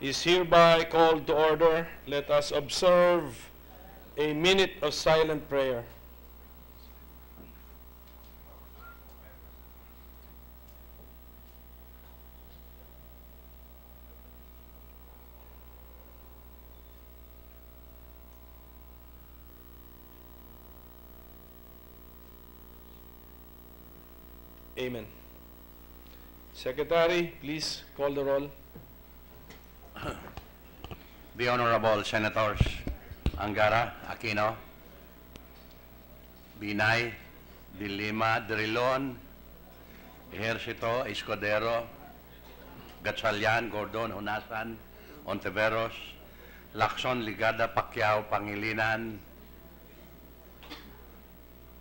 is hereby called to order. Let us observe a minute of silent prayer. Amen. Secretary, please call the roll. The Honorable Senators Angara, Aquino, Binay, De Lima, Drilon, Ejercito, Escudero, Gatchalian, Gordon, Honasan, Ontiveros, Lacson, Ligada, Pacquiao, Pangilinan,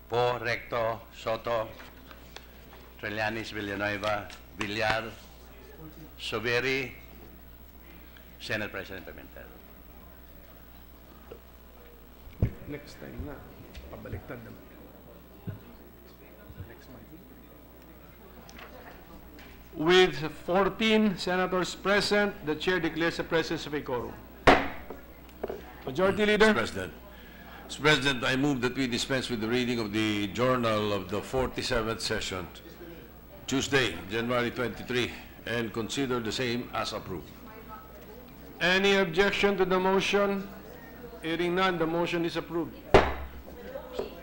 Po, Recto, Soto, Trillanes, Villanueva, Villar, Soberi, Senate President Pimentel. Next time na, pabaliktad naman. Next month. With 14 senators present, the chair declares the presence of a quorum. Majority Leader. Mr. President, I move that we dispense with the reading of the journal of the 47th session, Tuesday, January 23, and consider the same as approved. Any objection to the motion? Hearing none, the motion is approved.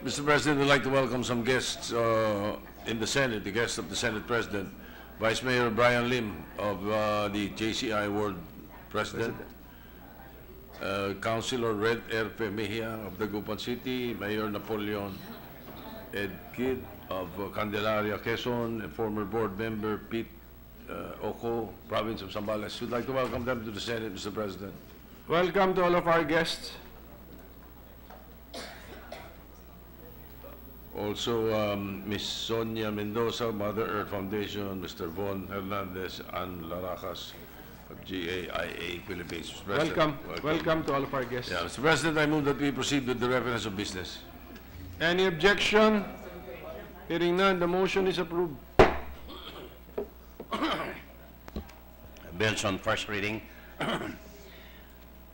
Mr. President, I'd like to welcome some guests in the Senate, the guests of the Senate President, Vice Mayor Brian Lim of the JCI World President, Councilor Red Erpe Mejia of Dagupan City, Mayor Napoleon Ed Kidd of Candelaria, Quezon, and former board member Pete Oco, province of Zambales. We'd like to welcome them to the Senate, Mr. President. Welcome to all of our guests. Also, Ms. Sonia Mendoza, Mother Earth Foundation, Mr. Von Hernandez, and Laracas of GAIA Philippines. Mr. President, Welcome to all of our guests. Yeah, Mr. President, I move that we proceed with the reference of business. Any objection? Hearing none, the motion is approved. Bills on first reading.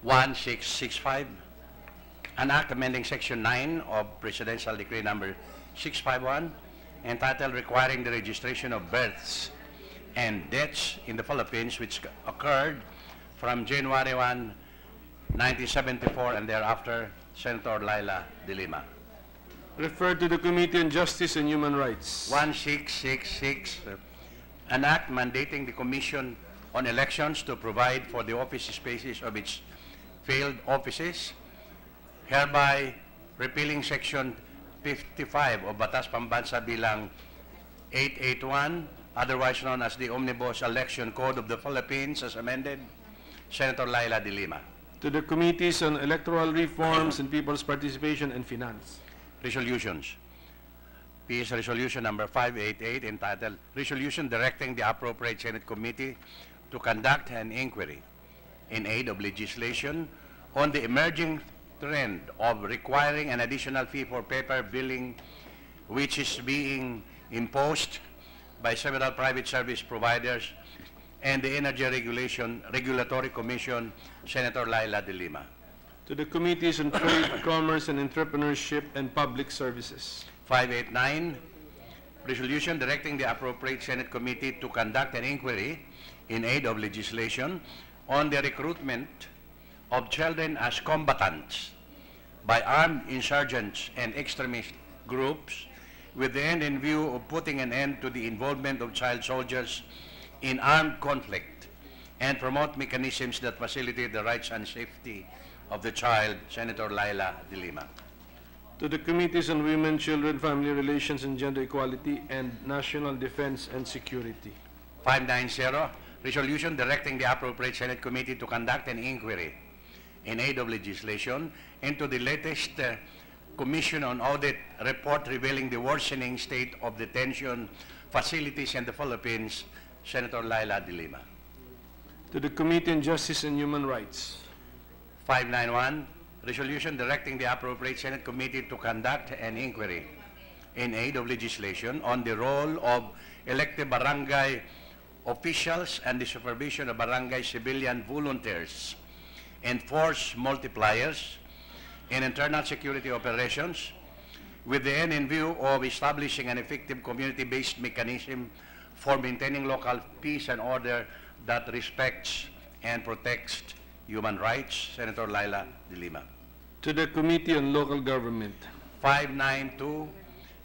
1665, an act amending Section 9 of Presidential Decree Number 651, entitled Requiring the Registration of Births and Deaths in the Philippines, which occurred from January 1, 1974 and thereafter. Senator Laila De Lima. Referred to the Committee on Justice and Human Rights. 1666, an act mandating the Commission on Elections to provide for the office spaces of its failed offices, hereby repealing Section 55 of Batas Pambansa Bilang 881, otherwise known as the Omnibus Election Code of the Philippines as amended. Senator Laila De Lima. To the Committees on Electoral Reforms and People's Participation and Finance. Resolutions. PS Resolution number 588, entitled Resolution Directing the Appropriate Senate Committee to conduct an inquiry in aid of legislation on the emerging trend of requiring an additional fee for paper billing, which is being imposed by several private service providers and the Energy Regulatory Commission. Senator Laila De Lima. To the Committees on Trade, Commerce and Entrepreneurship and Public Services. 589, resolution directing the appropriate Senate committee to conduct an inquiry in aid of legislation on the recruitment of children as combatants by armed insurgents and extremist groups, with the end in view of putting an end to the involvement of child soldiers in armed conflict and promote mechanisms that facilitate the rights and safety of the child. Senator Laila De Lima. To the Committees on Women, Children, Family Relations and Gender Equality and National Defense and Security. 590, resolution directing the appropriate Senate committee to conduct an inquiry in aid of legislation into the latest Commission on Audit report revealing the worsening state of detention facilities in the Philippines. Senator Laila De Lima. To the Committee on Justice and Human Rights. 591, resolution directing the appropriate Senate committee to conduct an inquiry in aid of legislation on the role of elected barangay officials and the supervision of barangay civilian volunteers, and force multipliers in internal security operations with the end in view of establishing an effective community-based mechanism for maintaining local peace and order that respects and protects human rights. Senator Laila de Lima. To the Committee on Local Government. 592,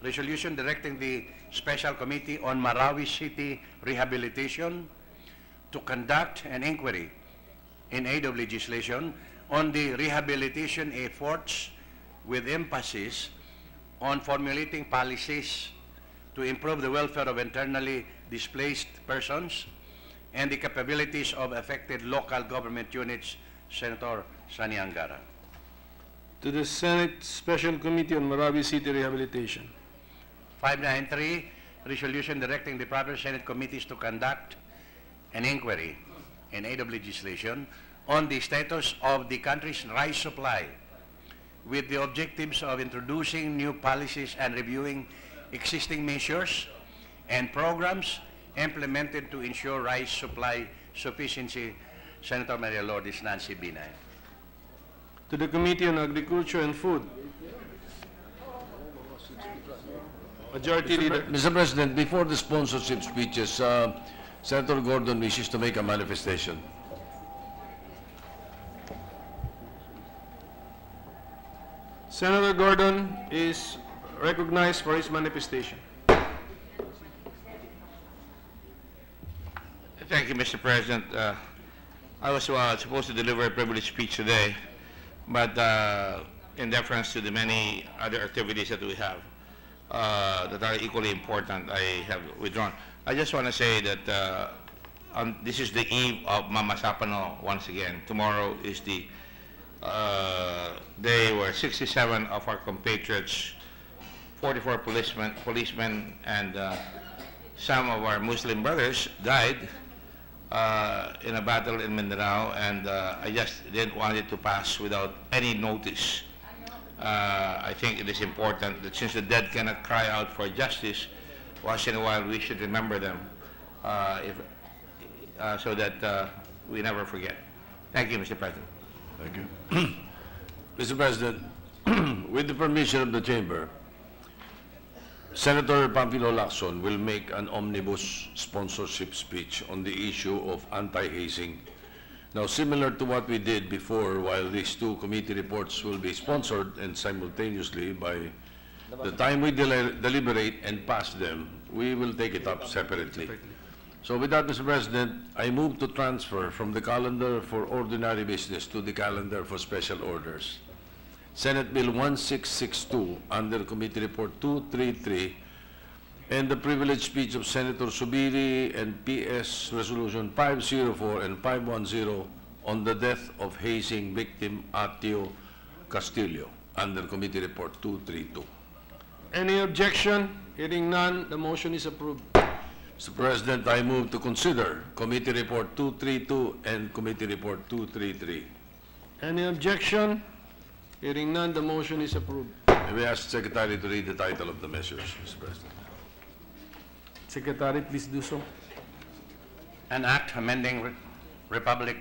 resolution directing the Special Committee on Marawi City Rehabilitation to conduct an inquiry in aid of legislation on the rehabilitation efforts with emphasis on formulating policies to improve the welfare of internally displaced persons and the capabilities of affected local government units. Senator Sani Angara. To the Senate Special Committee on Marawi City Rehabilitation. 593, resolution directing the proper Senate committees to conduct an inquiry in aid of legislation on the status of the country's rice supply with the objectives of introducing new policies and reviewing existing measures and programs implemented to ensure rice supply sufficiency. Senator Maria Lourdes Nancy Binay. To the Committee on Agriculture and Food. Majority Leader. Mr. President, before the sponsorship speeches, Senator Gordon wishes to make a manifestation. Senator Gordon is recognized for his manifestation. Thank you, Mr. President. I was supposed to deliver a privileged speech today, but in deference to the many other activities that we have that are equally important, I have withdrawn. I just want to say that this is the eve of Mamasapano once again. Tomorrow is the day where 67 of our compatriots, 44 policemen, and some of our Muslim brothers died in a battle in Mindanao, and I just didn't want it to pass without any notice. I think it is important that since the dead cannot cry out for justice, once in a while we should remember them so that we never forget. Thank you, Mr. President. Thank you. Mr. President, with the permission of the Chamber, Senator Pampilo Lacson will make an omnibus sponsorship speech on the issue of anti-hazing. Now, similar to what we did before, while these two committee reports will be sponsored and simultaneously, by the time we deliberate and pass them, we will take it up separately. So with that, Mr. President, I move to transfer from the calendar for ordinary business to the calendar for special orders Senate Bill 1662 under Committee Report 233 and the privileged speech of Senator Subiri and PS Resolution 504 and 510 on the death of hazing victim Atio Castillo under Committee Report 232. Any objection? Hearing none, the motion is approved. Mr. President, I move to consider Committee Report 232 and Committee Report 233. Any objection? Hearing none, the motion is approved. May we ask the Secretary to read the title of the measures, Mr. President? Secretary, please do so. An act amending Republic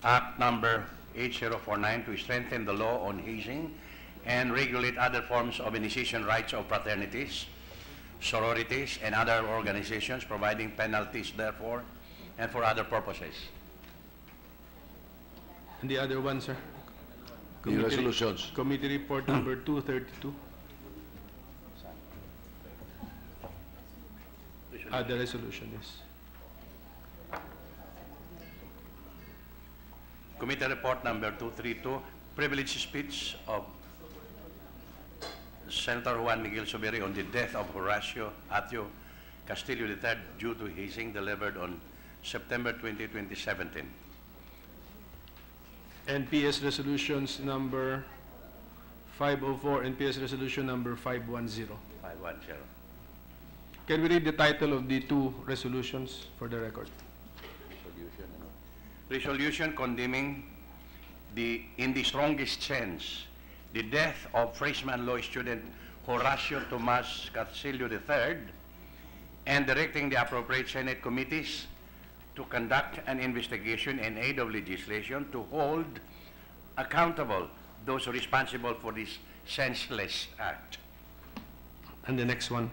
Act number 8049 to strengthen the law on hazing and regulate other forms of initiation rights of fraternities, sororities, and other organizations, providing penalties therefore and for other purposes. And the other one, sir? The resolutions. Committee Report number 232. The resolution, yes. Committee Report number 232, privileged speech of Senator Juan Miguel Subiri on the death of Horacio Atio Castillo III due to hazing, delivered on September 20, 2017. NPS resolutions number 504 and PS resolution number 510. 510. Can we read the title of the two resolutions for the record? Resolution condemning in the strongest sense the death of freshman law student Horacio Tomas Castillo III and directing the appropriate Senate committees to conduct an investigation in aid of legislation to hold accountable those responsible for this senseless act. And the next one.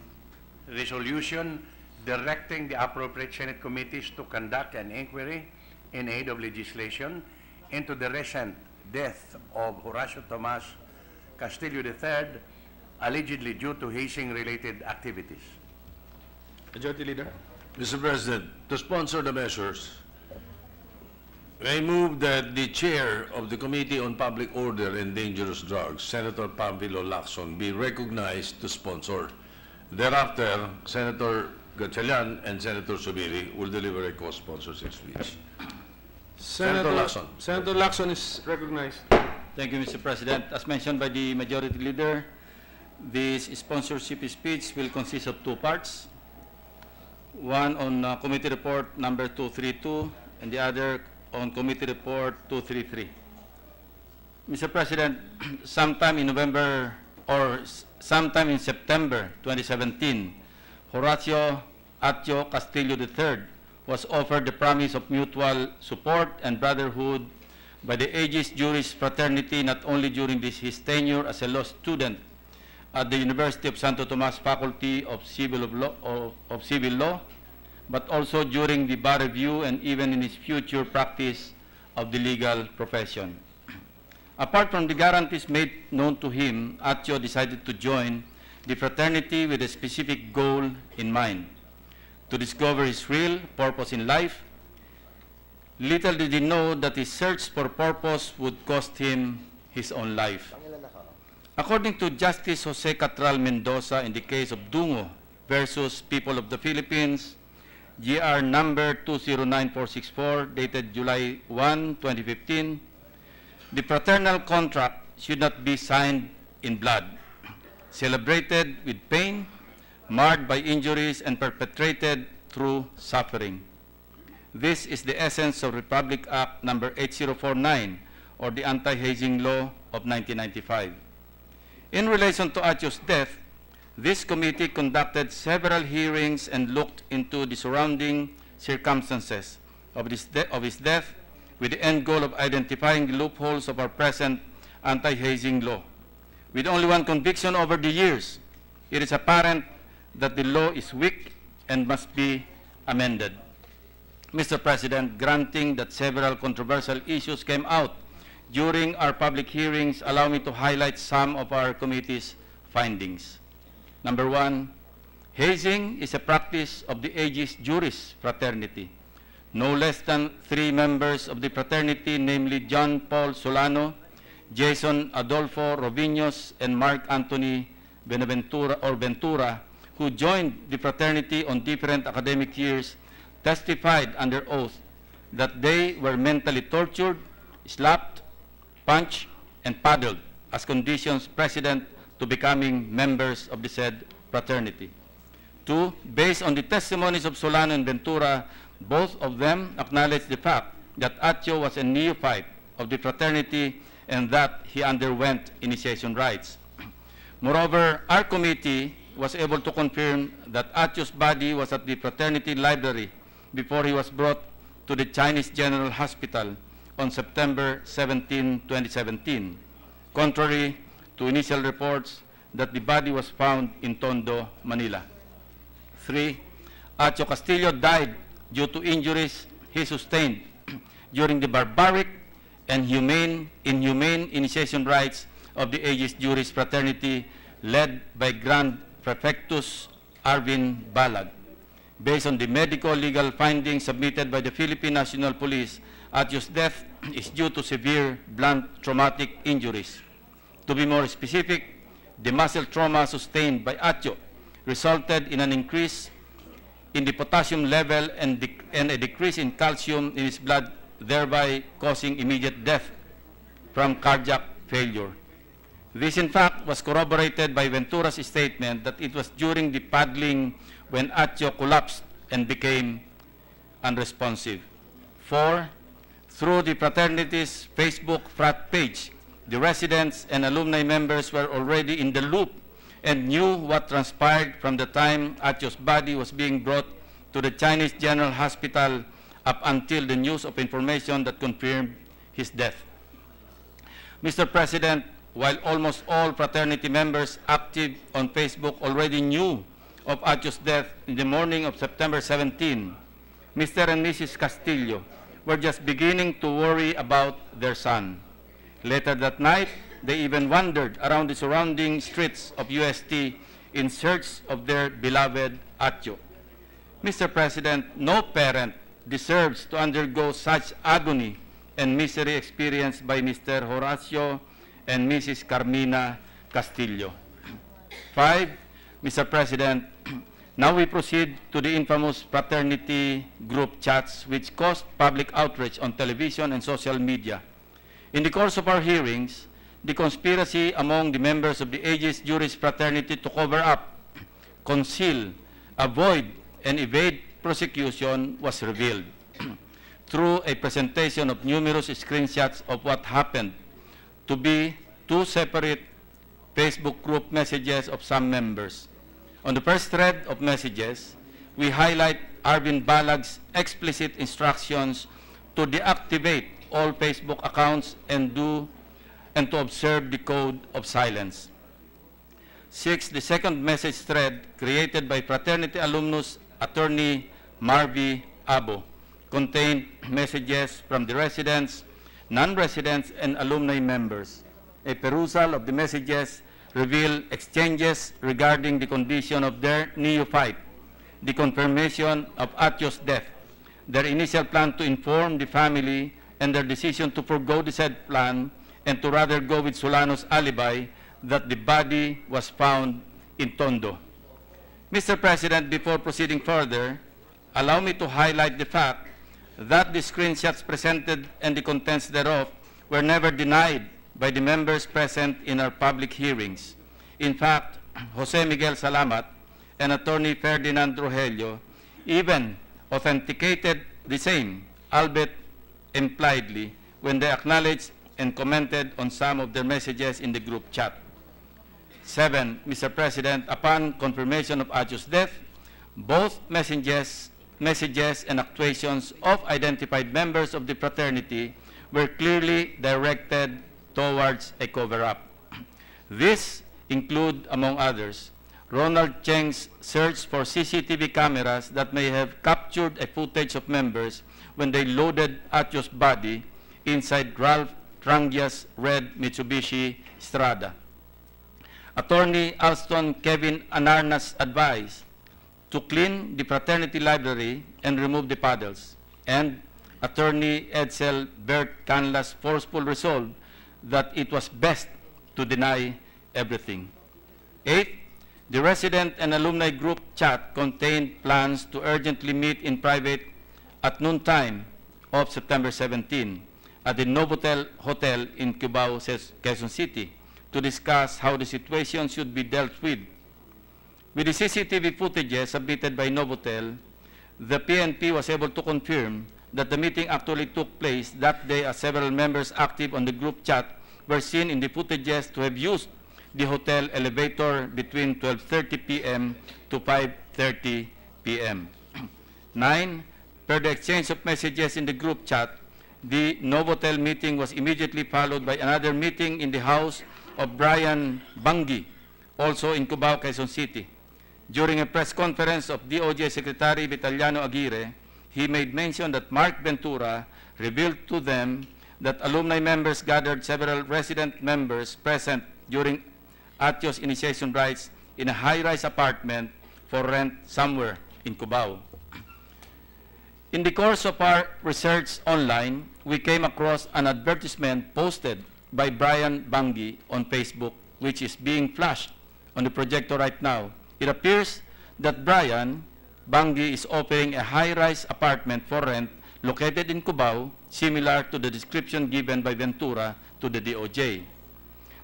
Resolution directing the appropriate Senate committees to conduct an inquiry in aid of legislation into the recent death of Horacio Tomas Castillo III, allegedly due to hazing-related activities. Majority Leader. Mr. President, to sponsor the measures, I move that the chair of the Committee on Public Order and Dangerous Drugs, Senator Pamphilo Lacson, be recognized to sponsor. Thereafter, Senator Gatchalian and Senator Subiri will deliver a co-sponsorship speech. Senator Lacson. Senator Lacson is recognized. Thank you, Mr. President. As mentioned by the Majority Leader, this sponsorship speech will consist of two parts. One on Committee Report number 232 and the other on Committee Report 233. Mr. President, sometime in November or sometime in September 2017, Horacio Atio Castillo III was offered the promise of mutual support and brotherhood by the Aegis Juris Fraternity not only during his tenure as a law student at the University of Santo Tomas Faculty of Civil Law, but also during the bar review and even in his future practice of the legal profession. Apart from the guarantees made known to him, Atio decided to join the fraternity with a specific goal in mind, to discover his real purpose in life. Little did he know that his search for purpose would cost him his own life. According to Justice Jose Catral Mendoza in the case of Dungo versus People of the Philippines, GR number 209464, dated July 1, 2015, the fraternal contract should not be signed in blood, celebrated with pain, marred by injuries, and perpetrated through suffering. This is the essence of Republic Act number 8049, or the Anti-Hazing Law of 1995. In relation to Atio's death, this committee conducted several hearings and looked into the surrounding circumstances of his death with the end goal of identifying the loopholes of our present anti-hazing law. With only one conviction over the years, it is apparent that the law is weak and must be amended. Mr. President, granting that several controversial issues came out during our public hearings, allow me to highlight some of our committee's findings. Number one, hazing is a practice of the Aegis Juris Fraternity. No less than 3 members of the fraternity, namely John Paul Solano, Jason Adolfo Rovinos, and Mark Anthony Ventura, who joined the fraternity on different academic years, testified under oath that they were mentally tortured, slapped, punched, and paddled as conditions precedent to becoming members of the said fraternity. 2, based on the testimonies of Solano and Ventura, both of them acknowledged the fact that Atio was a neophyte of the fraternity and that he underwent initiation rites. Moreover, our committee was able to confirm that Atio's body was at the fraternity library before he was brought to the Chinese General Hospital on September 17, 2017, contrary to initial reports that the body was found in Tondo, Manila. 3, Atio Castillo died due to injuries he sustained during the barbaric and inhumane initiation rites of the Aegis Juris Fraternity led by Grand Prefectus Arvin Balag. Based on the medico-legal findings submitted by the Philippine National Police, Atio's death is due to severe blunt traumatic injuries. To be more specific, the muscle trauma sustained by Atio resulted in an increase in the potassium level and a decrease in calcium in his blood, thereby causing immediate death from cardiac failure. This, in fact, was corroborated by Ventura's statement that it was during the paddling when Atio collapsed and became unresponsive. 4, through the fraternity's Facebook frat page, the residents and alumni members were already in the loop and knew what transpired from the time Atio's body was being brought to the Chinese General Hospital up until the news of information that confirmed his death. Mr. President, while almost all fraternity members active on Facebook already knew of Atio's death in the morning of September 17, Mr. and Mrs. Castillo were just beginning to worry about their son. Later that night, they even wandered around the surrounding streets of UST in search of their beloved Atio. Mr. President, no parent deserves to undergo such agony and misery experienced by Mr. Horacio and Mrs. Carmina Castillo. 5, Mr. President, now we proceed to the infamous fraternity group chats which caused public outrage on television and social media. In the course of our hearings, the conspiracy among the members of the Aegis Juris Fraternity to cover up, conceal, avoid, and evade prosecution was revealed through a presentation of numerous screenshots of what happened to be 2 separate Facebook group messages of some members. On the first thread of messages, we highlight Arvin Balag's explicit instructions to deactivate all Facebook accounts and to observe the code of silence. 6, the second message thread created by fraternity alumnus attorney Marvy Abo contained messages from the residents, non-residents, and alumni members. A perusal of the messages revealed exchanges regarding the condition of their neophyte, the confirmation of Atio's death, their initial plan to inform the family, and their decision to forgo the said plan and to rather go with Solano's alibi that the body was found in Tondo. Mr. President, before proceeding further, allow me to highlight the fact that the screenshots presented and the contents thereof were never denied by the members present in our public hearings. In fact, Jose Miguel Salamat and Attorney Ferdinand Rogelio even authenticated the same, albeit impliedly, when they acknowledged and commented on some of their messages in the group chat. 7, Mr. President, upon confirmation of Atio's death, both messages and actuations of identified members of the fraternity were clearly directed towards a cover-up. This include, among others, Ronald Cheng's search for CCTV cameras that may have captured a footage of members when they loaded Atio's body inside Ralph Trangia's red Mitsubishi Strada. Attorney Alston Kevin Anarna's advice to clean the fraternity library and remove the paddles, and Attorney Edsel Bert Canla's forceful resolve that it was best to deny everything. 8, the resident and alumni group chat contained plans to urgently meet in private at noontime of September 17 at the Novotel Hotel in Cubao, Quezon City, to discuss how the situation should be dealt with. With the CCTV footage submitted by Novotel, the PNP was able to confirm that the meeting actually took place that day, as several members active on the group chat were seen in the footages to have used the hotel elevator between 12:30 p.m. to 5:30 p.m. 9, per the exchange of messages in the group chat, the Novotel meeting was immediately followed by another meeting in the house of Brian Bangi, also in Cubao, Quezon City. During a press conference of DOJ Secretary Vitaliano Aguirre, he made mention that Mark Ventura revealed to them that alumni members gathered several resident members present during Atio's initiation rites in a high-rise apartment for rent somewhere in Cubao. In the course of our research online, we came across an advertisement posted by Brian Bangi on Facebook, which is being flashed on the projector right now. It appears that Brian Bangi is offering a high-rise apartment for rent located in Cubao, similar to the description given by Ventura to the DOJ.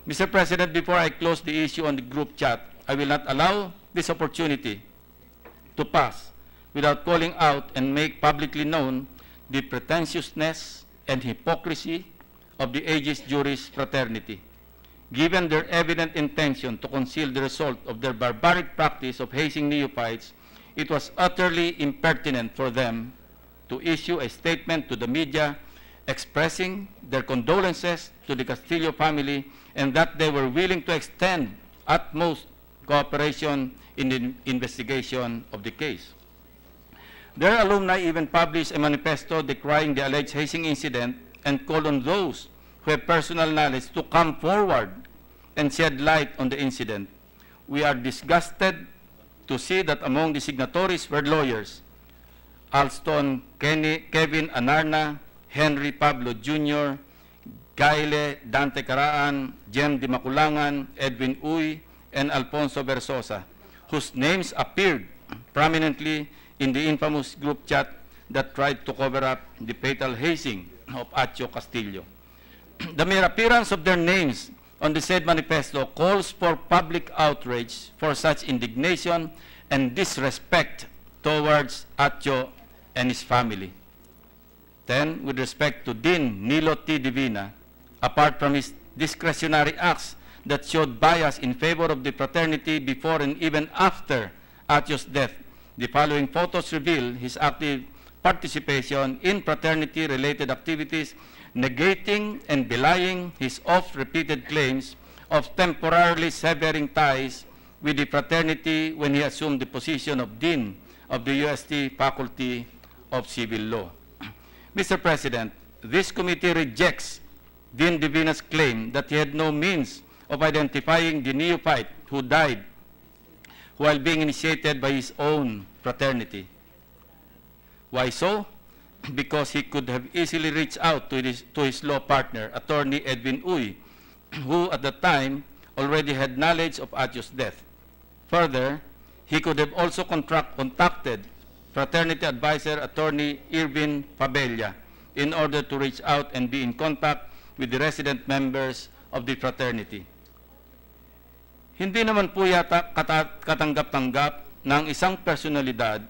Mr. President, before I close the issue on the group chat, I will not allow this opportunity to pass without calling out and make publicly known the pretentiousness and hypocrisy of the Aegis Juris Fraternity. Given their evident intention to conceal the result of their barbaric practice of hazing neophytes, it was utterly impertinent for them to issue a statement to the media expressing their condolences to the Castillo family and that they were willing to extend utmost cooperation in the investigation of the case. Their alumni even published a manifesto decrying the alleged hazing incident and called on those who have personal knowledge to come forward and shed light on the incident. We are disgusted to see that among the signatories were lawyers, Alston Kevin Anarna, Henry Pablo Jr., Gaile Dante Caraan, Jem Di Maculangan, Edwin Uy, and Alfonso Versosa, whose names appeared prominently in the infamous group chat that tried to cover up the fatal hazing of Acho Castillo. The mere appearance of their names on the said manifesto calls for public outrage for such indignation and disrespect towards Acho and his family. Then, with respect to Dean Nilo T. Divina, apart from his discretionary acts that showed bias in favor of the fraternity before and even after Acho's death, the following photos reveal his active participation in fraternity-related activities, negating and belying his oft-repeated claims of temporarily severing ties with the fraternity when he assumed the position of Dean of the UST Faculty of Civil Law. Mr. President, this committee rejects Dean Divina's claim that he had no means of identifying the neophyte who died while being initiated by his own fraternity. Why so? Because he could have easily reached out to his law partner, Attorney Edwin Uy, who at the time already had knowledge of Acho's death. Further, he could have also contacted fraternity advisor Attorney Irvin Pabella in order to reach out and be in contact with the resident members of the fraternity. Hindi naman po yata katanggap-tanggap ng isang personalidad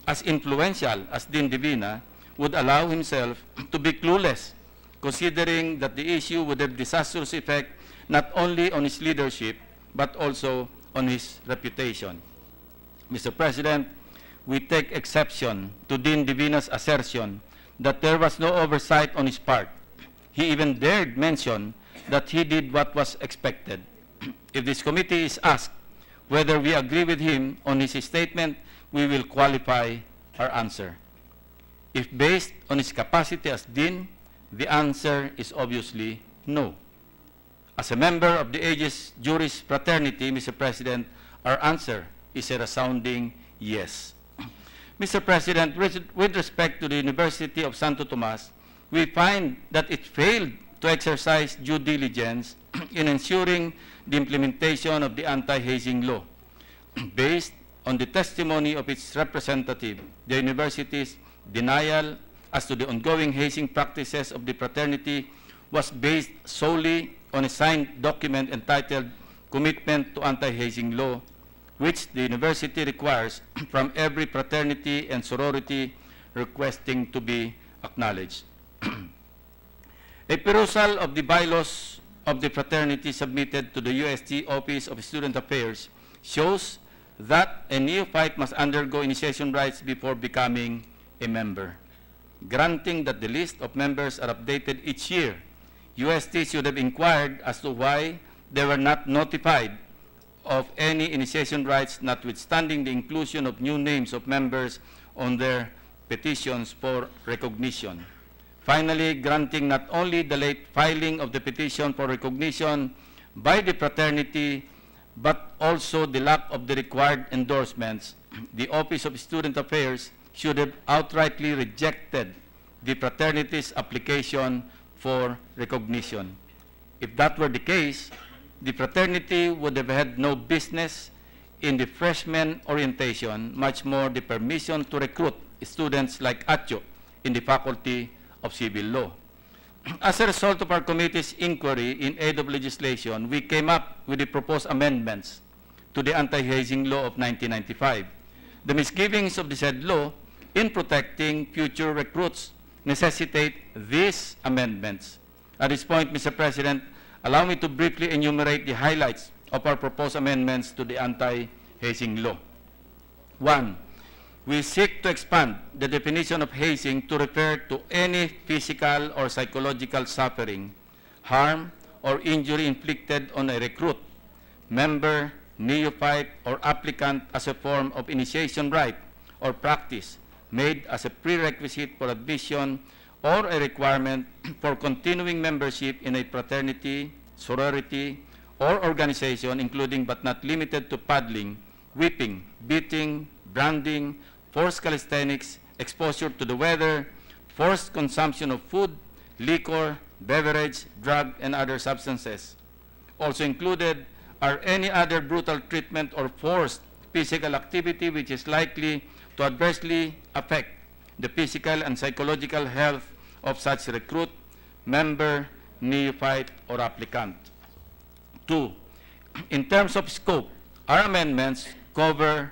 as influential as Dean Divina would allow himself to be clueless, considering that the issue would have disastrous effect not only on his leadership, but also on his reputation. Mr. President, we take exception to Dean Divina's assertion that there was no oversight on his part. He even dared mention that he did what was expected. If this committee is asked whether we agree with him on his statement, we will qualify our answer. If based on his capacity as Dean, the answer is obviously no. As a member of the Aegis Juris Fraternity, Mr. President, our answer is a resounding yes. Mr. President, with respect to the University of Santo Tomas, we find that it failed to exercise due diligence in ensuring the implementation of the anti-hazing law. Based on the testimony of its representative, the university's denial as to the ongoing hazing practices of the fraternity was based solely on a signed document entitled Commitment to Anti-Hazing Law, which the university requires from every fraternity and sorority requesting to be acknowledged. A perusal of the bylaws of the fraternity submitted to the UST Office of Student Affairs shows that a neophyte must undergo initiation rites before becoming a member. Granting that the list of members are updated each year, UST should have inquired as to why they were not notified of any initiation rites, notwithstanding the inclusion of new names of members on their petitions for recognition. Finally, granting not only the late filing of the petition for recognition by the fraternity, but also the lack of the required endorsements, the Office of Student Affairs should have outrightly rejected the fraternity's application for recognition. If that were the case, the fraternity would have had no business in the freshman orientation, much more the permission to recruit students like Acho in the Faculty of Civil Law. As a result of our committee's inquiry in aid of legislation, we came up with the proposed amendments to the anti-hazing law of 1995. The misgivings of the said law in protecting future recruits necessitate these amendments. At this point, Mr. President, allow me to briefly enumerate the highlights of our proposed amendments to the anti-hazing law. 1. we seek to expand the definition of hazing to refer to any physical or psychological suffering, harm, or injury inflicted on a recruit, member, neophyte, or applicant as a form of initiation rite or practice made as a prerequisite for admission or a requirement for continuing membership in a fraternity, sorority, or organization, including but not limited to paddling, whipping, beating, branding, forced calisthenics, exposure to the weather, forced consumption of food, liquor, beverage, drug, and other substances. Also included are any other brutal treatment or forced physical activity which is likely to adversely affect the physical and psychological health of such recruit, member, neophyte, or applicant. 2. In terms of scope, our amendments cover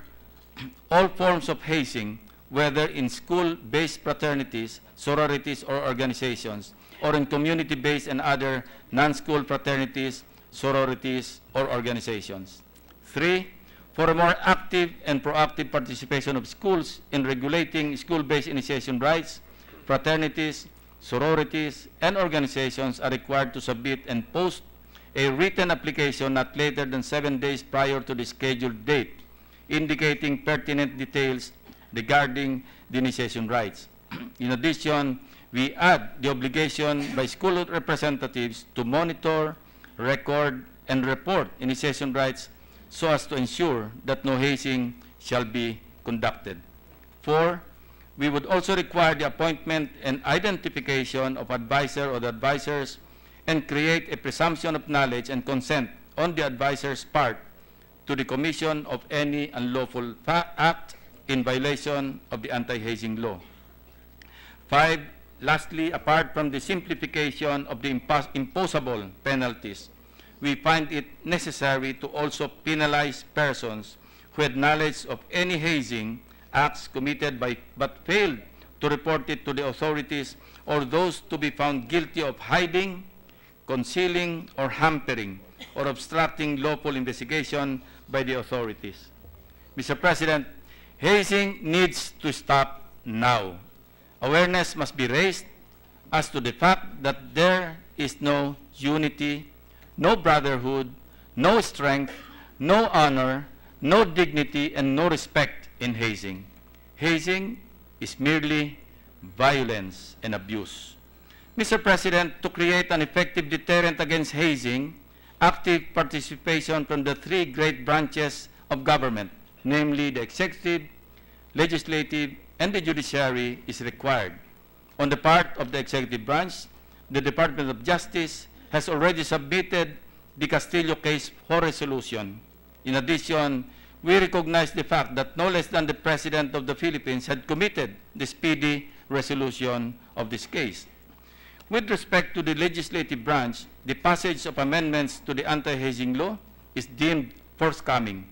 all forms of hazing, whether in school-based fraternities, sororities, or organizations, or in community-based and other non-school fraternities, sororities, or organizations. 3. For a more active and proactive participation of schools in regulating school-based initiation rights, fraternities, sororities, and organizations are required to submit and post a written application not later than 7 days prior to the scheduled date, indicating pertinent details regarding the initiation rights. In addition, we add the obligation by school representatives to monitor, record, and report initiation rights so as to ensure that no hazing shall be conducted. 4. We would also require the appointment and identification of advisor or the advisors and create a presumption of knowledge and consent on the advisor's part to the commission of any unlawful act in violation of the anti-hazing law. 5. Lastly, apart from the simplification of the imposable penalties, we find it necessary to also penalize persons who had knowledge of any hazing acts committed but failed to report it to the authorities, or those to be found guilty of hiding, concealing, or hampering, or obstructing lawful investigation by the authorities. Mr. President, hazing needs to stop now. Awareness must be raised as to the fact that there is no unity, no brotherhood, no strength, no honor, no dignity, and no respect in hazing. Hazing is merely violence and abuse. Mr. President, to create an effective deterrent against hazing, active participation from the 3 great branches of government, namely the executive, legislative, and the judiciary, is required. On the part of the executive branch, the Department of Justice has already submitted the Castillo case for resolution. In addition, we recognize the fact that no less than the President of the Philippines had committed the speedy resolution of this case. With respect to the legislative branch, the passage of amendments to the anti-hazing law is deemed forthcoming.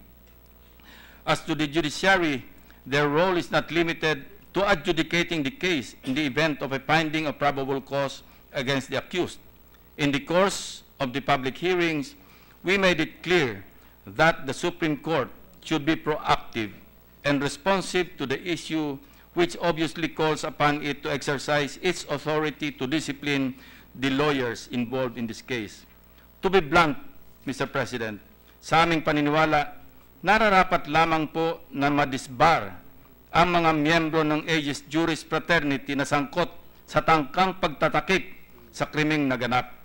As to the judiciary, their role is not limited to adjudicating the case in the event of a finding of probable cause against the accused. In the course of the public hearings, we made it clear that the Supreme Court should be proactive and responsive to the issue, which obviously calls upon it to exercise its authority to discipline the lawyers involved in this case. To be blunt, Mr. President, sa aming paniniwala, nararapat lamang po na madisbar ang mga miyembro ng Aegis Juris Fraternity na sangkot sa tangkang pagtatakip sa krimeng naganap.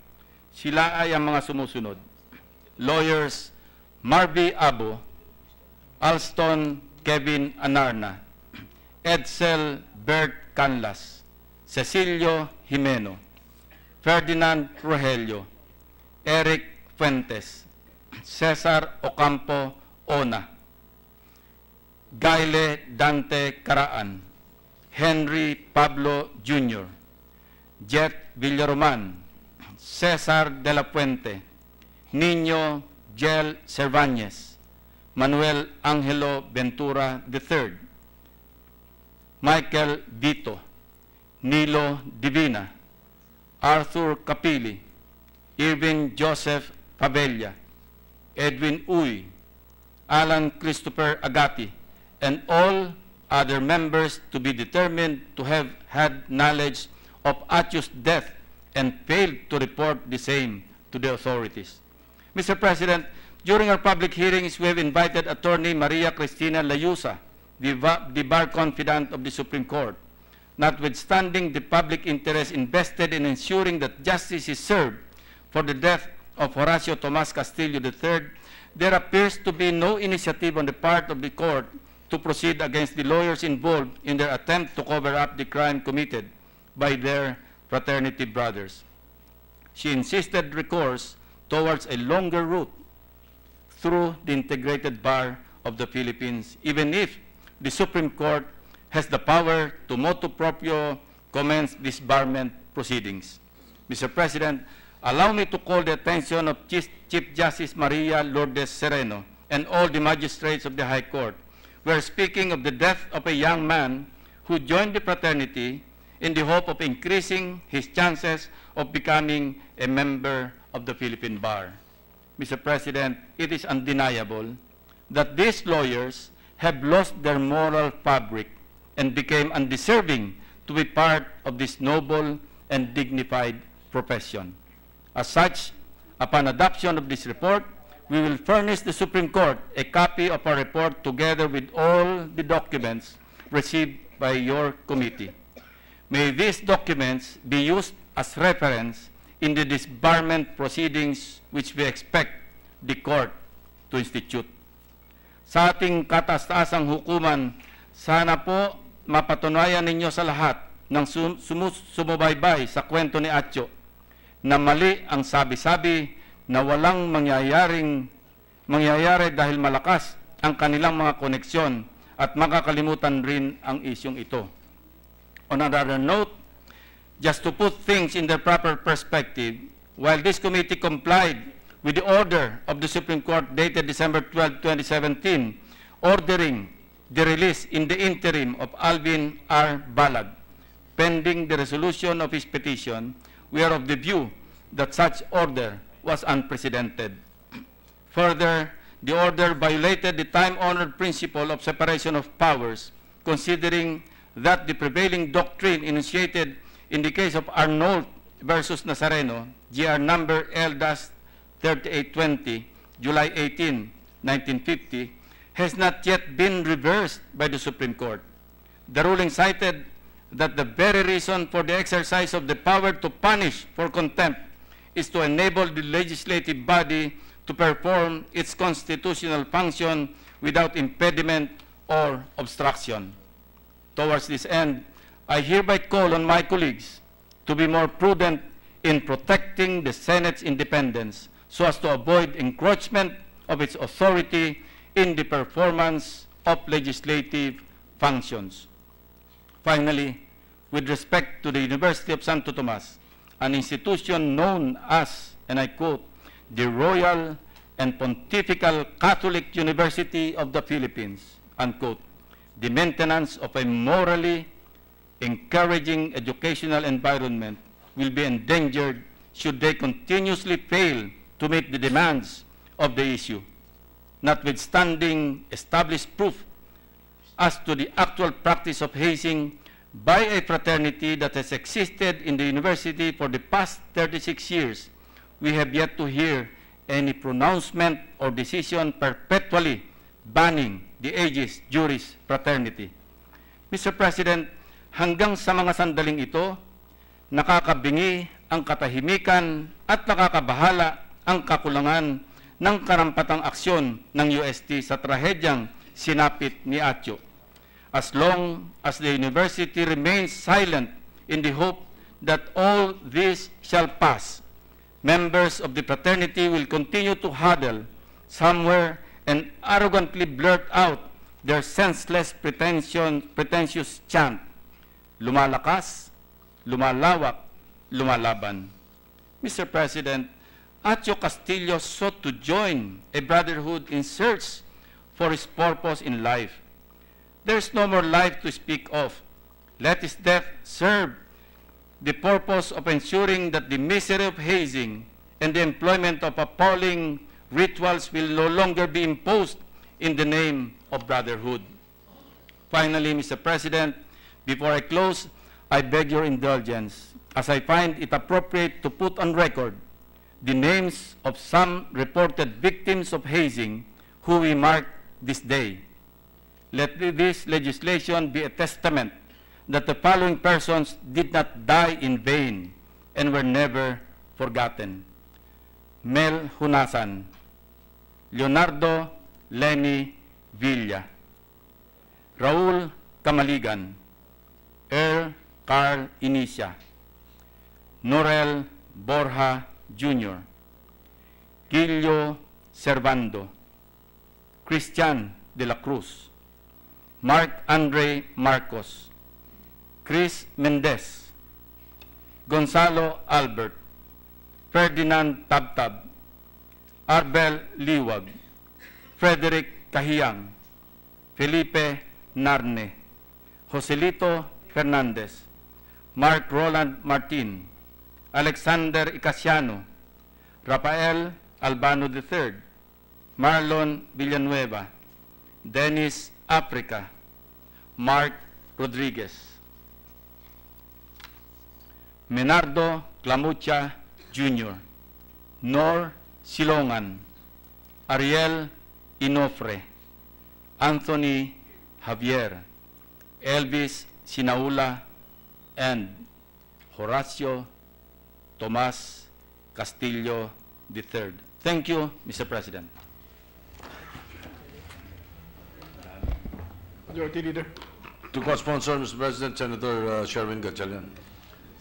Sila ay ang mga sumusunod: lawyers Marby Abo, Alston Kevin Anarna, Edsel Bert Canlas, Cecilio Jimeno, Ferdinand Rogelio, Eric Fuentes, Cesar Ocampo Ona, Gayle Dante Caraan, Henry Pablo Jr., Jet Villaroman, Cesar de la Puente, Niño Gel Cervantes, Manuel Angelo Ventura III, Michael Vito, Nilo Divina, Arthur Capili, Irvin Joseph Pavella, Edwin Uy, Alan Christopher Agati, and all other members to be determined to have had knowledge of Atio's death and failed to report the same to the authorities. Mr. President, during our public hearings, we have invited Attorney Maria Cristina Layusa, the bar confidant of the Supreme Court. Notwithstanding the public interest invested in ensuring that justice is served for the death of Horacio Tomas Castillo III, there appears to be no initiative on the part of the court to proceed against the lawyers involved in their attempt to cover up the crime committed by their fraternity brothers. She insisted recourse towards a longer route through the integrated bar of the Philippines, even if the Supreme Court has the power to motu proprio commence disbarment proceedings. Mr. President, allow me to call the attention of Chief Justice Maria Lourdes Sereno and all the magistrates of the High Court. We are speaking of the death of a young man who joined the fraternity in the hope of increasing his chances of becoming a member of the Philippine Bar. Mr. President, it is undeniable that these lawyers have lost their moral fabric and became undeserving to be part of this noble and dignified profession. As such, upon adoption of this report, we will furnish the Supreme Court a copy of our report together with all the documents received by your committee. May these documents be used as reference in the disbarment proceedings which we expect the court to institute. Sa ating kataas-taasang hukuman, sana po mapatunayan ninyo sa lahat ng sumubaybay sa kwento ni Atio na mali ang sabi-sabi na walang mangyayari dahil malakas ang kanilang mga koneksyon at makakalimutan rin ang isyong ito. On another note, just to put things in their proper perspective, while this committee complied with the order of the Supreme Court dated December 12, 2017, ordering the release in the interim of Alvin R. Balag, pending the resolution of his petition, we are of the view that such order was unprecedented. Further, the order violated the time-honored principle of separation of powers, considering that the prevailing doctrine initiated in the case of Arnold versus Nazareno, GR number L-3820, July 18, 1950, has not yet been reversed by the Supreme Court. The ruling cited that the very reason for the exercise of the power to punish for contempt is to enable the legislative body to perform its constitutional function without impediment or obstruction. Towards this end, I hereby call on my colleagues to be more prudent in protecting the Senate's independence so as to avoid encroachment of its authority in the performance of legislative functions. Finally, with respect to the University of Santo Tomas, an institution known as, and I quote, the Royal and Pontifical Catholic University of the Philippines, unquote, the maintenance of a morally encouraging educational environment will be endangered should they continuously fail to meet the demands of the issue, notwithstanding established proof as to the actual practice of hazing by a fraternity that has existed in the university for the past 36 years. We have yet to hear any pronouncement or decision perpetually banning the Aegis Juris Fraternity. Mr. President, hanggang sa mga sandaling ito, nakakabingi ang katahimikan at nakakabahala ang kakulangan ng karampatang aksyon ng UST sa trahedyang sinapit ni Atio. As long as the university remains silent in the hope that all this shall pass, members of the fraternity will continue to huddle somewhere and arrogantly blurt out their senseless pretentious chant, lumalakas, lumalawak, lumalaban. Mr. President, Atio Castillo sought to join a brotherhood in search for his purpose in life. There is no more life to speak of. Let his death serve the purpose of ensuring that the misery of hazing and the employment of appalling rituals will no longer be imposed in the name of brotherhood. Finally, Mr. President, before I close, I beg your indulgence, as I find it appropriate to put on record the names of some reported victims of hazing who we mark this day. Let this legislation be a testament that the following persons did not die in vain and were never forgotten. Mel Hunasan, Leonardo Lenny Villa, Raul Camaligan, Earl Carl Inicia, Norel Borja Jr., Gilio Servando, Christian de la Cruz, Mark Andre Marcos, Chris Mendez, Gonzalo Albert, Ferdinand Tabtab, Arbel Liwag, Frederick Kahiyang, Felipe Narne, Joselito Fernandez, Mark Roland Martin, Alexander Icasiano, Rafael Albano III, Marlon Villanueva, Dennis Africa, Mark Rodriguez, Menardo Clamucha Jr., Nor Silongan, Ariel Inofre, Anthony Javier, Elvis Sinaula, and Horacio Tomas Castillo III. Thank you, Mr. President. Majority Leader. To co-sponsor, Mr. President, Senator Sherwin Gatchalian.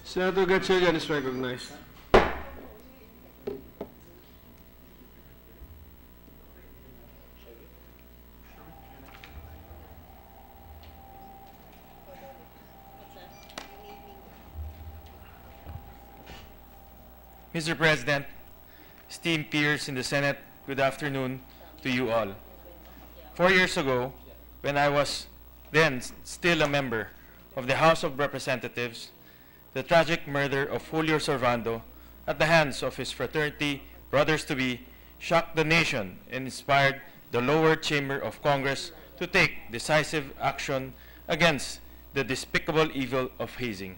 Senator Gatchalian is recognized. Mr. President, esteemed peers in the Senate, good afternoon to you all. 4 years ago, when I was then still a member of the House of Representatives, the tragic murder of Julio Servando at the hands of his fraternity brothers-to-be shocked the nation and inspired the lower chamber of Congress to take decisive action against the despicable evil of hazing.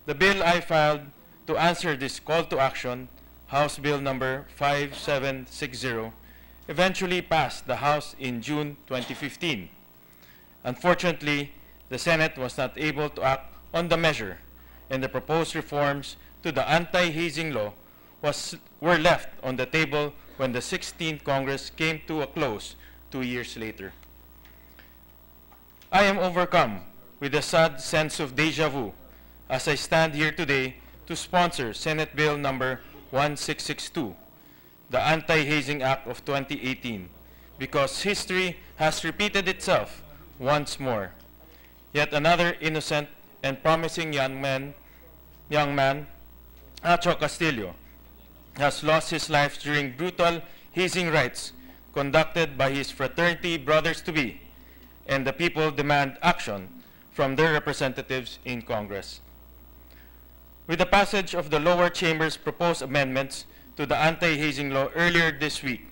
The bill I filed to answer this call to action, House Bill number 5760, eventually passed the House in June 2015. Unfortunately, the Senate was not able to act on the measure, and the proposed reforms to the anti-hazing law were left on the table when the 16th Congress came to a close 2 years later. I am overcome with a sad sense of deja vu as I stand here today to sponsor Senate Bill number 1662, the Anti-Hazing Act of 2018, because history has repeated itself once more. Yet another innocent and promising young man, Acho Castillo, has lost his life during brutal hazing rites conducted by his fraternity brothers-to-be, and the people demand action from their representatives in Congress. With the passage of the lower chamber's proposed amendments to the anti-hazing law earlier this week,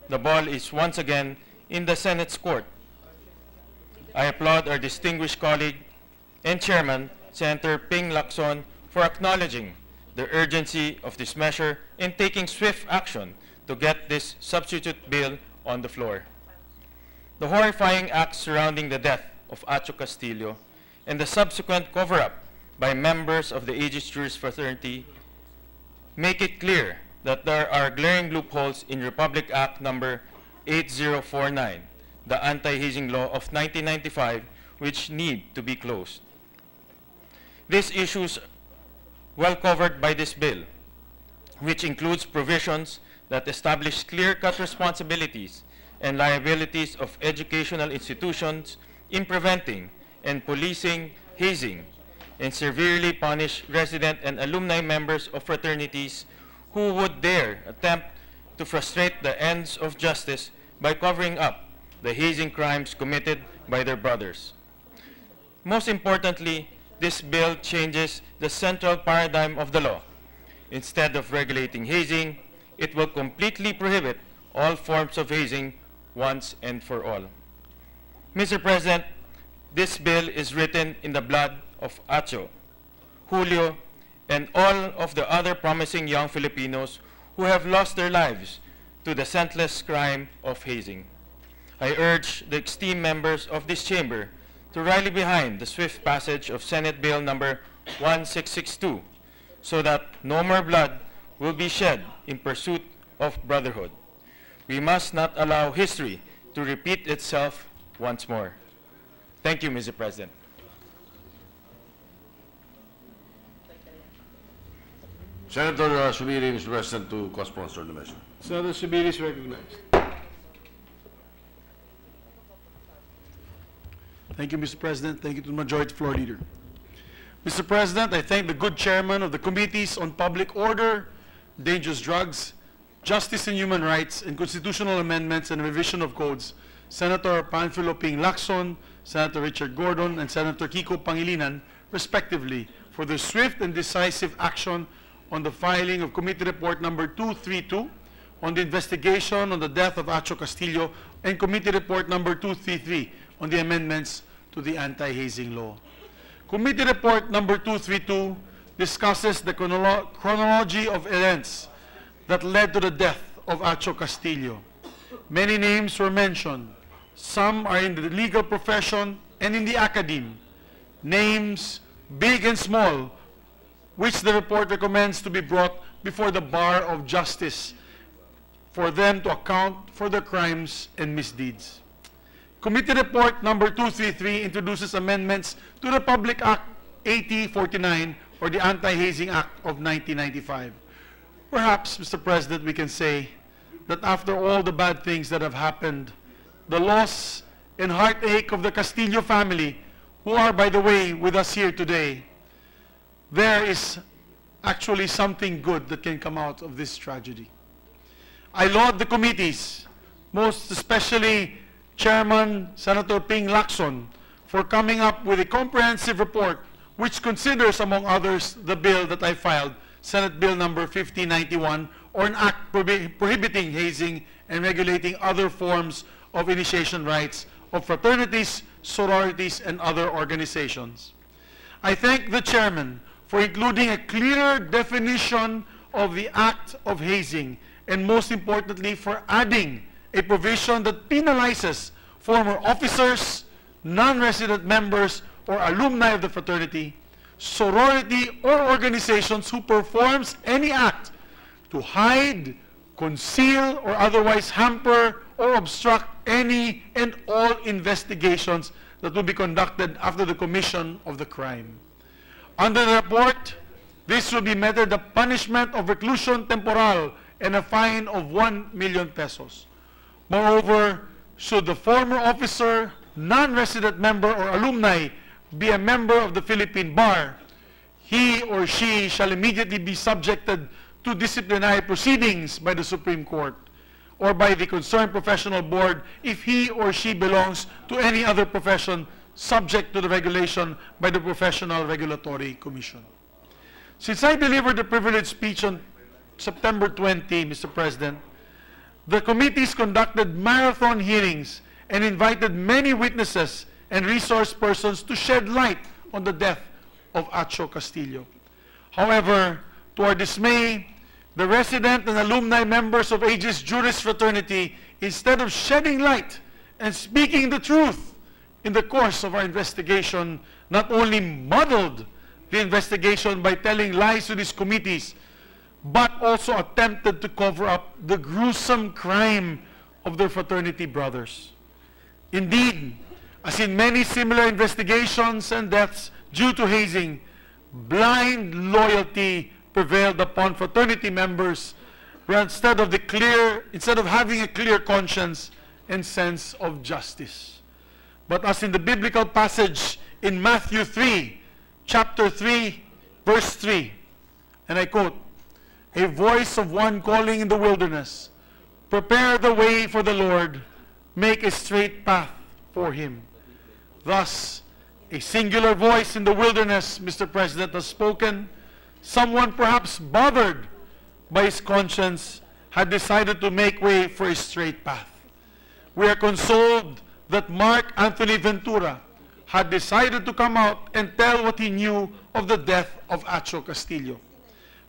the ball is once again in the Senate's court. I applaud our distinguished colleague and chairman, Senator Ping Lacson, for acknowledging the urgency of this measure and taking swift action to get this substitute bill on the floor. The horrifying acts surrounding the death of Acho Castillo and the subsequent cover-up by members of the Aegis Juris Fraternity make it clear that there are glaring loopholes in Republic Act number 8049, the anti-hazing law of 1995, which need to be closed. These issues well covered by this bill, which includes provisions that establish clear-cut responsibilities and liabilities of educational institutions in preventing and policing hazing, and severely punish resident and alumni members of fraternities who would dare attempt to frustrate the ends of justice by covering up the hazing crimes committed by their brothers. Most importantly, this bill changes the central paradigm of the law. Instead of regulating hazing, it will completely prohibit all forms of hazing once and for all. Mr. President, this bill is written in the blood of Acho, Julio, and all of the other promising young Filipinos who have lost their lives to the senseless crime of hazing. I urge the esteemed members of this chamber to rally behind the swift passage of Senate Bill number 1662 so that no more blood will be shed in pursuit of brotherhood. We must not allow history to repeat itself once more. Thank you, Mr. President. Senator Subiri, Mr. President, to co-sponsor the measure. Senator Subiri is recognized. Thank you, Mr. President. Thank you to the Majority Floor Leader. Mr. President, I thank the good chairman of the Committees on Public Order, Dangerous Drugs, Justice and Human Rights, and Constitutional Amendments and Revision of Codes, Senator Panfilo Ping Lacson, Senator Richard Gordon, and Senator Kiko Pangilinan, respectively, for their swift and decisive action on the filing of Committee Report number 232 on the investigation on the death of Acho Castillo and Committee Report number 233 on the amendments to the anti-hazing law. Committee Report number 232 discusses the chronology of events that led to the death of Acho Castillo. Many names were mentioned. Some are in the legal profession and in the academe. Names, big and small, which the report recommends to be brought before the bar of justice for them to account for their crimes and misdeeds. Committee Report number 233 introduces amendments to the Republic Act 8049 or the Anti-Hazing Act of 1995. Perhaps, Mr. President, we can say that after all the bad things that have happened, the loss and heartache of the Castillo family, who are, by the way, with us here today, there is actually something good that can come out of this tragedy. I laud the committees, most especially Chairman Senator Ping Lacson, for coming up with a comprehensive report which considers, among others, the bill that I filed, Senate Bill number 1591, or an act prohibiting hazing and regulating other forms of initiation rights of fraternities, sororities, and other organizations. I thank the chairman for including a clearer definition of the act of hazing, and most importantly, for adding a provision that penalizes former officers, non-resident members, or alumni of the fraternity, sorority, or organizations who performs any act to hide, conceal, or otherwise hamper or obstruct any and all investigations that will be conducted after the commission of the crime. Under the report, this will be meted the punishment of reclusion temporal and a fine of 1 million pesos. Moreover, should the former officer, non-resident member, or alumni be a member of the Philippine Bar, he or she shall immediately be subjected to disciplinary proceedings by the Supreme Court or by the concerned professional board if he or she belongs to any other profession subject to the regulation by the Professional Regulatory Commission. Since I delivered the privileged speech on September 20, Mr. President, the committees conducted marathon hearings and invited many witnesses and resource persons to shed light on the death of Acho Castillo. However, to our dismay, the resident and alumni members of Aegis Juris Fraternity, instead of shedding light and speaking the truth in the course of our investigation, not only muddled the investigation by telling lies to these committees, but also attempted to cover up the gruesome crime of their fraternity brothers. Indeed, as in many similar investigations and deaths due to hazing, blind loyalty prevailed upon fraternity members instead of having a clear conscience and sense of justice. But as in the biblical passage in Matthew 3, chapter 3, verse 3, and I quote, "A voice of one calling in the wilderness, prepare the way for the Lord, make a straight path for him." Thus, a singular voice in the wilderness, Mr. President, has spoken. Someone perhaps bothered by his conscience had decided to make way for a straight path. We are consoled that Mark Anthony Ventura, had decided to come out and tell what he knew of the death of Acho Castillo.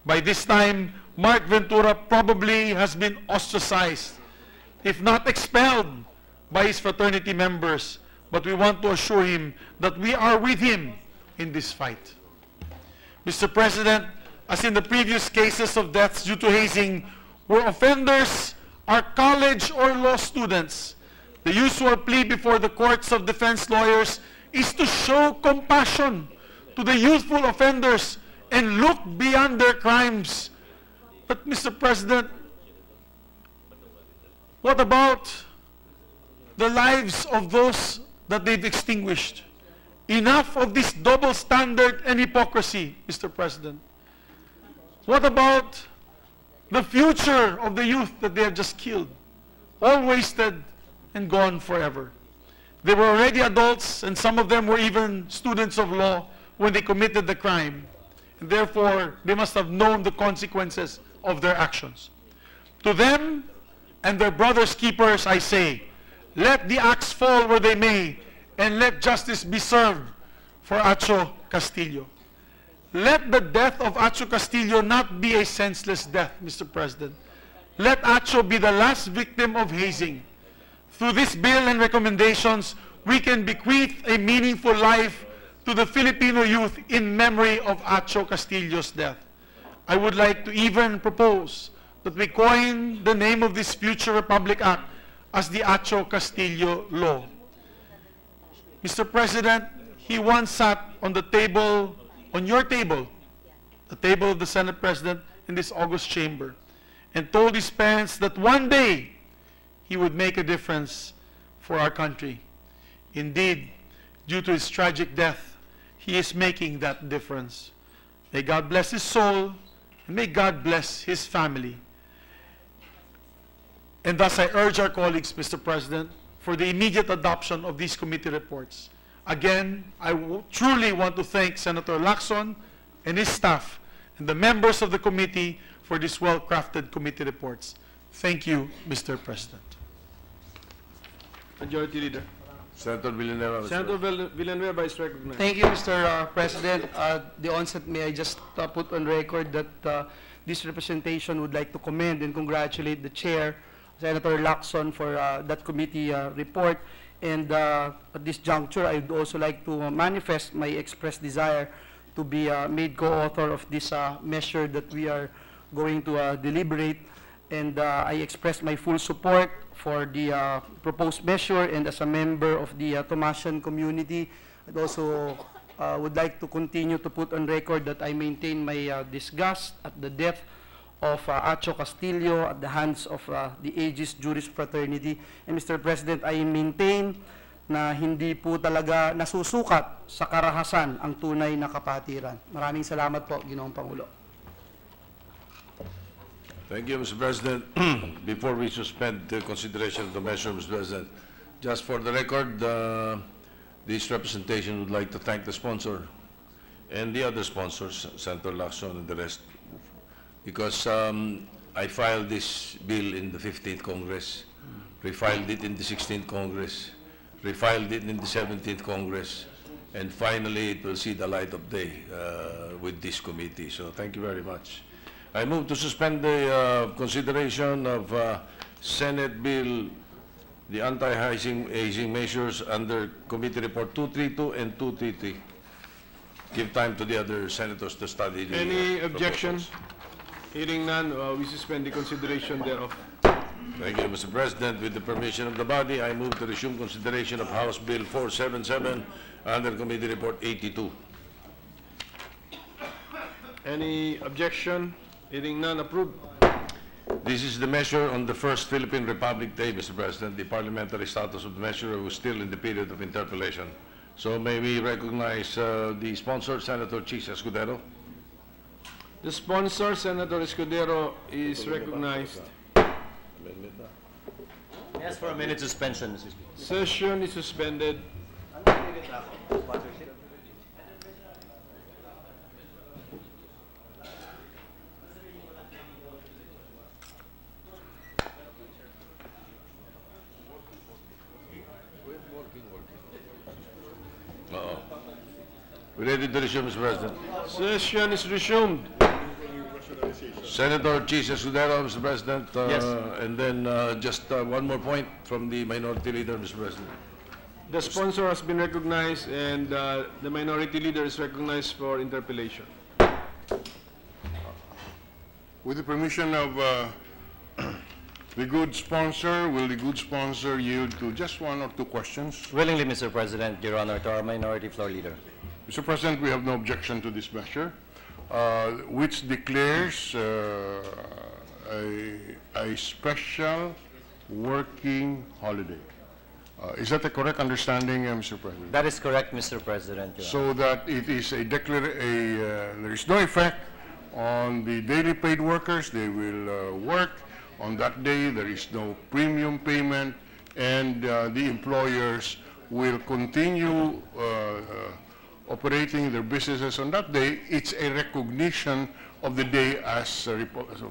By this time, Mark Ventura probably has been ostracized, if not expelled, by his fraternity members, but we want to assure him that we are with him in this fight. Mr. President, as in the previous cases of deaths due to hazing, where offenders are college or law students, the usual plea before the courts of defense lawyers is to show compassion to the youthful offenders and look beyond their crimes. But Mr. President, what about the lives of those that they've extinguished? Enough of this double standard and hypocrisy, Mr. President. What about the future of the youth that they have just killed? All wasted and gone forever. They were already adults, and some of them were even students of law when they committed the crime. And therefore, they must have known the consequences of their actions. To them and their brother's keepers, I say, let the axe fall where they may, and let justice be served for Acho Castillo. Let the death of Acho Castillo not be a senseless death, Mr. President. Let Acho be the last victim of hazing. Through this bill and recommendations, we can bequeath a meaningful life to the Filipino youth in memory of Acho Castillo's death. I would like to even propose that we coin the name of this future Republic Act as the Acho Castillo Law. Mr. President, he once sat on the table, on your table, the table of the Senate President in this August chamber, and told his parents that one day he would make a difference for our country. Indeed, due to his tragic death, he is making that difference. May God bless his soul, and may God bless his family. And thus I urge our colleagues, Mr. President, for the immediate adoption of these committee reports. Again, I truly want to thank Senator Lacson and his staff and the members of the committee for these well-crafted committee reports. Thank you, Mr. President. Majority Leader. Senator Villanueva. Senator Villanueva is recognized. Thank you, Mr. President. At the onset, may I just put on record that this representation would like to commend and congratulate the chair, Senator Lacson, for that committee report. And at this juncture, I would also like to manifest my expressed desire to be made co-author of this measure that we are going to deliberate. And I express my full support for the proposed measure, and as a member of the Tomasian community, I also would like to continue to put on record that I maintain my disgust at the death of Acho Castillo at the hands of the Aegis Juris Fraternity. And Mr. President, I maintain na hindi po talaga nasusukat sa karahasan ang tunay na kapatiran. Maraming salamat po, Ginoong Pangulo. Thank you, Mr. President. Before we suspend the consideration of the measure, Mr. President, just for the record, this representation would like to thank the sponsor and the other sponsors, Senator Lacson and the rest, because I filed this bill in the 15th Congress, refiled it in the 16th Congress, refiled it in the 17th Congress, and finally it will see the light of day with this committee. So thank you very much. I move to suspend the consideration of Senate Bill, the anti-hazing measures under Committee Report 232 and 233. Give time to the other senators to study the Any objection? Hearing none, we suspend the consideration thereof. Thank you, Mr. President. With the permission of the body, I move to resume consideration of House Bill 477 under Committee Report 82. Any objection? Hearing none, approved. This is the measure on the first Philippine Republic Day, Mr. President. The parliamentary status of the measure was still in the period of interpellation. So may we recognize the sponsor, Senator Chis Escudero. The sponsor, Senator Escudero, is recognized. Yes, for a minute suspension, Mr. Speaker. Session is suspended. Ready to resume, Mr. President. Session is resumed. Senator Chis Escudero, Mr. President. Yes. And then just one more point from the Minority Leader, Mr. President. The sponsor has been recognized and the minority leader is recognized for interpellation. With the permission of the good sponsor, will the good sponsor yield to just one or two questions? Willingly, Mr. President, Your Honor, to our Minority Floor Leader. Mr. President, we have no objection to this measure, which declares a special working holiday. Is that a correct understanding, Mr. President? That is correct, Mr. President, Your Honor. So that it is there is no effect on the daily paid workers. They will work on that day. There is no premium payment, and the employers will continue operating their businesses on that day. It's a recognition of the day as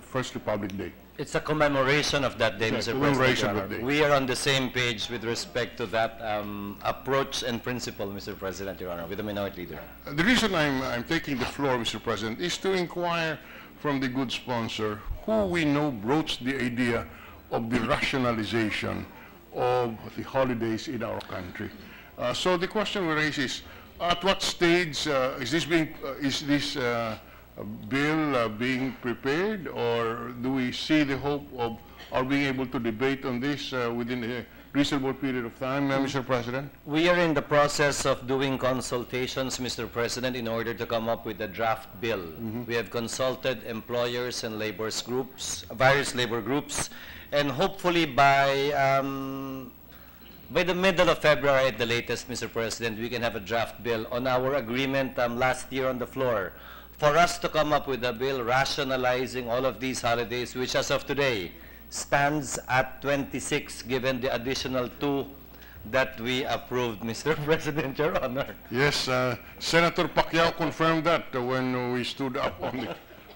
First Republic Day. It's a commemoration of that day, Yes, Mr. President, commemoration Your of Honor. that day. We are on the same page with respect to that approach and principle, Mr. President, Your Honor, with the Minority Leader. The reason I'm taking the floor, Mr. President, is to inquire from the good sponsor who we know broached the idea of the rationalization of the holidays in our country. So the question we raise is, at what stage is this bill being prepared, or do we see the hope of our being able to debate on this within a reasonable period of time, Mr. President? We are in the process of doing consultations, Mr. President, in order to come up with a draft bill. We have consulted employers and various labor groups, and hopefully by the middle of February at the latest, Mr. President, we can have a draft bill on our agreement last year on the floor for us to come up with a bill rationalizing all of these holidays, which as of today stands at 26, given the additional 2 that we approved, Mr. President, Your Honor. Yes, Senator Pacquiao confirmed that when we stood up on the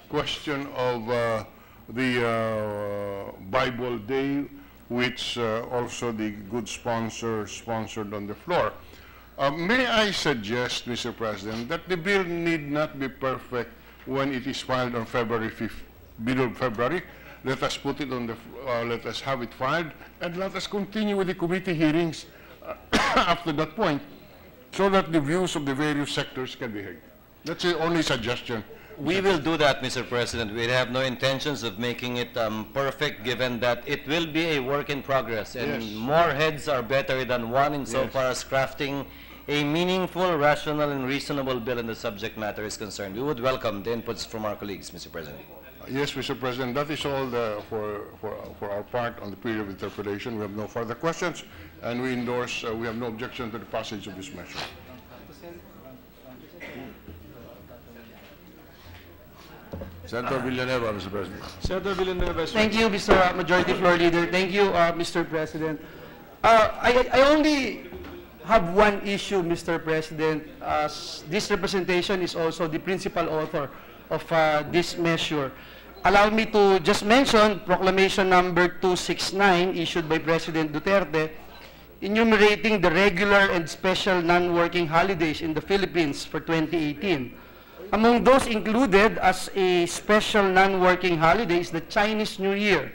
question of the Bible Day, which also the good sponsor sponsored on the floor. May I suggest, Mr. President, that the bill need not be perfect when it is filed on February 5th, middle of February. Let us put it on the, let us have it filed, and let us continue with the committee hearings after that point, so that the views of the various sectors can be heard. That's the only suggestion. We will do that, Mr. President. We have no intentions of making it perfect, given that it will be a work in progress, and Yes. more heads are better than one insofar as crafting a meaningful, rational, and reasonable bill in the subject matter is concerned. We would welcome the inputs from our colleagues, Mr. President. Yes, Mr. President, that is all for our part on the period of interpretation. We have no further questions, and we endorse, we have no objection to the passage of this measure. Senator Villanueva, Mr. President. Senator Villanueva. Thank you, Mr. Majority Floor Leader. Thank you, Mr. President. I only have one issue, Mr. President, as this representation is also the principal author of this measure. Allow me to just mention Proclamation number 269 issued by President Duterte, enumerating the regular and special non-working holidays in the Philippines for 2018. Among those included as a special non-working holiday is the Chinese New Year,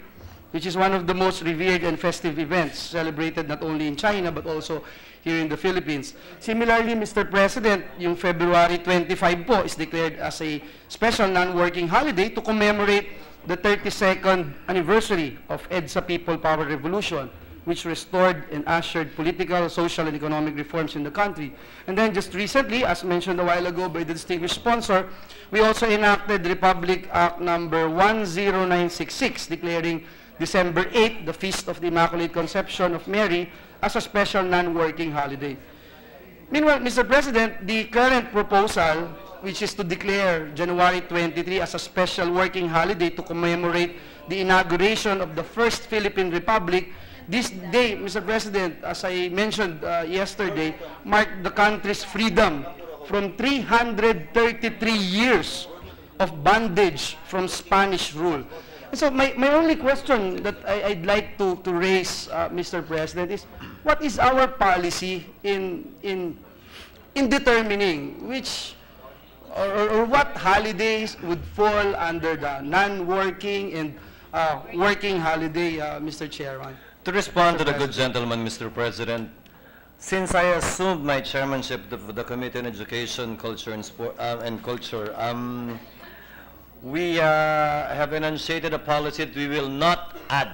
which is one of the most revered and festive events celebrated not only in China but also here in the Philippines. Similarly, Mr. President, yung February 25 po is declared as a special non-working holiday to commemorate the 32nd anniversary of EDSA People Power Revolution, which restored and ushered political, social, and economic reforms in the country. And then just recently, as mentioned a while ago by the distinguished sponsor, we also enacted Republic Act number 10966, declaring December 8, the Feast of the Immaculate Conception of Mary, as a special non-working holiday. Meanwhile, Mr. President, the current proposal, which is to declare January 23 as a special working holiday to commemorate the inauguration of the first Philippine Republic, this day, Mr. President, as I mentioned yesterday, marked the country's freedom from 333 years of bondage from Spanish rule. And so my only question that I'd like to raise, Mr. President, is what is our policy in in determining which or what holidays would fall under the non-working and working holiday, Mr. Chairman. To respond to the good gentleman, Mr. President, since I assumed my chairmanship of the Committee on Education, Culture, and Culture, we have enunciated a policy that we will not add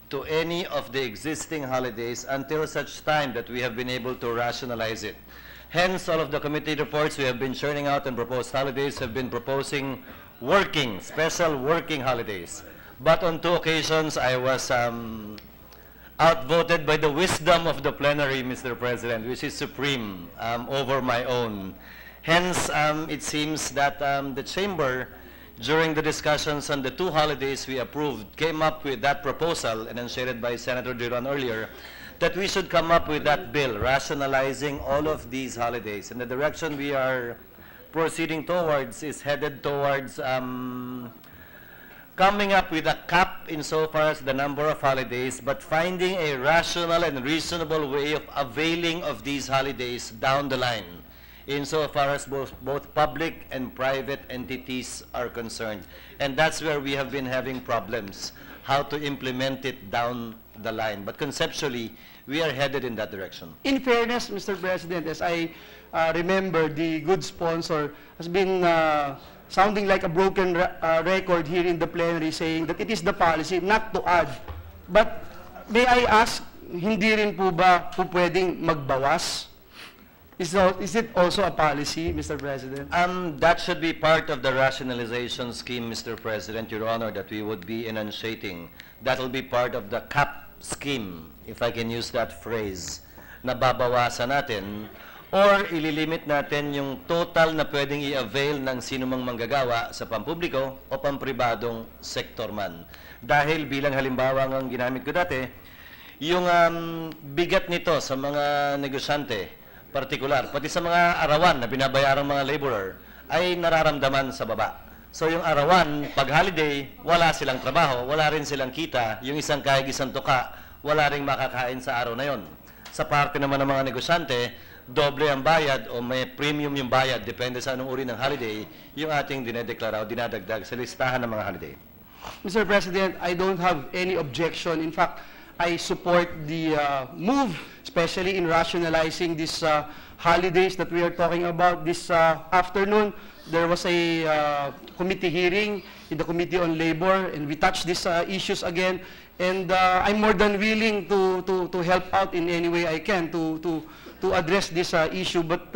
to any of the existing holidays until such time that we have been able to rationalize it. Hence, all of the committee reports we have been churning out and proposed holidays have been proposing special working holidays. But on 2 occasions, I was outvoted by the wisdom of the plenary, Mr. President, which is supreme over my own. Hence, it seems that the Chamber, during the discussions on the 2 holidays we approved, came up with that proposal, enunciated by Senator Duran earlier, that we should come up with that bill, rationalizing all of these holidays. And the direction we are proceeding towards is headed towards coming up with a cap insofar as the number of holidays, but finding a rational and reasonable way of availing of these holidays down the line, insofar as both public and private entities are concerned. And that's where we have been having problems, how to implement it down the line. But conceptually, we are headed in that direction. In fairness, Mr. President, as I remember, the good sponsor has been sounding like a broken record here in the plenary, saying that it is the policy not to add. But may I ask, hindi rin po ba po pwedeng magbawas? Is it also a policy, Mr. President? That should be part of the rationalization scheme, Mr. President, Your Honor, that we would be enunciating. That will be part of the cap scheme, if I can use that phrase, na babawasan natin or ililimit natin yung total na pwedeng i-avail ng sinumang manggagawa sa pampubliko o pampribadong sektor man. Dahil bilang halimbawa ang ginamit ko dati, yung bigat nito sa mga negosyante, partikular, pati sa mga arawan na binabayarang mga laborer, ay nararamdaman sa baba. So yung arawan, pag holiday, wala silang trabaho, wala rin silang kita, yung isang kahig isang tuka, wala rin makakain sa araw na yon. Sa parte naman ng mga negosyante, doble ang bayad o may premium yung bayad, depende sa anong uri ng holiday, yung ating dinedeklara o dinadagdag sa listahan ng mga holiday. Mr. President, I don't have any objection. In fact, I support the move, especially in rationalizing these holidays that we are talking about this afternoon. There was a committee hearing in the Committee on Labor, and we touched these issues again. And I'm more than willing to help out in any way I can to address this issue. But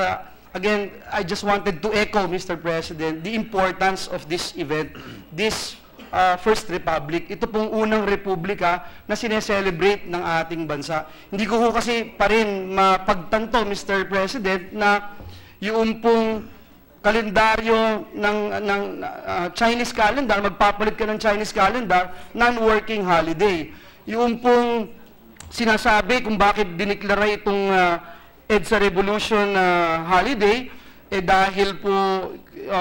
again, I just wanted to echo, Mr. President, the importance of this event, this First Republic. Ito pong unang republika na sineselebrate ng ating bansa. Hindi ko kasi pa rin mapagtanto, Mr. President, na yung pong kalendaryo ng Chinese calendar, magpapalit ka ng Chinese calendar, non-working holiday. Yung pong sinasabi kung bakit diniklara itong EDSA Revolution holiday, dahil po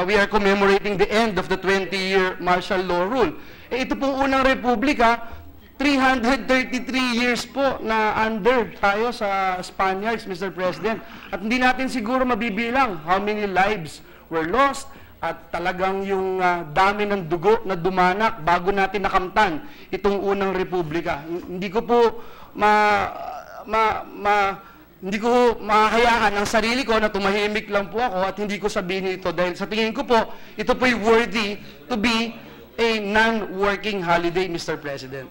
we are commemorating the end of the 20-year martial law rule. Ito pong unang republika, 333 years po na under tayo sa Spaniards, Mr. President. At hindi natin siguro mabibilang how many lives were lost at talagang yung dami ng dugo na dumanak bago natin nakamtan itong unang republika. Hindi ko po hindi ko mahayaan ang sarili ko na tumahimik lang po ako at hindi ko sabihin ito dahil sa tingin ko po, ito po'y worthy to be a non-working holiday, Mr. President.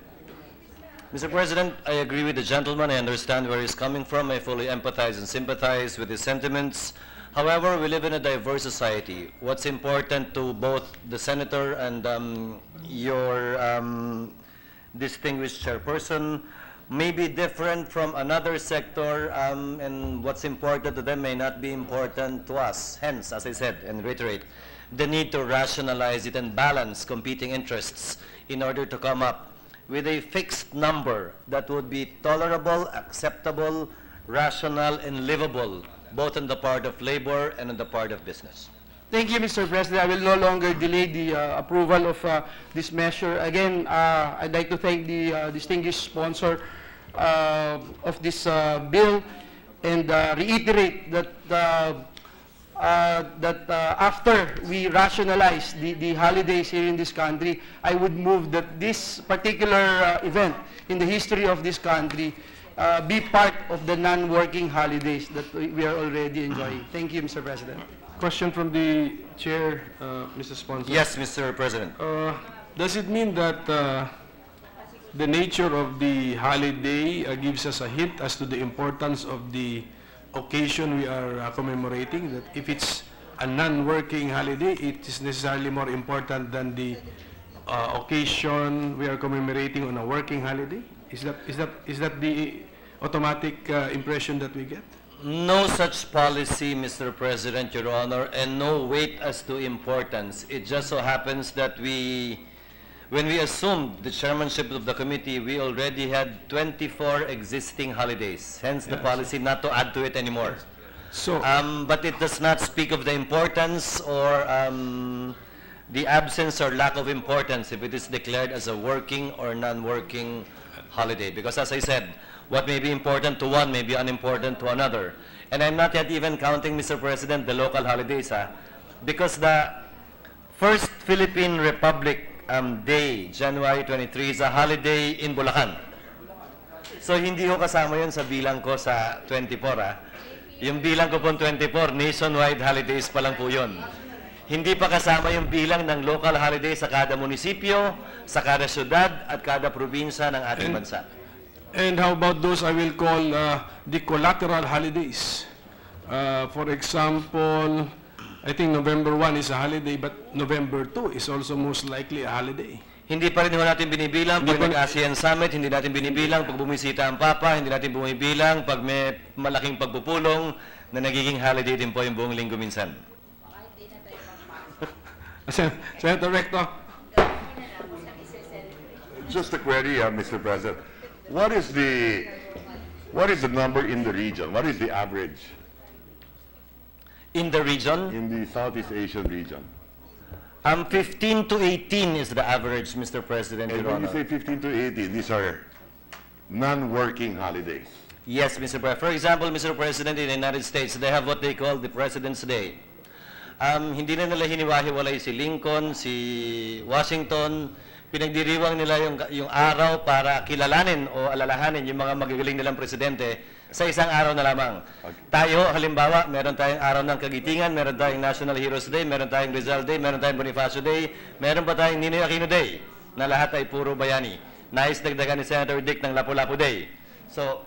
Mr. President, I agree with the gentleman. I understand where he's coming from. I fully empathize and sympathize with his sentiments. However, we live in a diverse society. What's important to both the Senator and your distinguished chairperson may be different from another sector, and what's important to them may not be important to us. Hence, as I said and reiterate, the need to rationalize it and balance competing interests in order to come up with a fixed number that would be tolerable, acceptable, rational, and livable, both on the part of labor and on the part of business. Thank you, Mr. President. I will no longer delay the approval of this measure. Again, I'd like to thank the distinguished sponsor of this bill. and reiterate that after we rationalize the holidays here in this country, I would move that this particular event in the history of this country be part of the non-working holidays that we are already enjoying. Thank you, Mr. President. Question from the chair, Mr. Sponsor. Yes, Mr. President. Does it mean that the nature of the holiday gives us a hint as to the importance of the occasion we are commemorating? That if it's a non-working holiday, it is necessarily more important than the occasion we are commemorating on a working holiday? Is that the automatic impression that we get? No such policy, Mr. President, Your Honor, and no weight as to importance. It just so happens that when we assumed the chairmanship of the committee, we already had 24 existing holidays. Hence the policy not to add to it anymore. So, but it does not speak of the importance or the absence or lack of importance if it is declared as a working or non-working holiday. Because as I said, what may be important to one may be unimportant to another. And I'm not yet even counting, Mr. President, the local holidays, because the first Philippine Republic Day, January 23, is a holiday in Bulacan. So hindi ko kasama yun sa bilang ko sa 24. Yung bilang ko po 24, nationwide holidays pa lang po yun. Hindi pa kasama yung bilang ng local holiday sa kada munisipyo, sa kada syudad, at kada probinsya ng ating bansa. And how about those I will call the collateral holidays? For example, I think November 1 is a holiday, but November 2 is also most likely a holiday. Hindi pa rin natin binibilang pag nag-ASEAN Summit, hindi natin binibilang pag bumisita ang Papa, hindi natin binibilang pag may malaking pagpupulong na nagiging holiday din po yung buong linggo minsan. Senator Recto. Just a query, Mr. President. What is the number in the region? What is the average? In the region? In the Southeast Asian region. 15 to 18 is the average, Mr. President, And Your when you Honor. say 15 to 18, these are non-working holidays. Yes, Mr. President. For example, Mr. President, in the United States, they have what they call the President's Day. Hindi na nila hiniwa-hiwalay si Lincoln, si Washington. Pinagdiriwang nila yung araw para kilalanin o alalahanin yung mga magagaling nilang presidente sa isang araw na lamang. Okay. Tayo, halimbawa, meron tayong araw ng Kagitingan, meron tayong National Heroes Day, meron tayong Rizal Day, meron tayong Bonifacio Day, meron pa tayong Ninoy Aquino Day, na lahat ay puro bayani. Nais dagdagan ni Senator Dick ng Lapu-Lapu Day. So,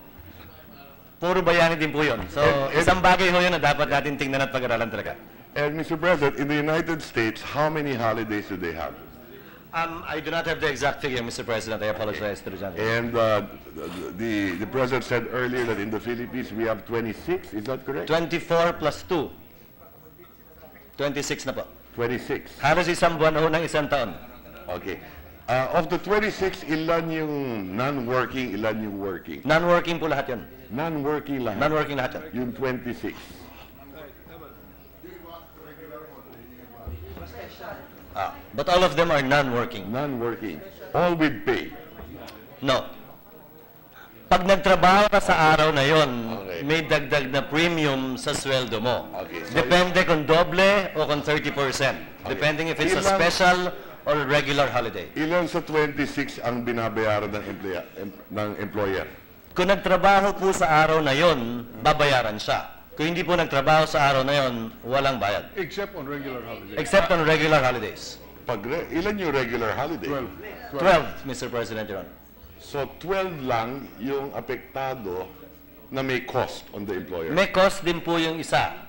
puro bayani din po yun. So, isang bagay ho yun na dapat natin tingnan at pag-aralan talaga. And Mr. President, in the United States, how many holidays do they have? I do not have the exact figure, Mr. President. I apologize to the gentleman. And the President said earlier that in the Philippines we have 26, is that correct? 24 plus 2. 26 na po. 26. Halos isang buwan ho ng isang taon. Okay. Of the 26, ilan yung non-working, ilan yung working? Non-working po lahat yun. Non-working lahat? Non-working lahat yun. Yung 26. But all of them are non-working. Non-working. All with pay? No. Pag nagtrabaho ka sa araw na yon, Okay. may dagdag na premium sa sweldo mo. Okay, so Depende kung doble o kung 30%. Depending if it's a Ilan- special or regular holiday. Ilan sa 26 ang binabayaran ng employer? Kung nagtrabaho po sa araw na yon, babayaran siya. Kung hindi po nagtrabaho sa araw na yon, walang bayad. Except on regular holidays. Except on regular holidays. Ilan yung regular holiday? 12, Mr. President, Your Honor. So 12 lang yung apektado na may cost on the employer. May cost din po yung isa.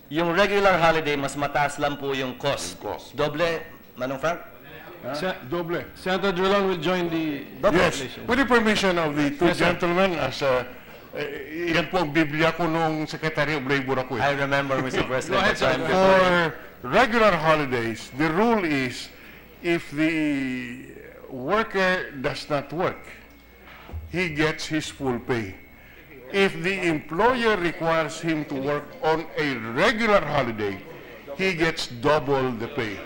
Yung regular holiday, mas mataas lang po yung cost. Yung cost. Doble, Manong Frank? Doble. Senator Drilon will join the Yes, legislation. with the permission of the two gentlemen, as yan po ang Biblia ko nung Secretary of Labor ako. I remember, Mr. President. ahead, that's why I'm Senator. referring. For regular holidays, the rule is if the worker does not work, he gets his full pay. If the employer requires him to work on a regular holiday, he gets double the pay.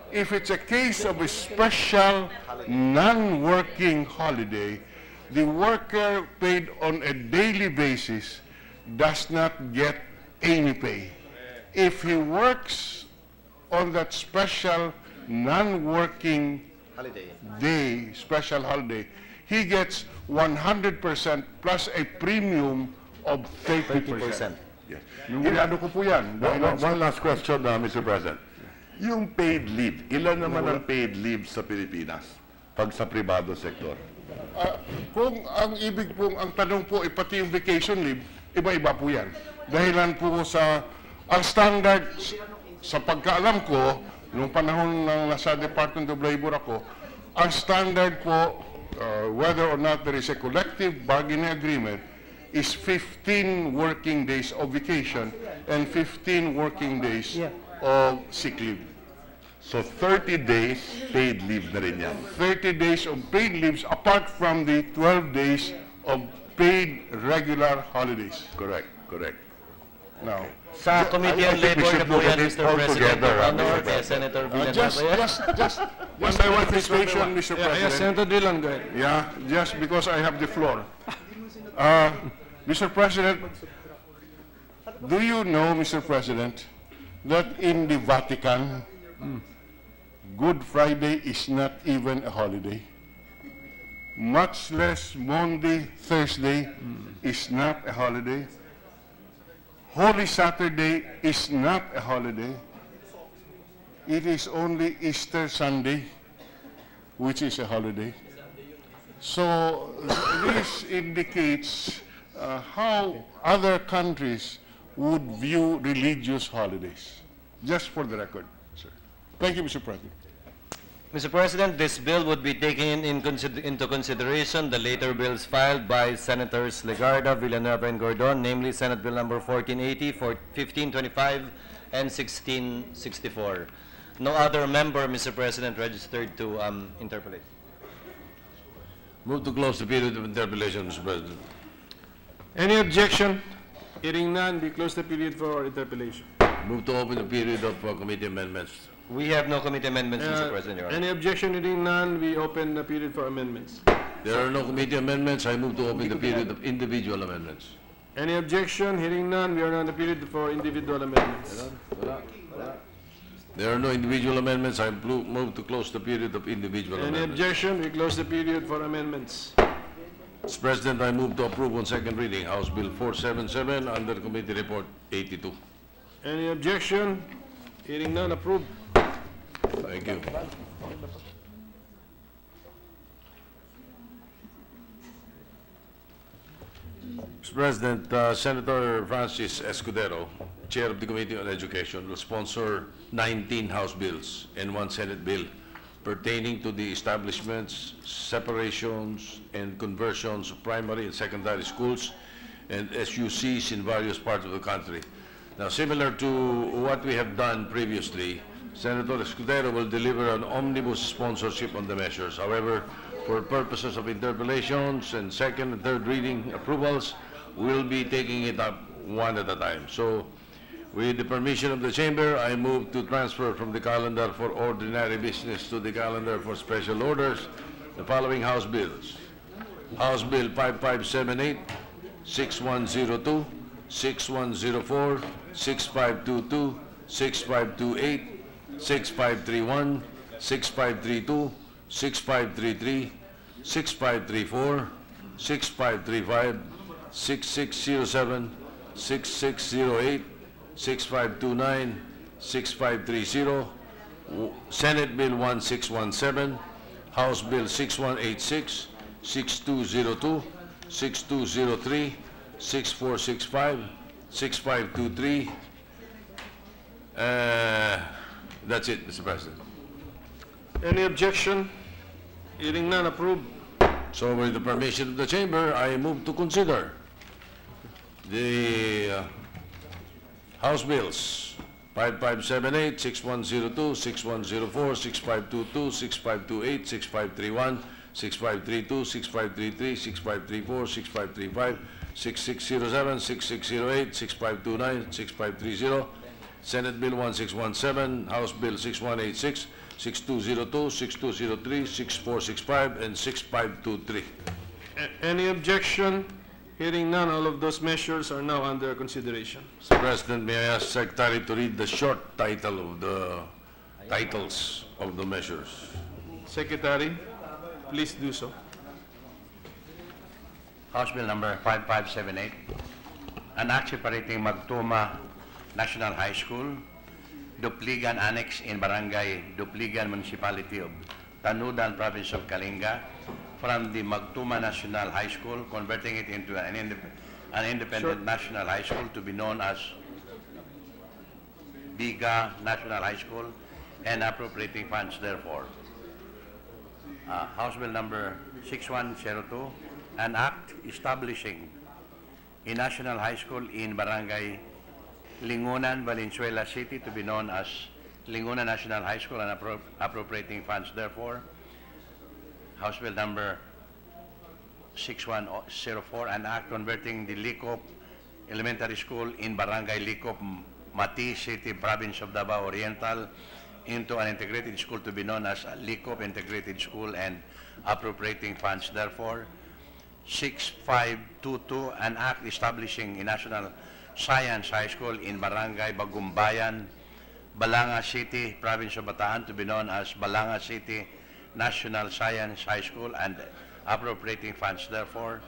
If it's a case of a special non-working holiday, the worker paid on a daily basis does not get any pay. If he works on that special non-working day, special holiday, he gets 100% plus a premium of 30%. Yes. Ano ko po yan? One last question, Mr. President. Yung paid leave, ilan naman ang paid leave sa Pilipinas pag sa privado sector? Kung ang ibig pong, ang tanong po, pati yung vacation leave, iba-iba po yan. Dahilan po sa, ang standard, sa pagkaalam ko, nung panahon ng nasa Department of Labor ako, ang standard po, whether or not there is a collective bargaining agreement, is 15 working days of vacation and 15 working days of sick leave. So 30 days paid leave na rin yan. 30 days of paid leaves apart from the 12 days of paid regular holidays. Correct, correct. Now, Sa Committee on I think we Labor should na po look yan, at it Mr. all President, together, Your Honor, Mr. kay President. Senator Villanueva. just one by one question, Mr. Yeah, President. Senator Dillon, go ahead. Yeah, just because I have the floor. Mr. President, do you know, Mr. President, that in the Vatican, Good Friday is not even a holiday? Much less Monday, Thursday is not a holiday. Holy Saturday is not a holiday. It is only Easter Sunday, which is a holiday. So this indicates how other countries would view religious holidays. Just for the record, sir. Thank you, Mr. President. Mr. President, this bill would be taken into consideration the later bills filed by Senators Legarda, Villanueva, and Gordon, namely Senate Bill number 1480, 1525, and 1664. No other member, Mr. President, registered to interpolate. Move to close the period of interpellation, Mr. President. Any objection? Hearing none, we close the period for interpellation. Move to open the period of committee amendments. We have no committee amendments, Mr. President, Your Honor. Any objection? Hearing none, we open the period for amendments. There are no committee amendments. I move to open the period of individual amendments. Any objection? Hearing none, we are on the period for individual amendments. There are no individual amendments. I move to close the period of individual Any amendments. objection? We close the period for amendments. Mr. President, I move to approve on second reading House Bill 477 under Committee Report 82. Any objection? Hearing none, approved. Thank you. Mr. President, Senator Francis Escudero, Chair of the Committee on Education, will sponsor 19 House bills and 1 Senate bill pertaining to the establishments, separations, and conversions of primary and secondary schools and SUCs in various parts of the country. Now, similar to what we have done previously, Senator Escudero will deliver an omnibus sponsorship on the measures. However, for purposes of interpellations and second and third reading approvals, we'll be taking it up one at a time. So, with the permission of the Chamber, I move to transfer from the calendar for ordinary business to the calendar for special orders the following House bills. House Bill 5578, 6102, 6104, 6522, 6528, 6531, 6532, 6533, 6534, 6535, 6607, 6608, 6529, 6530, Senate Bill 1617, House Bill 6186, 6202, 6203, 6465, 6523. That's it, Mr. President. Any objection? Hearing none, approved. So with the permission of the Chamber, I move to consider the House Bills 5578, 6102, 6104, 6522, 6528, 6531, 6532, 6533, 6534, 6535, 6607, 6608, 6529, 6530, Senate Bill 1617, House Bill 6186, 6202, 6203, 6465, and 6523. Any objection? Hearing none, all of those measures are now under consideration. Mr. President, may I ask Secretary to read the short title of the titles of the measures? Secretary, please do so. House Bill number 5578, an act separating Magtuma National High School, Dupligan Annex in Barangay Dupligan, Municipality of Tanudan, Province of Kalinga, from the Magtuma National High School, converting it into an independent national high school to be known as Biga National High School, and appropriating funds therefore. House Bill number 6102, an act establishing a national high school in Barangay Lingunan, Valenzuela City to be known as Lingunan National High School and appropriating funds therefore. House Bill number 6104, an act converting the Licop Elementary School in Barangay Licop, Mati City, Province of Davao Oriental into an integrated school to be known as Licop Integrated School and appropriating funds therefore. 6522, an act establishing a national science high school in Barangay Bagumbayan, Balanga City, Province of Bataan to be known as Balanga City National Science High School and appropriating funds therefore.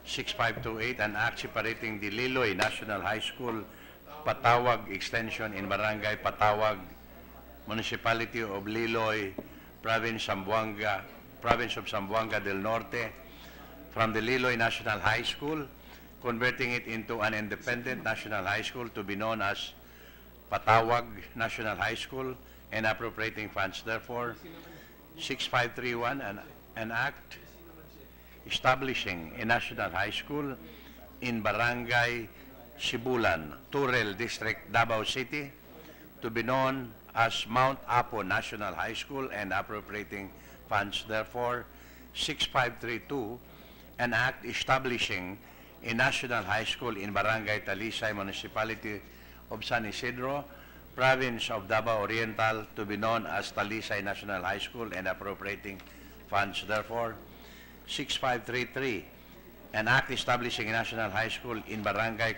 6528, an act separating the Liloy National High School, Patawag Extension in Barangay Patawag, Municipality of Liloy, Province of Zamboanga del Norte, from the Liloy National High School, converting it into an independent national high school to be known as Patawag National High School and appropriating funds therefore. 6531, an act establishing a national high school in Barangay Sibulan, Turel District, Davao City to be known as Mount Apo National High School and appropriating funds therefore. 6532, an act establishing a national high school in Barangay Talisay, Municipality of San Isidro, Province of Davao Oriental to be known as Talisay National High School and appropriating funds therefore. 6533, an act establishing a national high school in Barangay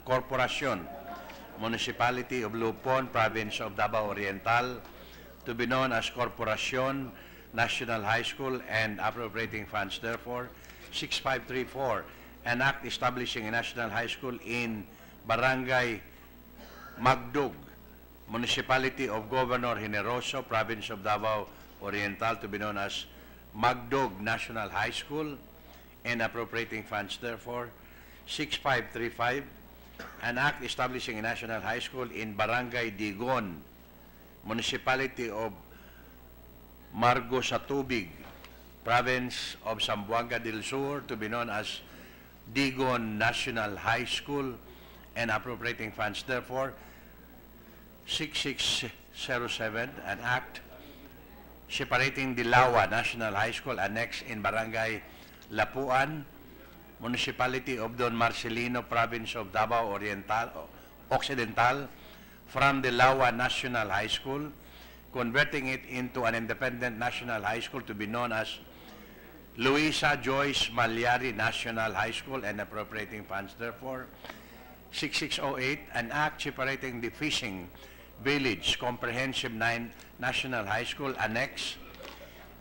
Corporacion, Municipality of Lupon, Province of Davao Oriental to be known as Corporacion National High School and appropriating funds therefore. 6534, an act establishing a national high school in Barangay Magdug, Municipality of Governor Generoso, Province of Davao Oriental to be known as Magdug National High School and appropriating funds therefore. 6535, an act establishing a national high school in Barangay Digon, Municipality of Margosatubig, Province of Zamboanga del Sur to be known as Digon National High School and appropriating funds therefore. 6607, an act separating the Lawa National High School Annex in Barangay Lapuan, Municipality of Don Marcelino, Province of Davao Occidental from the Lawa National High School, converting it into an independent national high school to be known as Luisa Joyce Malyari National High School and appropriating funds therefore. 6608, an act separating the Fishing Village Comprehensive National High School Annex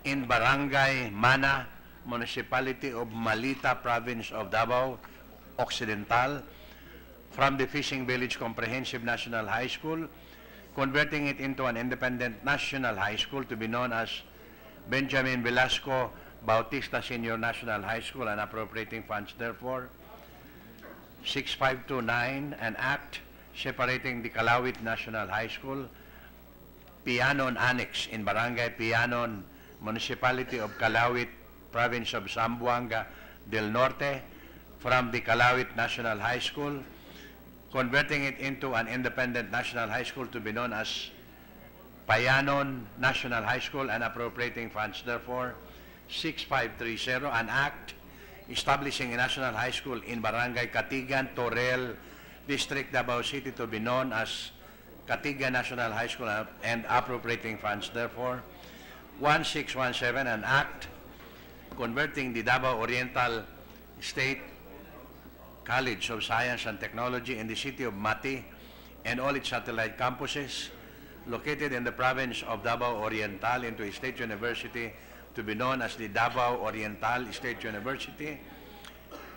in Barangay Mana, Municipality of Malita, Province of Davao Occidental from the Fishing Village Comprehensive National High School, converting it into an independent national high school to be known as Benjamin Velasco Bautista Senior National High School and appropriating funds therefore. 6529, an act separating the Calawit National High School, Pianon Annex in Barangay Pianon, Municipality of Calawit, Province of Zamboanga del Norte from the Calawit National High School, converting it into an independent national high school to be known as Payanon National High School and appropriating funds therefore. 6530, an act establishing a national high school in Barangay Katigan, Torel District, Davao City to be known as Katigan National High School and appropriating funds therefore. 1617, an act converting the Davao Oriental State College of Science and Technology in the city of Mati and all its satellite campuses located in the province of Davao Oriental into a state university to be known as the Davao Oriental State University,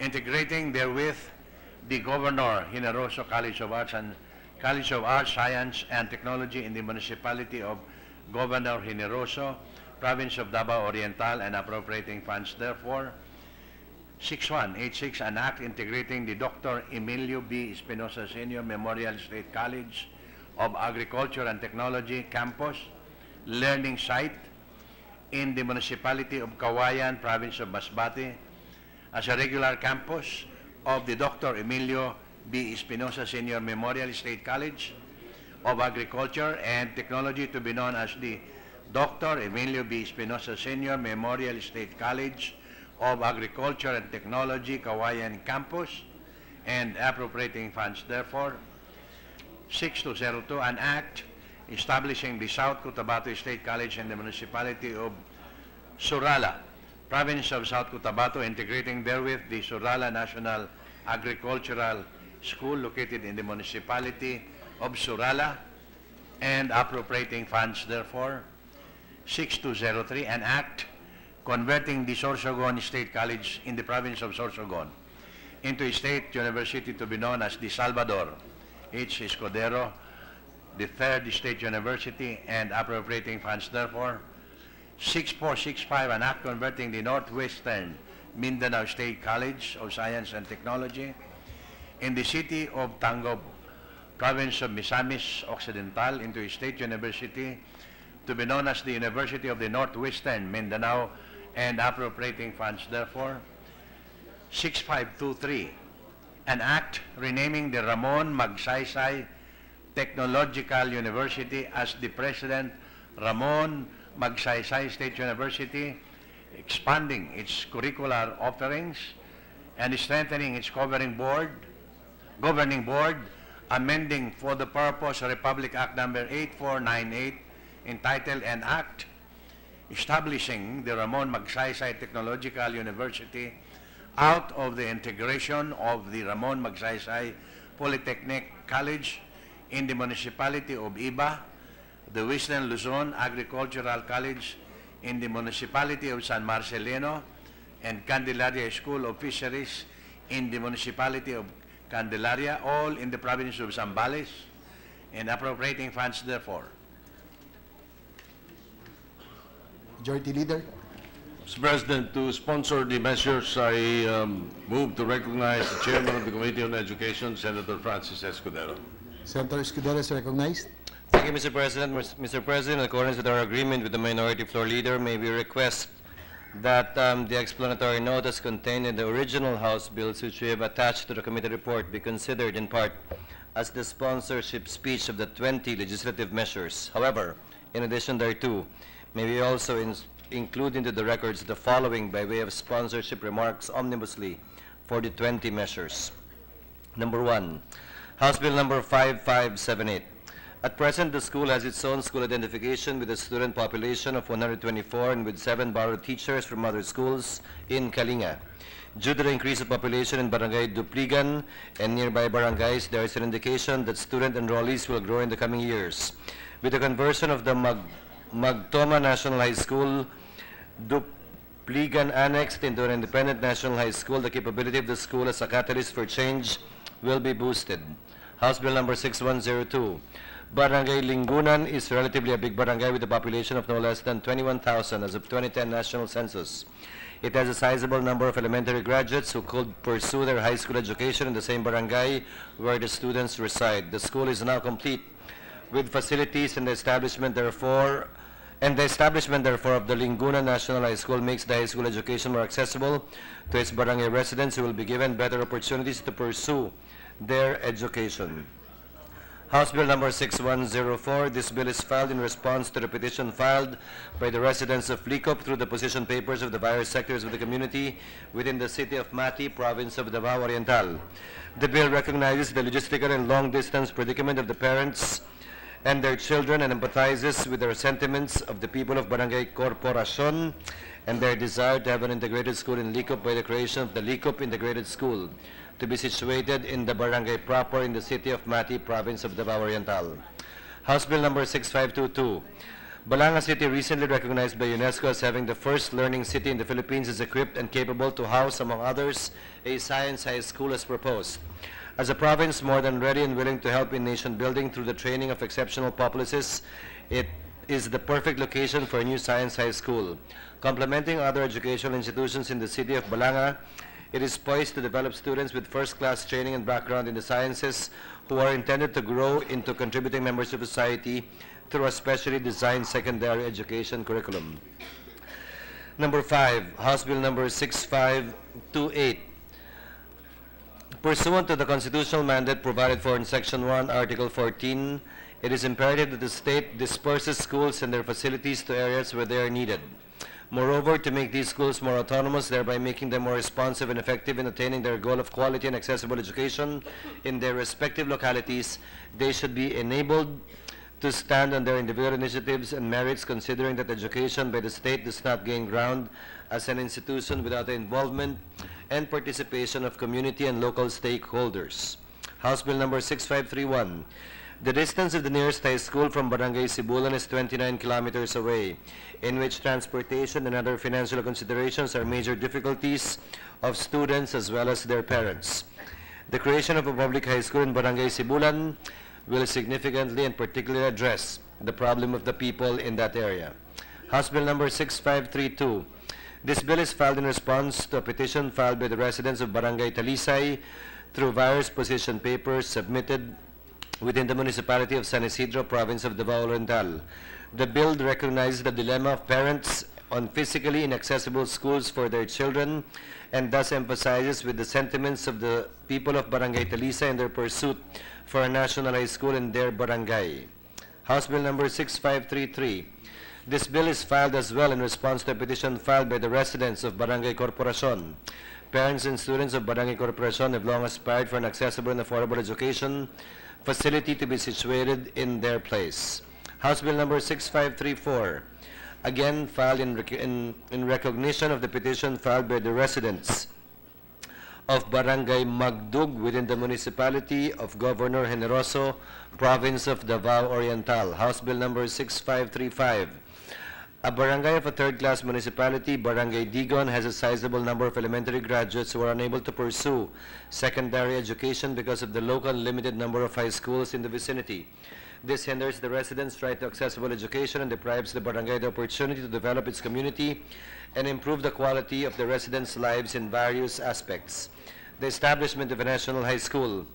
integrating therewith the Governor Generoso College of Arts, Science and Technology in the municipality of Governor Generoso, province of Davao Oriental, and appropriating funds therefore. 6186, an act integrating the Dr. Emilio B. Espinosa Senior Memorial State College of Agriculture and Technology campus learning site in the municipality of Kawayan, province of Masbate, as a regular campus of the Dr. Emilio B. Espinosa Senior Memorial State College of Agriculture and Technology to be known as the Dr. Emilio B. Espinosa Senior Memorial State College of Agriculture and Technology, Kawayan Campus, and appropriating funds therefore. 6202, an act establishing the South Cotabato State College in the municipality of Surala, province of South Cotabato, integrating therewith the Surala National Agricultural School located in the municipality of Surala, and appropriating funds therefore. 6203, an act converting the Sorsogon State College in the province of Sorsogon into a state university to be known as the Salvador H. Escudero, the third state university, and appropriating funds therefore. 6465, an act converting the Northwestern Mindanao State College of Science and Technology in the city of Tangub, province of Misamis Occidental, into a state university to be known as the University of the Northwestern Mindanao, and appropriating funds therefore. 6523, an act renaming the Ramon Magsaysay Technological University as the President Ramon Magsaysay State University, expanding its curricular offerings and strengthening its governing board, amending for the purpose Republic Act number 8498, entitled An Act establishing the Ramon Magsaysay Technological University out of the integration of the Ramon Magsaysay Polytechnic College in the municipality of Iba, the Western Luzon Agricultural College in the municipality of San Marcelino, and Candelaria School of Fisheries in the municipality of Candelaria, all in the province of Zambales, and appropriating funds therefore. Majority Leader. Mr. President, to sponsor the measures, I move to recognize the Chairman of the Committee on Education, Senator Francis Escudero. Senator Escudero is recognized. Thank you, Mr. President. Mr. President, in accordance with our agreement with the Minority Floor Leader, may we request that the explanatory note as contained in the original House bills which we have attached to the committee report be considered in part as the sponsorship speech of the 20 legislative measures. However, in addition thereto, may we also include into the records the following by way of sponsorship remarks omnibussly for the 20 measures. Number 1, House Bill number 5578. At present, the school has its own school identification with a student population of 124 and with 7 borrowed teachers from other schools in Kalinga. Due to the increase of population in Barangay Dupligan and nearby barangays, there is an indication that student enrollees will grow in the coming years. With the conversion of the Magtoma National High School, Dupligan annexed into an independent national high school, the capability of the school as a catalyst for change will be boosted. House Bill number 6102. Barangay Lingunan is relatively a big barangay with a population of no less than 21,000 as of 2010 national census. It has a sizable number of elementary graduates who could pursue their high school education in the same barangay where the students reside. The school is now complete with facilities, and the establishment therefore of the Lingunan National High School makes the high school education more accessible to its barangay residents, who will be given better opportunities to pursue their education. House Bill number 6104. This bill is filed in response to the petition filed by the residents of Licop through the position papers of the various sectors of the community within the city of Mati, province of Davao Oriental. The bill recognizes the logistical and long-distance predicament of the parents and their children and empathizes with the sentiments of the people of Barangay Corporacion and their desire to have an integrated school in Licop by the creation of the Licop Integrated School to be situated in the barangay proper in the city of Mati, province of Davao Oriental. House Bill number 6522. Balanga City, recently recognized by UNESCO as having the first learning city in the Philippines, is equipped and capable to house, among others, a science high school as proposed. As a province more than ready and willing to help in nation building through the training of exceptional populaces, it is the perfect location for a new science high school. Complementing other educational institutions in the city of Balanga, it is poised to develop students with first-class training and background in the sciences who are intended to grow into contributing members of society through a specially designed secondary education curriculum. Number 5, House Bill number 6528. Pursuant to the constitutional mandate provided for in Section 1, Article 14, it is imperative that the state disperses schools and their facilities to areas where they are needed. Moreover, to make these schools more autonomous, thereby making them more responsive and effective in attaining their goal of quality and accessible education in their respective localities, they should be enabled to stand on their individual initiatives and merits, considering that education by the state does not gain ground as an institution without the involvement and participation of community and local stakeholders. House Bill number 6531. The distance of the nearest high school from Barangay Sibulan is 29 kilometers away, in which transportation and other financial considerations are major difficulties of students as well as their parents. The creation of a public high school in Barangay Sibulan will significantly and particularly address the problem of the people in that area. House Bill number 6532. This bill is filed in response to a petition filed by the residents of Barangay Talisay through various position papers submitted within the municipality of San Isidro, province of Davao Oriental. The bill recognizes the dilemma of parents on physically inaccessible schools for their children and thus emphasizes with the sentiments of the people of Barangay Talisay in their pursuit for a national high school in their barangay. House Bill number 6533. This bill is filed as well in response to a petition filed by the residents of Barangay Corporacion. Parents and students of Barangay Corporacion have long aspired for an accessible and affordable education facility to be situated in their place. House Bill number 6534, again filed in recognition of the petition filed by the residents of Barangay Magdug within the municipality of Governor Generoso, province of Davao Oriental. House Bill number 6535. A barangay of a third-class municipality, Barangay Digon, has a sizable number of elementary graduates who are unable to pursue secondary education because of the local limited number of high schools in the vicinity. This hinders the residents' right to accessible education and deprives the barangay the opportunity to develop its community and improve the quality of the residents' lives in various aspects. The establishment of a national high school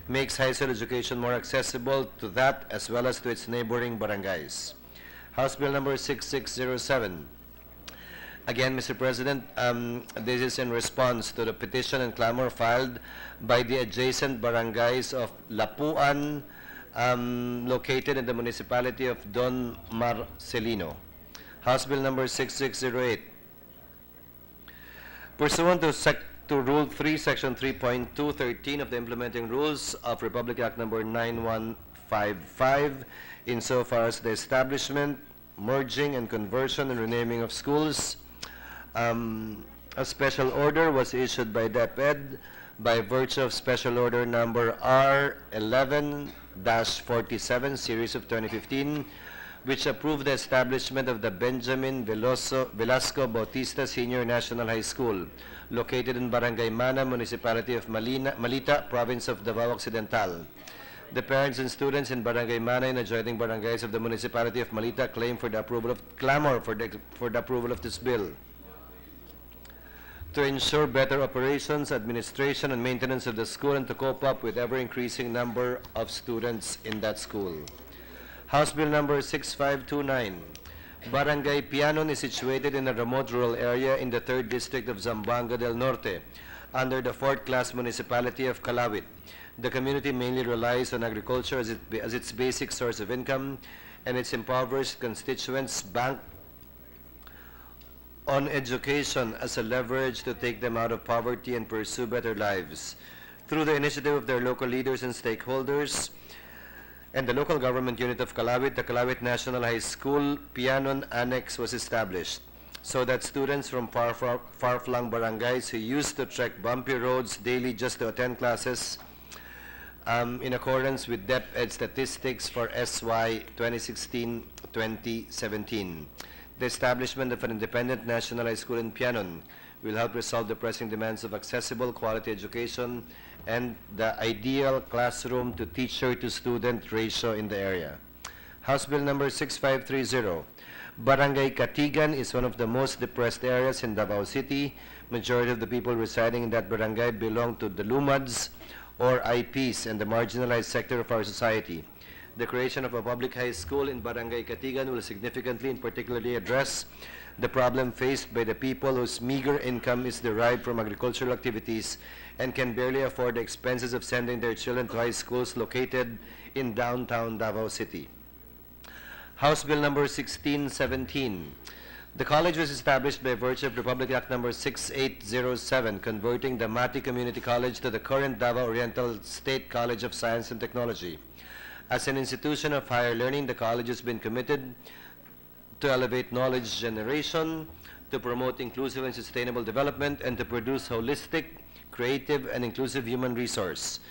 makes high school education more accessible to that as well as to its neighboring barangays. House Bill number 6607. Again, Mr. President, this is in response to the petition and clamor filed by the adjacent barangays of Lapuan, located in the municipality of Don Marcelino. House Bill number 6608. Pursuant to Rule 3, Section 3.213 of the Implementing Rules of Republic Act number 9155, insofar as the establishment, merging, and conversion and renaming of schools, a special order was issued by DepEd by virtue of Special Order number R11-47, Series of 2015, which approved the establishment of the Benjamin Velasco Bautista Senior National High School, located in Barangay Mana, Municipality of Malita, Province of Davao Occidental. The parents and students in Barangay Mana and adjoining barangays of the Municipality of Malita clamor for the approval of this bill. To ensure better operations, administration, and maintenance of the school and to cope up with ever-increasing number of students in that school. House Bill number 6529. Barangay Pianon is situated in a remote rural area in the 3rd District of Zamboanga del Norte, under the 4th-class municipality of Calawit. The community mainly relies on agriculture as its basic source of income, and its impoverished constituents bank on education as a leverage to take them out of poverty and pursue better lives. Through the initiative of their local leaders and stakeholders, and the local government unit of Calawit, the Calawit National High School Pianon Annex was established so that students from far-flung barangays who used to trek bumpy roads daily just to attend classes in accordance with DepEd statistics for SY 2016-2017. The establishment of an independent national high school in Pianon will help resolve the pressing demands of accessible quality education and the ideal classroom to teacher to student ratio in the area. House Bill number 6530. Barangay Katigan is one of the most depressed areas in Davao City. Majority of the people residing in that barangay belong to the Lumads or IPs and the marginalized sector of our society. The creation of a public high school in Barangay Katigan will significantly and particularly address the problem faced by the people whose meager income is derived from agricultural activities and can barely afford the expenses of sending their children to high schools located in downtown Davao City. House Bill number 1617. The college was established by virtue of Republic Act number 6807, converting the Mati Community College to the current Davao Oriental State College of Science and Technology. As an institution of higher learning, the college has been committed to elevate knowledge generation, to promote inclusive and sustainable development, and to produce holistic, creative, and inclusive human resource.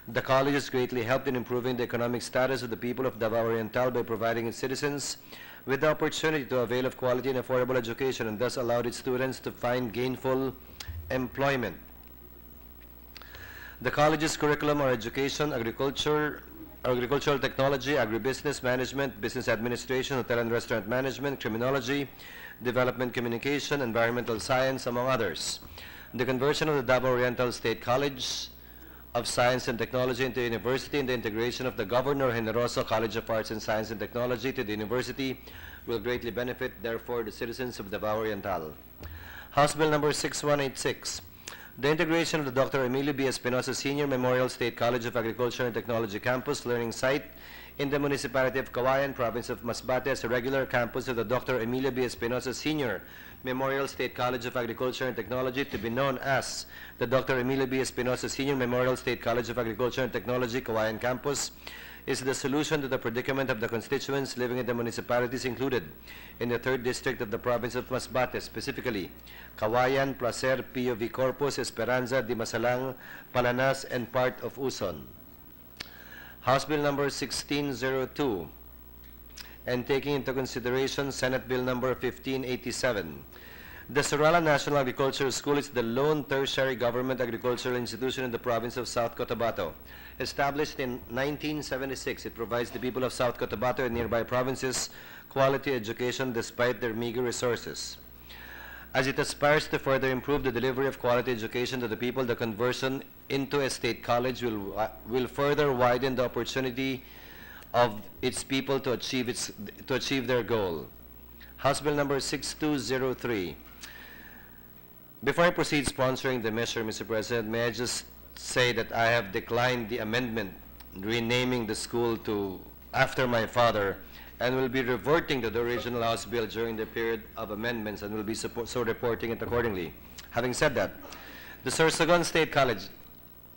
The college has greatly helped in improving the economic status of the people of Davao Oriental by providing its citizens with the opportunity to avail of quality and affordable education, and thus allowed its students to find gainful employment. The college's curriculum are education, agricultural technology, agribusiness management, business administration, hotel and restaurant management, criminology, development communication, environmental science, among others. The conversion of the Davao Oriental State College of Science and Technology into university and the integration of the Governor Generoso College of Arts and Science and Technology to the university will greatly benefit, therefore, the citizens of Davao Oriental. House Bill number 6186. The integration of the Dr. Emilio B. Espinosa Senior Memorial State College of Agriculture and Technology Campus Learning Site in the municipality of Cauayan, province of Masbate, as a regular campus of the Dr. Emilio B. Espinosa Senior Memorial State College of Agriculture and Technology, to be known as the Dr. Emilio B. Espinosa Senior Memorial State College of Agriculture and Technology, Cauayan Campus, is the solution to the predicament of the constituents living in the municipalities included in the 3rd District of the province of Masbate, specifically Cauayan, Placer, Pio V. Corpus, Esperanza, Dimasalang, Palanas, and part of Uson. House Bill number 1602, and taking into consideration Senate Bill number 1587. The Sorala National Agricultural School is the lone tertiary government agricultural institution in the province of South Cotabato. Established in 1976, it provides the people of South Cotabato and nearby provinces quality education despite their meager resources. As it aspires to further improve the delivery of quality education to the people, the conversion into a state college will further widen the opportunity of its people to achieve their goal. House Bill number 6203. Before I proceed sponsoring the measure, Mr. President, may I just say that I have declined the amendment renaming the school to after my father, and will be reverting to the original House bill during the period of amendments, and will be so reporting it accordingly. Having said that, the Sorsogon State College,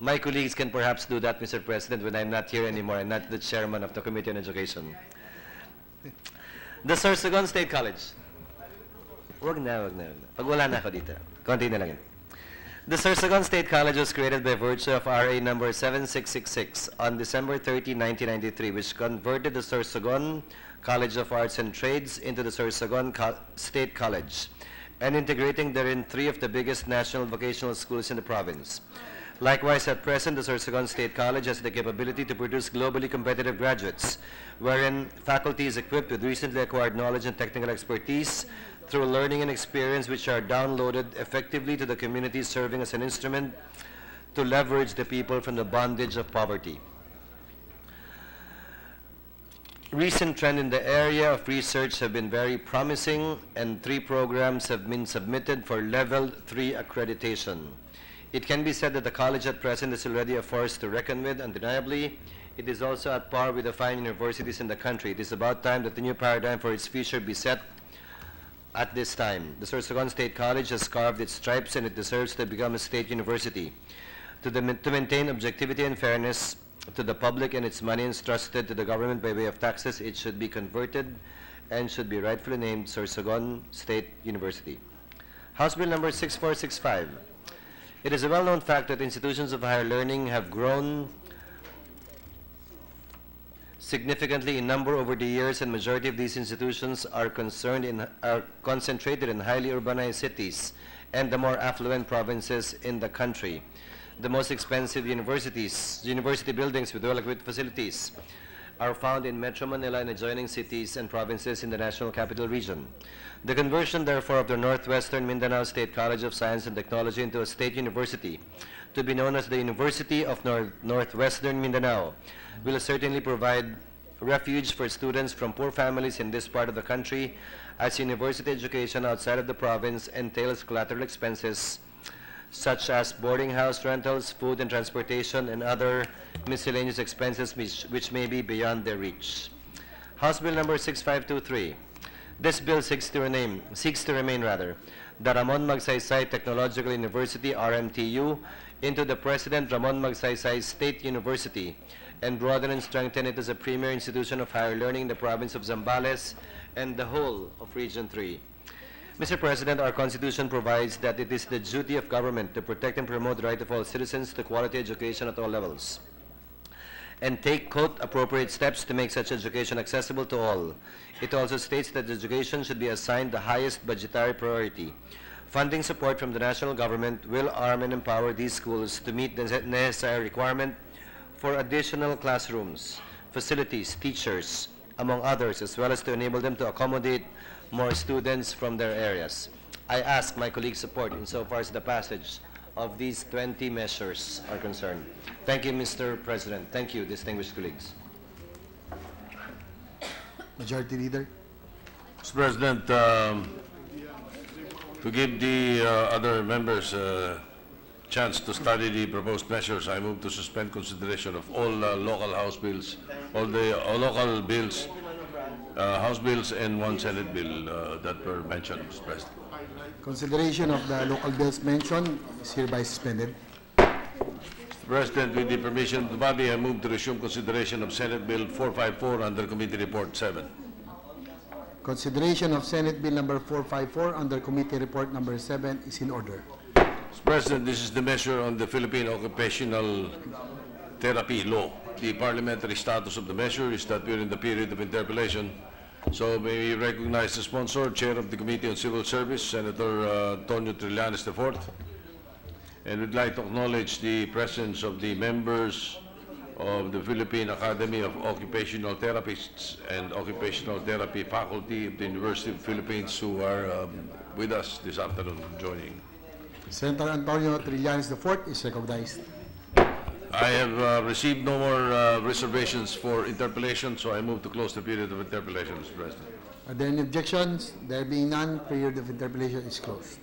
my colleagues can perhaps do that, Mr. President, when I'm not here anymore. I'm not the chairman of the Committee on Education. The Sorsogon State College. Wag na. Pag wala na ako dito. Konti na lang yun. The Sorsogon State College was created by virtue of RA number 7666 on December 30, 1993, which converted the Sorsogon College of Arts and Trades into the Sorsogon State College, and integrating therein 3 of the biggest national vocational schools in the province. Likewise, at present, the Sorsogon State College has the capability to produce globally competitive graduates, wherein faculty is equipped with recently acquired knowledge and technical expertise through learning and experience, which are downloaded effectively to the community, serving as an instrument to leverage the people from the bondage of poverty. Recent trend in the area of research have been very promising, and 3 programs have been submitted for Level 3 accreditation. It can be said that the college at present is already a force to reckon with. Undeniably, it is also at par with the fine universities in the country. It is about time that the new paradigm for its future be set at this time. The Sorsogon State College has carved its stripes, and it deserves to become a state university. To maintain objectivity and fairness, to the public and its money entrusted to the government by way of taxes, it should be converted and should be rightfully named Sorsogon State University. House Bill number 6465. It is a well-known fact that institutions of higher learning have grown significantly in number over the years, and majority of these institutions are concentrated in highly urbanized cities and the more affluent provinces in the country. The most expensive university buildings with well-equipped facilities are found in Metro Manila and adjoining cities and provinces in the National Capital Region. The conversion, therefore, of the Northwestern Mindanao State College of Science and Technology into a state university, to be known as the University of Northwestern Mindanao, will certainly provide refuge for students from poor families in this part of the country, as university education outside of the province entails collateral expenses such as boarding house rentals, food and transportation, and other miscellaneous expenses which may be beyond their reach. House Bill number 6523. This bill seeks to remain the Ramon Magsaysay Technological University, RMTU, into the President Ramon Magsaysay State University, and broaden and strengthen it as a premier institution of higher learning in the province of Zambales and the whole of Region 3. Mr. President, our Constitution provides that it is the duty of government to protect and promote the right of all citizens to quality education at all levels, and take, quote, appropriate steps to make such education accessible to all. It also states that education should be assigned the highest budgetary priority. Funding support from the national government will arm and empower these schools to meet the necessary requirement for additional classrooms, facilities, teachers, among others, as well as to enable them to accommodate more students from their areas. I ask my colleagues' support insofar as the passage of these 20 measures are concerned. Thank you, Mr. President. Thank you, distinguished colleagues. Majority Leader. Mr. President, to give the other members a chance to study the proposed measures, I move to suspend consideration of all local House bills, all the local bills, House bills, and one Senate bill that were mentioned, Mr. President. Consideration of the local bills mentioned is hereby suspended. Mr. President, with the permission of the body, I move to resume consideration of Senate Bill 454 under Committee Report 7. Consideration of Senate Bill number 454 under Committee Report number 7 is in order. Mr. President, this is the measure on the Philippine Occupational Therapy Law. The parliamentary status of the measure is that we are in the period of interpellation. So may we recognize the sponsor, Chair of the Committee on Civil Service, Senator Antonio Trillanes IV. And we'd like to acknowledge the presence of the members of the Philippine Academy of Occupational Therapists and Occupational Therapy Faculty of the University of the Philippines who are with us this afternoon joining. Senator Antonio Trillanes IV is recognized. I have received no more reservations for interpellation, so I move to close the period of interpellation, Mr. President. Are there any objections? There being none, period of interpellation is closed.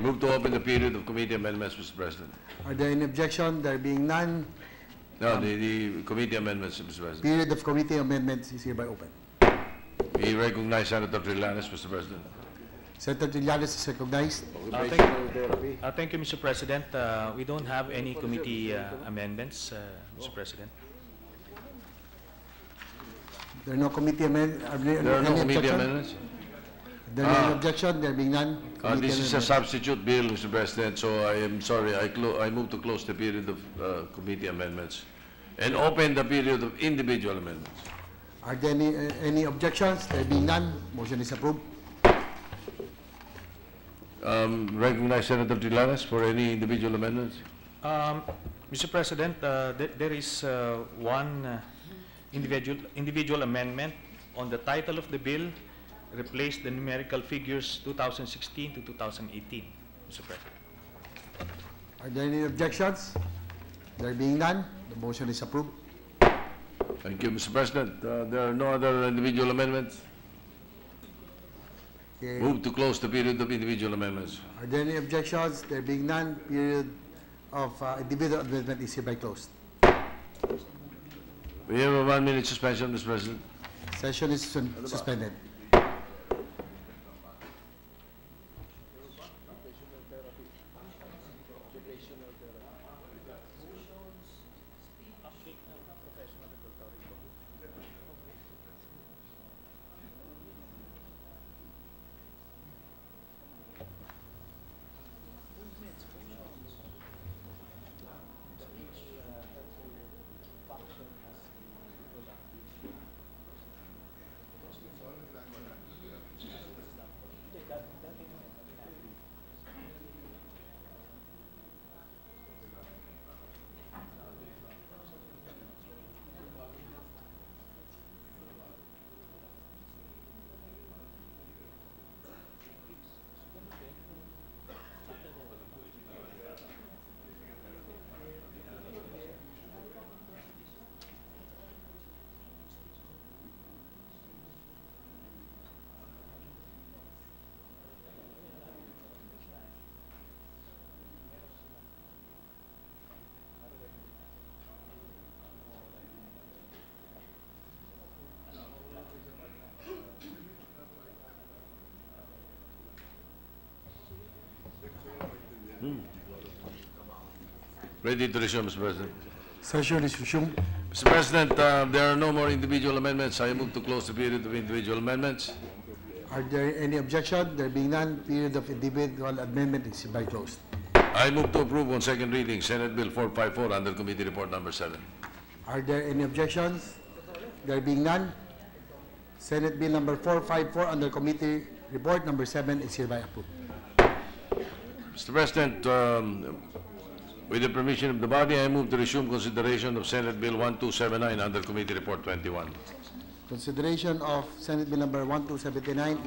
Move to open the period of committee amendments, Mr. President. Are there any objections? There being none, No, the committee amendments, Mr. President. period of committee amendments is hereby open. We recognize Senator Trillanes, Mr. President. Senator Trillanes is recognized. Thank you, Mr. President. We don't have any committee amendments, Mr. President. There are no committee amendments. There are no committee amendments? There are no objection. There being none. This is a substitute bill, Mr. President, so I am sorry. I move to close the period of committee amendments and open the period of individual amendments. Are there any objections? There being none, motion is approved. Recognize Senator Trillanes for any individual amendments. Mr. President, there is one individual amendment on the title of the bill. Replace the numerical figures 2016 to 2018, Mr. President. Are there any objections? There being none, the motion is approved. Thank you, Mr. President. There are no other individual amendments. Okay. Move to close the period of individual amendments. Are there any objections? There being none, period of individual amendment is hereby closed. We have a 1-minute suspension, Mr. President. Session is suspended. Ready to resume, Mr. President. Session is resumed. Mr. President, there are no more individual amendments. I move to close the period of individual amendments. Are there any objections? There being none, period of individual amendment is hereby closed. I move to approve on second reading Senate Bill 454 under Committee Report Number 7. Are there any objections? There being none, Senate Bill number 454 under Committee Report Number 7 is hereby approved. Mr. President, with the permission of the body, I move to resume consideration of Senate Bill 1279 under Committee Report 21. Consideration of Senate Bill number 1279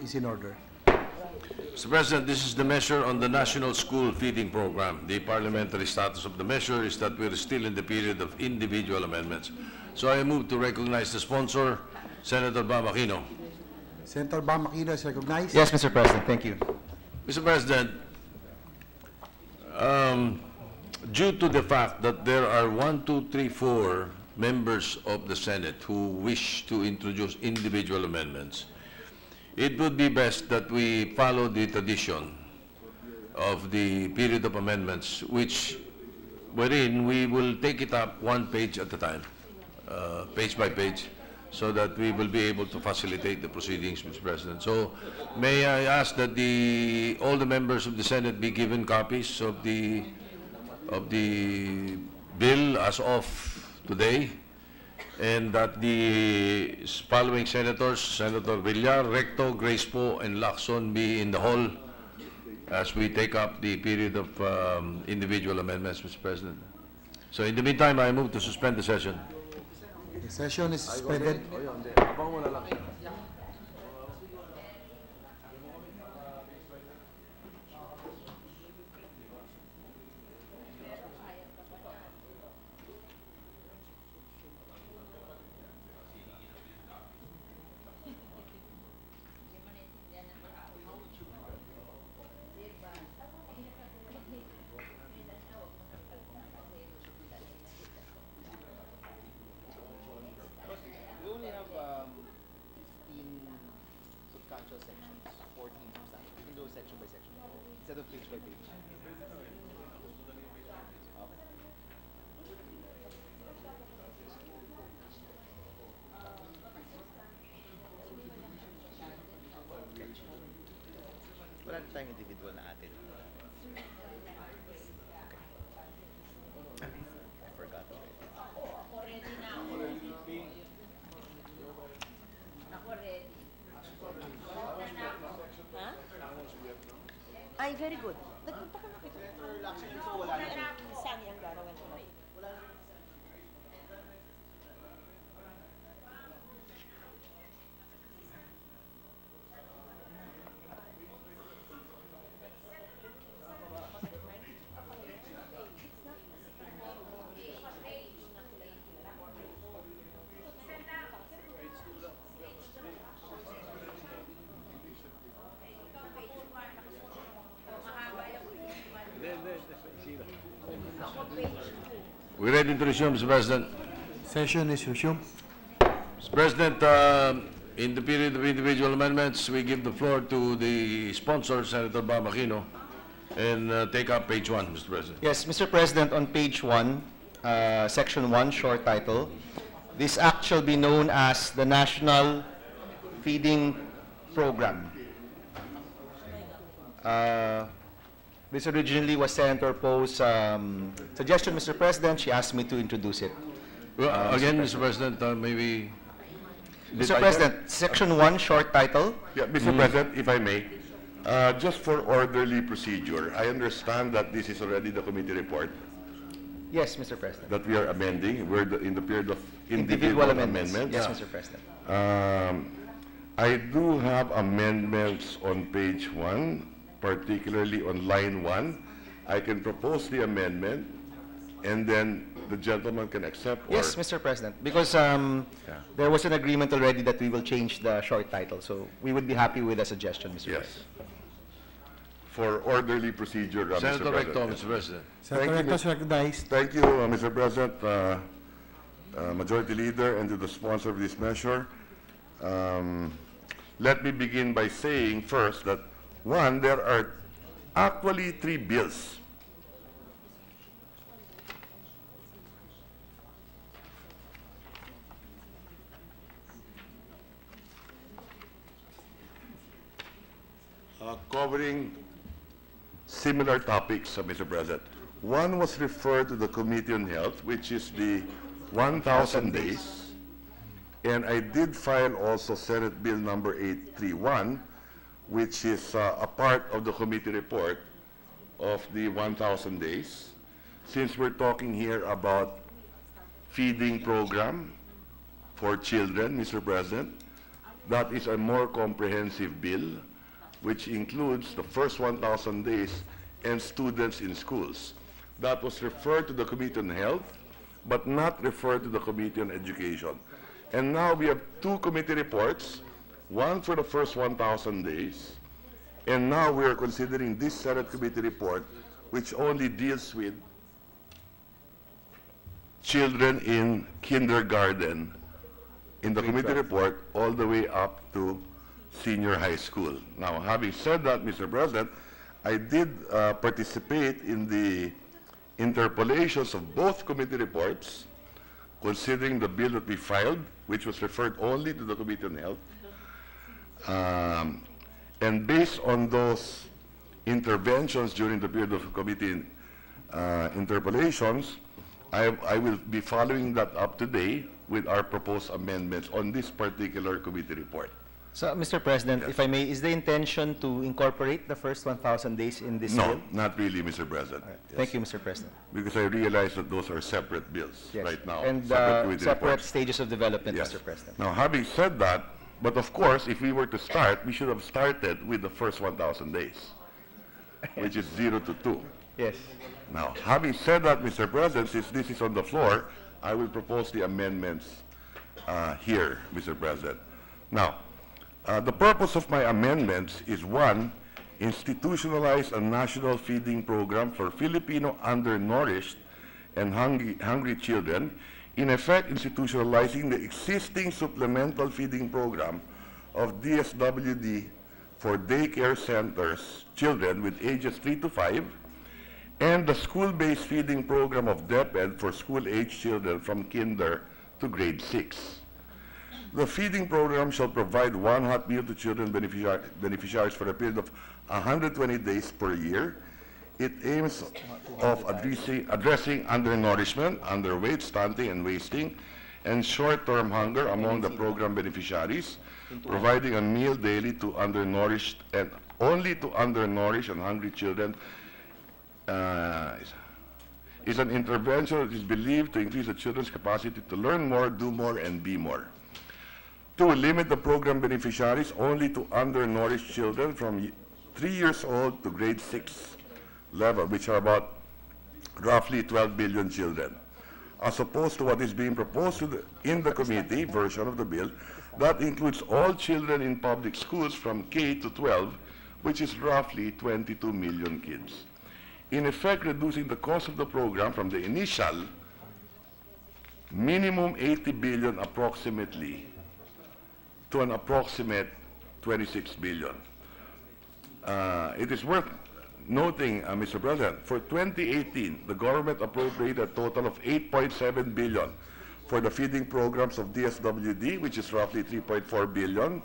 is in order. Mr. President, this is the measure on the National School Feeding Program. The parliamentary status of the measure is that we're still in the period of individual amendments. So I move to recognize the sponsor, Senator Bam Aquino. Senator Bam Aquino is recognized. Yes, Mr. President. Thank you. Mr. President, due to the fact that there are 4 members of the Senate who wish to introduce individual amendments, it would be best that we follow the tradition of the period of amendments, wherein we will take it up one page at a time, page by page, so that we will be able to facilitate the proceedings, Mr. President. So may I ask that all the members of the Senate be given copies of the bill as of today, and that the following senators, Senator Villar, Recto, Grace Poe, and Lacson, be in the hall as we take up the period of individual amendments, Mr. President. So in the meantime, I move to suspend the session. The session is suspended. Wala na tayong individual na atin. I forgot already. Ako ready na ako. Ako ready. Ha? Ay, very good. Nagpunta ka na kita. Wala na. Saan yung garawan ko? We're ready to resume, Mr. President. Session is resumed. Mr. President, in the period of individual amendments, we give the floor to the sponsor, Senator Bam Aquino, and take up page 1, Mr. President. Yes, Mr. President, on page 1, section 1, short title, this act shall be known as the National Feeding Program. This originally was Senator Poe's suggestion, Mr. President. She asked me to introduce it. Well, again, Mr. President, maybe... Mr. President, section 1, short title. Yeah, Mr. President, if I may, just for orderly procedure, I understand that this is already the committee report Yes, Mr. President. that we are amending. We're in the period of Individual individual amendments. amendments. Yes, Mr. President. I do have amendments on page 1, particularly on line 1. I can propose the amendment, and then the gentleman can accept. Yes, Mr. President, because there was an agreement already that we will change the short title, so we would be happy with a suggestion, Mr. Yes. President. For orderly procedure, Senator Mr. Recto, President. Mr. President. Senator Recto is recognized. Thank you, Mr. President, Majority Leader, and to the sponsor of this measure. Let me begin by saying first that, one, there are actually 3 bills. Covering similar topics, Mr. President. One was referred to the Committee on Health, which is the 1,000 days. And I did file also Senate Bill number 831, which is a part of the committee report of the 1,000 days. Since we're talking here about feeding program for children, Mr. President, that is a more comprehensive bill, which includes the first 1,000 days and students in schools. That was referred to the Committee on Health, but not referred to the Committee on Education. And now we have 2 committee reports, one for the first 1,000 days, and now we are considering this Senate committee report, which only deals with children in kindergarten in the committee report all the way up to senior high school. Now, having said that, Mr. President, I did participate in the interpolations of both committee reports, considering the bill that we filed, which was referred only to the Committee on Health. And based on those interventions during the period of committee interpolations, I will be following that up today with our proposed amendments on this particular committee report. So, Mr. President, Yes. if I may, is the intention to incorporate the first 1,000 days in this No, bill? not really, Mr. President. Yes. Thank you, Mr. President. Because I realize that those are separate bills Yes. right now. And committee separate reports. stages of development, Yes. Mr. President. Now, having said that, but of course, if we were to start, we should have started with the first 1,000 days, which is 0 to 2. Yes. Now, having said that, Mr. President, since this is on the floor, I will propose the amendments here, Mr. President. Now, the purpose of my amendments is, 1, institutionalize a national feeding program for Filipino undernourished and hungry children, in effect institutionalizing the existing supplemental feeding program of DSWD for daycare centers, children with ages 3 to 5, and the school-based feeding program of DepEd for school-age children from kinder to grade 6. The feeding program shall provide 1 hot meal to children beneficiaries for a period of 120 days per year. It aims of addressing undernourishment, underweight, stunting, and wasting, and short-term hunger among the program beneficiaries, providing a meal daily to undernourished and only to undernourished and hungry children. Is an intervention that is believed to increase the children's capacity to learn more, do more, and be more. 2, limit the program beneficiaries only to undernourished children from 3 years old to grade 6 level, which are about roughly 12 billion children, as opposed to what is being proposed in the committee version of the bill, that includes all children in public schools from K to 12, which is roughly 22 million kids. In effect, reducing the cost of the program from the initial minimum 80 billion approximately to an approximate 26 billion. It is worth noting, Mr. President, for 2018, the government appropriated a total of 8.7 billion for the feeding programs of DSWD, which is roughly 3.4 billion,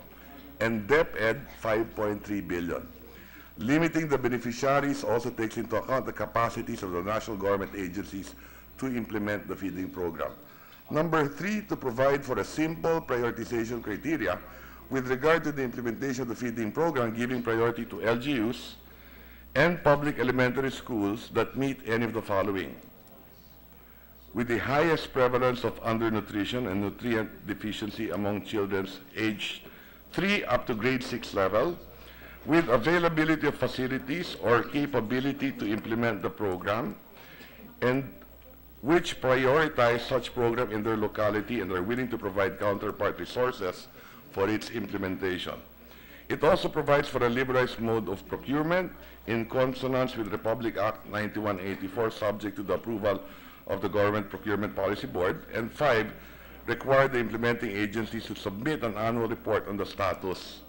and DepEd, 5.3 billion. Limiting the beneficiaries also takes into account the capacities of the national government agencies to implement the feeding program. Number 3, to provide for a simple prioritization criteria with regard to the implementation of the feeding program, giving priority to LGUs and public elementary schools that meet any of the following: with the highest prevalence of undernutrition and nutrient deficiency among children aged 3 up to grade 6 level, with availability of facilities or capability to implement the program, and which prioritize such program in their locality and are willing to provide counterpart resources for its implementation. It also provides for a liberalized mode of procurement in consonance with Republic Act 9184, subject to the approval of the Government Procurement Policy Board. And 5, require the implementing agencies to submit an annual report on the status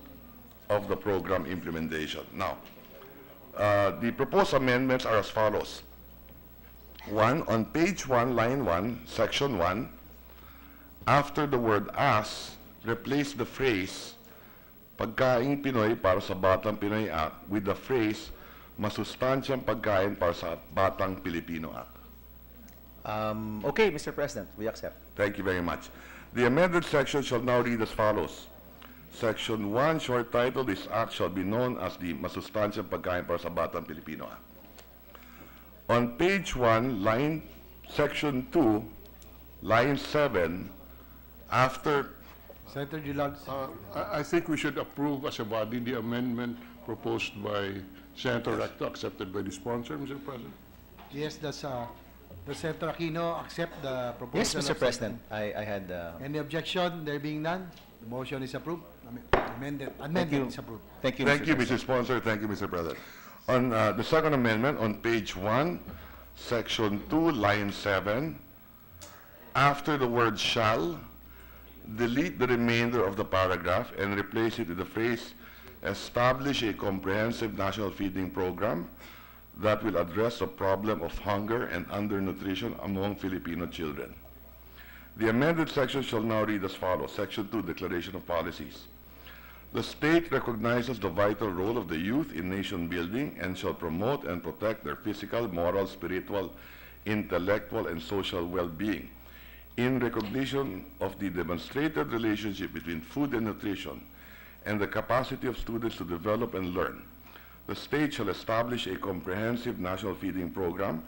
of the program implementation. Now, The proposed amendments are as follows. 1, on page 1, line 1, section 1, after the word as, replace the phrase pagkaing Pinoy para sa Batang Pinoy Act with the phrase masustansyang pagkain para sa Batang Pilipino Act. Okay, Mr. President, we accept. Thank you very much. The amended section shall now read as follows. Section 1, short title, this act shall be known as the Masustansyang Pagkain para sa Batang Pilipino Act. On page 1, section 2, line 7, after... Senator Gilad. I think we should approve as a body the amendment proposed by Senator Recto, accepted by the sponsor, Mr. President. Yes, does Senator Aquino accept the proposal? Yes, Mr. President. I had... Any objection? There being none, the motion is approved. Amended is approved. Thank you, Mr. Sponsor. Thank you, Mr. President. On the second amendment, on page 1, section 2, line 7, after the word shall, delete the remainder of the paragraph and replace it with the phrase, establish a comprehensive national feeding program that will address the problem of hunger and undernutrition among Filipino children. The amended section shall now read as follows. Section 2, Declaration of Policies. The state recognizes the vital role of the youth in nation building and shall promote and protect their physical, moral, spiritual, intellectual, and social well-being. In recognition of the demonstrated relationship between food and nutrition and the capacity of students to develop and learn, the state shall establish a comprehensive national feeding program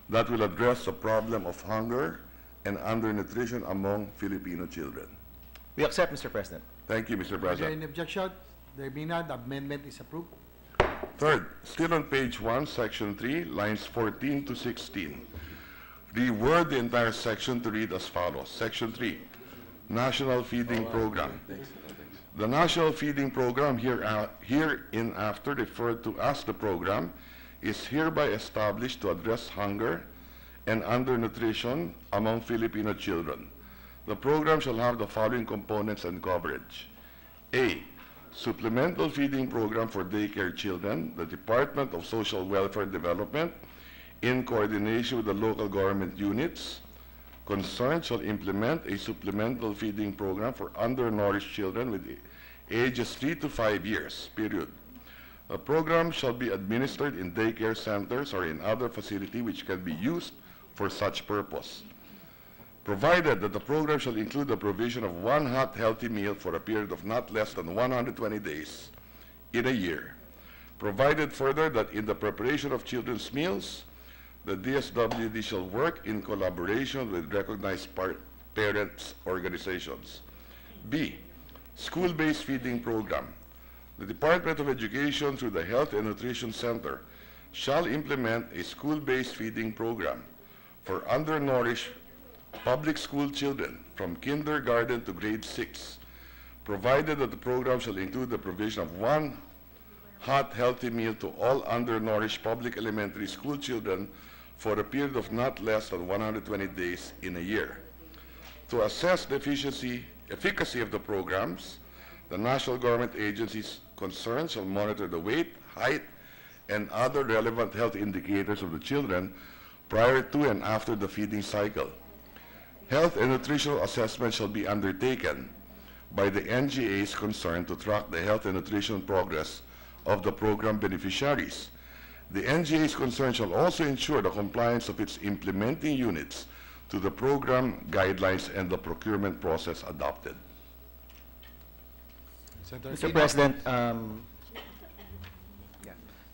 that will address the problem of hunger and undernutrition among Filipino children. We accept, Mr. President. Thank you, Mr. Is there President. any objection? There being none, the amendment is approved. Third, still on page 1, section 3, lines 14 to 16. Reword the entire section to read as follows. Section 3, National Feeding Program. The National Feeding Program hereinafter referred to as the program is hereby established to address hunger and undernutrition among Filipino children. The program shall have the following components and coverage. A, supplemental feeding program for daycare children. The Department of Social Welfare Development, in coordination with the local government units concerned, shall implement a supplemental feeding program for undernourished children with ages 3 to 5 years, period. The program shall be administered in daycare centers or in other facility which can be used for such purpose, provided that the program shall include the provision of one hot healthy meal for a period of not less than 120 days in a year, provided further that in the preparation of children's meals, the DSWD shall work in collaboration with recognized parents organizations. B, school-based feeding program. The Department of Education through the Health and Nutrition Center shall implement a school-based feeding program for undernourished public school children from kindergarten to grade 6, provided that the program shall include the provision of one hot healthy meal to all undernourished public elementary school children for a period of not less than 120 days in a year. To assess the efficacy of the programs, the national government agencies concerned shall monitor the weight, height, and other relevant health indicators of the children prior to and after the feeding cycle. Health and nutritional assessment shall be undertaken by the NGAs concerned to track the health and nutrition progress of the program beneficiaries. The NGAs concerned shall also ensure the compliance of its implementing units to the program guidelines and the procurement process adopted. Mr. President,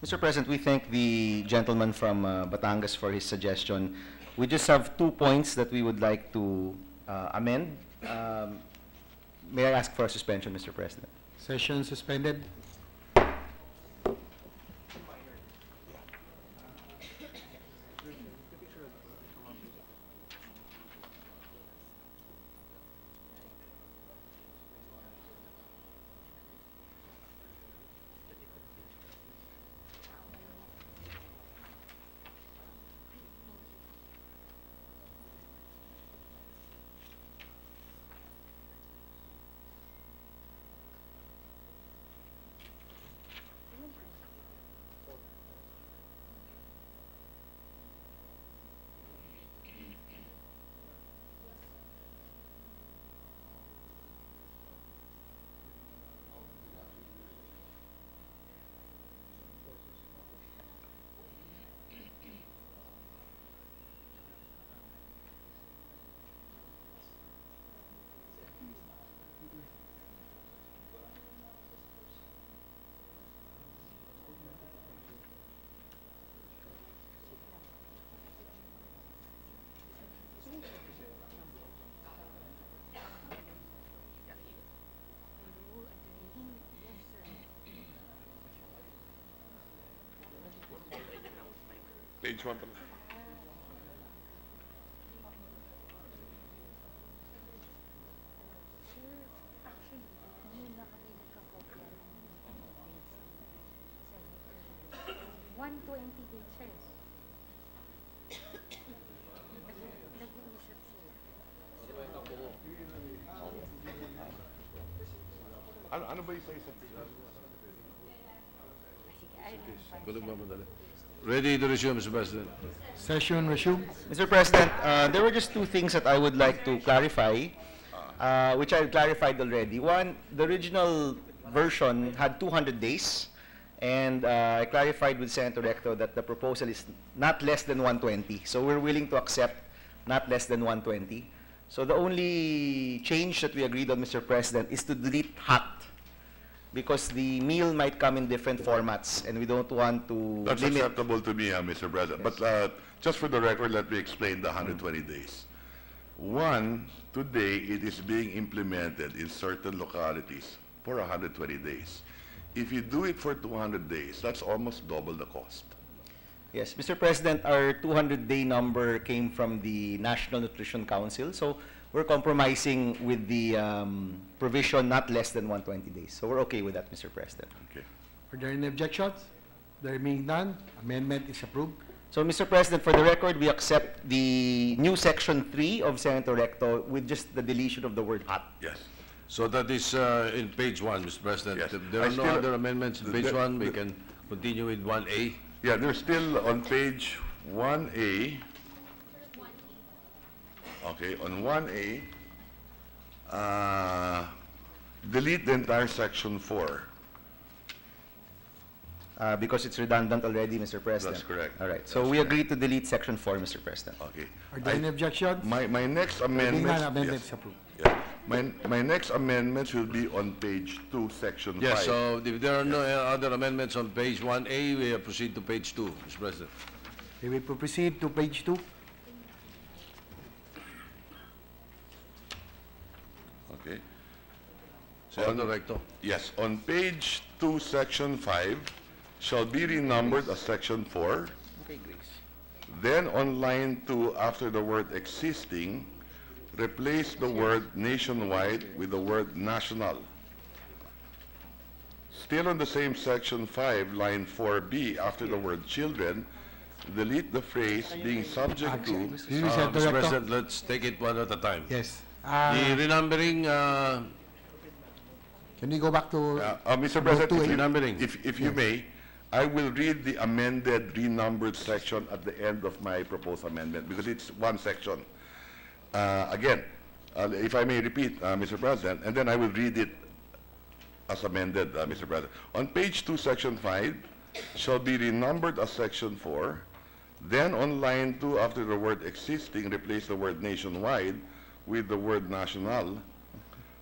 Mr. President, we thank the gentleman from Batangas for his suggestion. We just have 2 points that we would like to amend. May I ask for a suspension, Mr. President? Session suspended. Page 1 pala. Ano ba yung isa-isa? Ready to resume, Mr. President. Session resumed. Mr. President, there were just two things that I would like to clarify, which I clarified already. One, the original version had 200 days, and I clarified with Senator Recto that the proposal is not less than 120. So we're willing to accept not less than 120. So the only change that we agreed on, Mr. President, is to delete hot, because the meal might come in different formats, and we don't want to That's limit. acceptable to me, Mr. President. Yes. But just for the record, let me explain the 120 days. One, today it is being implemented in certain localities for 120 days. If you do it for 200 days, that's almost double the cost. Yes, Mr. President, our 200-day number came from the National Nutrition Council, so we're compromising with the provision not less than 120 days. So we're okay with that, Mr. President. Okay. Are there any objections? There being none, amendment is approved. So, Mr. President, for the record, we accept the new Section 3 of Senator Recto with just the deletion of the word hot. Yes. So that is in page 1, Mr. President. Yes. If there I are no still- other amendments in page 1, we can continue with 1A. Yeah, they're still on page 1A. Okay, on 1A, delete the entire section 4. Because it's redundant already, Mr. President. That's correct. All right, so That's we correct. agree to delete Section 4, Mr. President. Okay. Are there any objections? My next There being amendment. none, amendment is approved. Yeah. My next amendments will be on page 2, section 5. Yes, so if there are no other amendments on page 1A, we proceed to page 2, Mr. President. Okay, we proceed to page 2. Okay. Senator Recto. Yes, on page 2, section 5, shall be renumbered as section 4. Okay, Grace. Then on line 2, after the word existing, replace the word nationwide with the word national. Still on the same section 5, line 4B, after the word children, delete the phrase being subject to. Mr. President, let's take it one at a time. Yes. The renumbering, Can we go back to Mr. Go to President, renumbering. if you may, I will read the amended renumbered section at the end of my proposed amendment because it's one section. Again, if I may repeat, Mr. President, and then I will read it as amended, Mr. President. On page 2, section 5, shall be renumbered as section 4. Then on line 2, after the word existing, replace the word nationwide with the word national.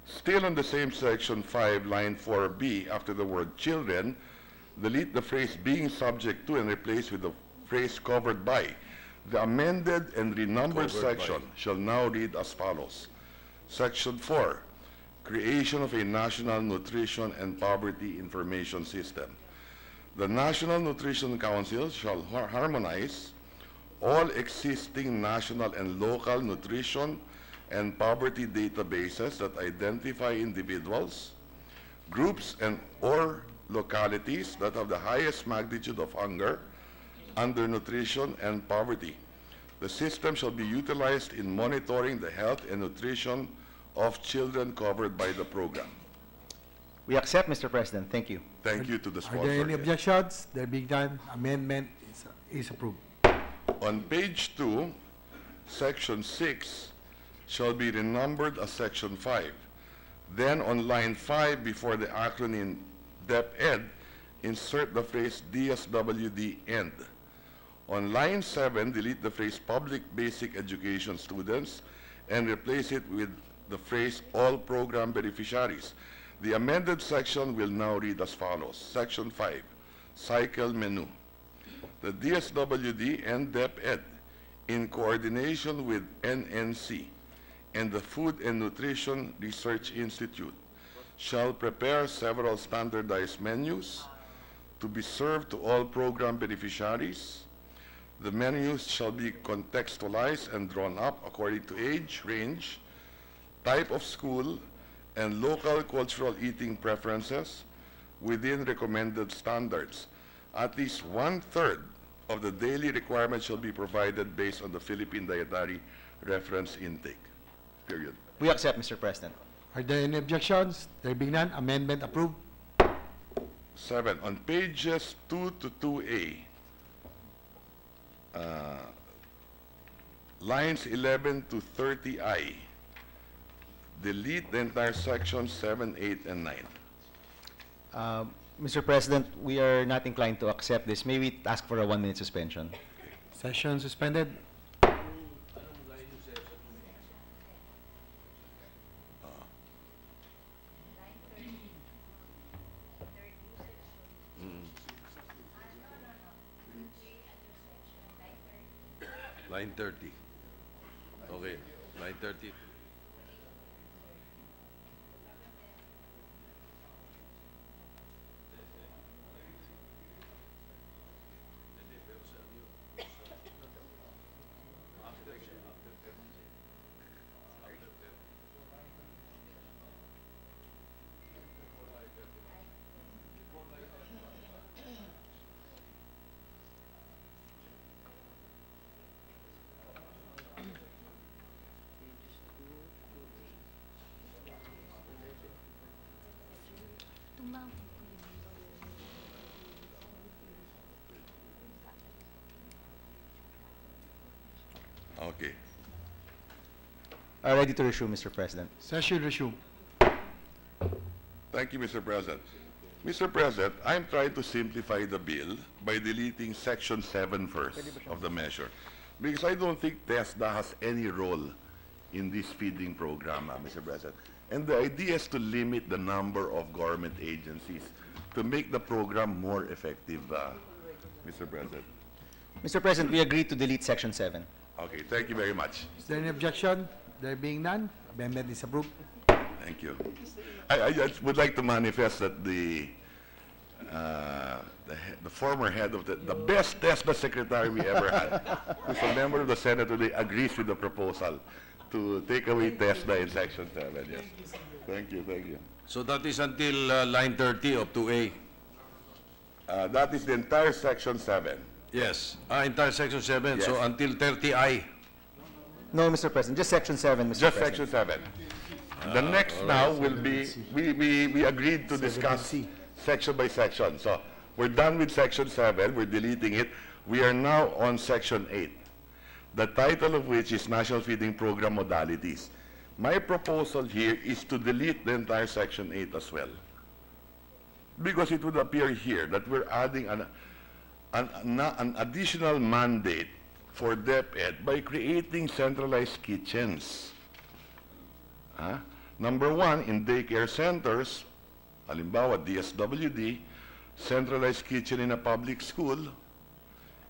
Still on the same section 5, line 4B, after the word children, delete the phrase being subject to and replace with the phrase covered by. The amended and renumbered Covered by. section shall now read as follows. Section 4, creation of a National Nutrition and Poverty Information System. The National Nutrition Council shall harmonize all existing national and local nutrition and poverty databases that identify individuals, groups, and or localities that have the highest magnitude of hunger, undernutrition, and poverty. The system shall be utilized in monitoring the health and nutrition of children covered by the program. We accept, Mr. President. Thank you. Thank you to the Are sponsor. there any objections? There being none, amendment is approved. On page 2, section 6 shall be renumbered as section 5. Then on line 5 before the acronym DepEd, insert the phrase DSWD end. On line 7, delete the phrase public basic education students and replace it with the phrase all program beneficiaries. The amended section will now read as follows. Section 5, cycle menu. The DSWD and DepEd, in coordination with NNC and the Food and Nutrition Research Institute, shall prepare several standardized menus to be served to all program beneficiaries. The menus shall be contextualized and drawn up according to age, range, type of school, and local cultural eating preferences within recommended standards. At least 1/3 of the daily requirement shall be provided based on the Philippine Dietary Reference Intake. Period. We accept, Mr. President. Are there any objections? There being none, amendment approved. 7, on pages 2 to 2A, lines 11 to 30I, delete the entire section 7, 8, and 9. Mr. President, we are not inclined to accept this. May we ask for a 1-minute suspension? Session suspended. Line 30. Okay, line 30. Okay. Ready to resume, Mr. President. Session resume. Thank you, Mr. President. Mr. President, I'm trying to simplify the bill by deleting section 7 first of the measure, because I don't think TESDA has any role in this feeding program, Mr. President. And the idea is to limit the number of government agencies to make the program more effective, Mr. President. Mr. President, we agree to delete Section 7. Okay, thank you very much. Is there any objection? There being none, amendment is approved. Thank you. I just would like to manifest that the former head of the best TESDA secretary we ever had, who's a member of the Senate today, agrees with the proposal to take away TESDA in Section 7. Yes. Thank you, thank you. So that is until line 30 of 2A. That is the entire Section 7. Yes, entire Section 7, Yes. so until 30I. No, Mr. President, just Section 7, Mr. Just President. Section 7. The next now will be, we agreed to discuss section by section. So we're done with Section 7, we're deleting it. We are now on Section 8, the title of which is National Feeding Program Modalities. My proposal here is to delete the entire Section 8 as well, because it would appear here that we're adding an additional mandate for DepEd by creating centralized kitchens. Number one, in daycare centers, halimbawa DSWD, centralized kitchen in a public school,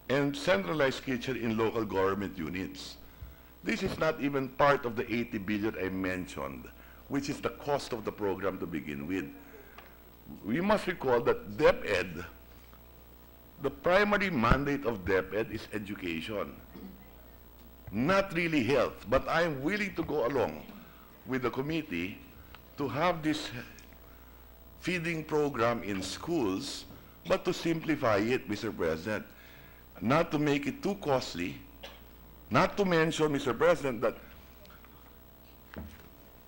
and centralized kitchen in local government units. This is not even part of the 80 billion I mentioned, which is the cost of the program to begin with. We must recall that DepEd, the primary mandate of DepEd is education, not really health. But I'm willing to go along with the committee to have this feeding program in schools, but to simplify it, Mr. President, not to make it too costly, not to mention, Mr. President, that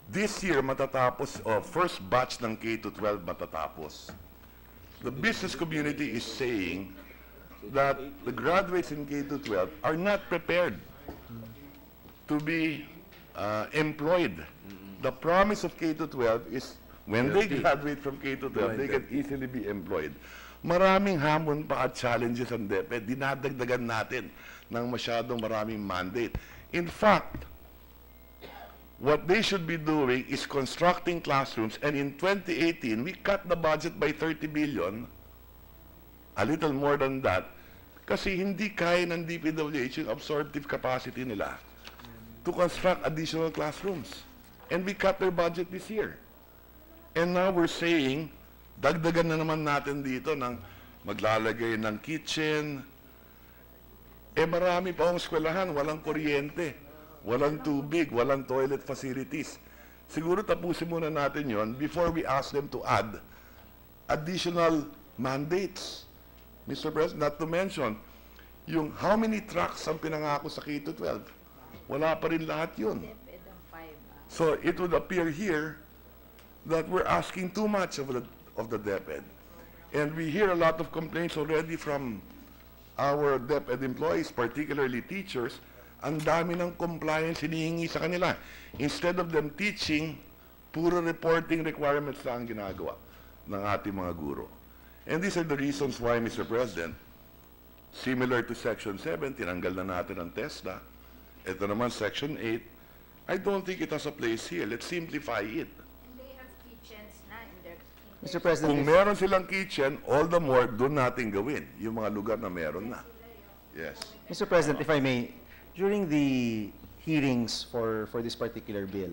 this year matatapos, first batch ng K-12 matatapos. The business community is saying that the graduates in K-12 are not prepared to be employed. The promise of K-12 is when they graduate from K-12, they can easily be employed. Maraming hamon pa at challenges ang DepEd. Dinadagdagan natin ng masyadong maraming mandate. In fact, what they should be doing is constructing classrooms, and in 2018, we cut the budget by 30 billion, a little more than that, kasi hindi kaya ng DPWH yung absorptive capacity nila to construct additional classrooms. And we cut their budget this year. And now we're saying, dagdagan na naman natin dito ng maglalagay ng kitchen. Eh marami pa akong eskwelahan, walang kuryente, walang tubig, walang toilet facilities. Siguro tapusin muna natin yon before we ask them to add additional mandates. Mr. President, not to mention, yung how many trucks ang pinangako sa K-12, wala pa rin lahat yun. So it would appear here that we're asking too much of the DepEd. And we hear a lot of complaints already from our DepEd employees, particularly teachers, ang dami ng compliance hinihingi sa kanila. Instead of them teaching, puro reporting requirements lang ang ginagawa ng ating mga guro. And these are the reasons why, Mr. President, similar to Section 7, tinanggal na natin ang TESDA. Ito naman, Section 8, I don't think it has a place here. Let's simplify it. Mr. President, Kung meron silang kitchen, all the more, doon natin gawin. Yung mga lugar na meron na. Yes. Mr. President, if I may, during the hearings for this particular bill,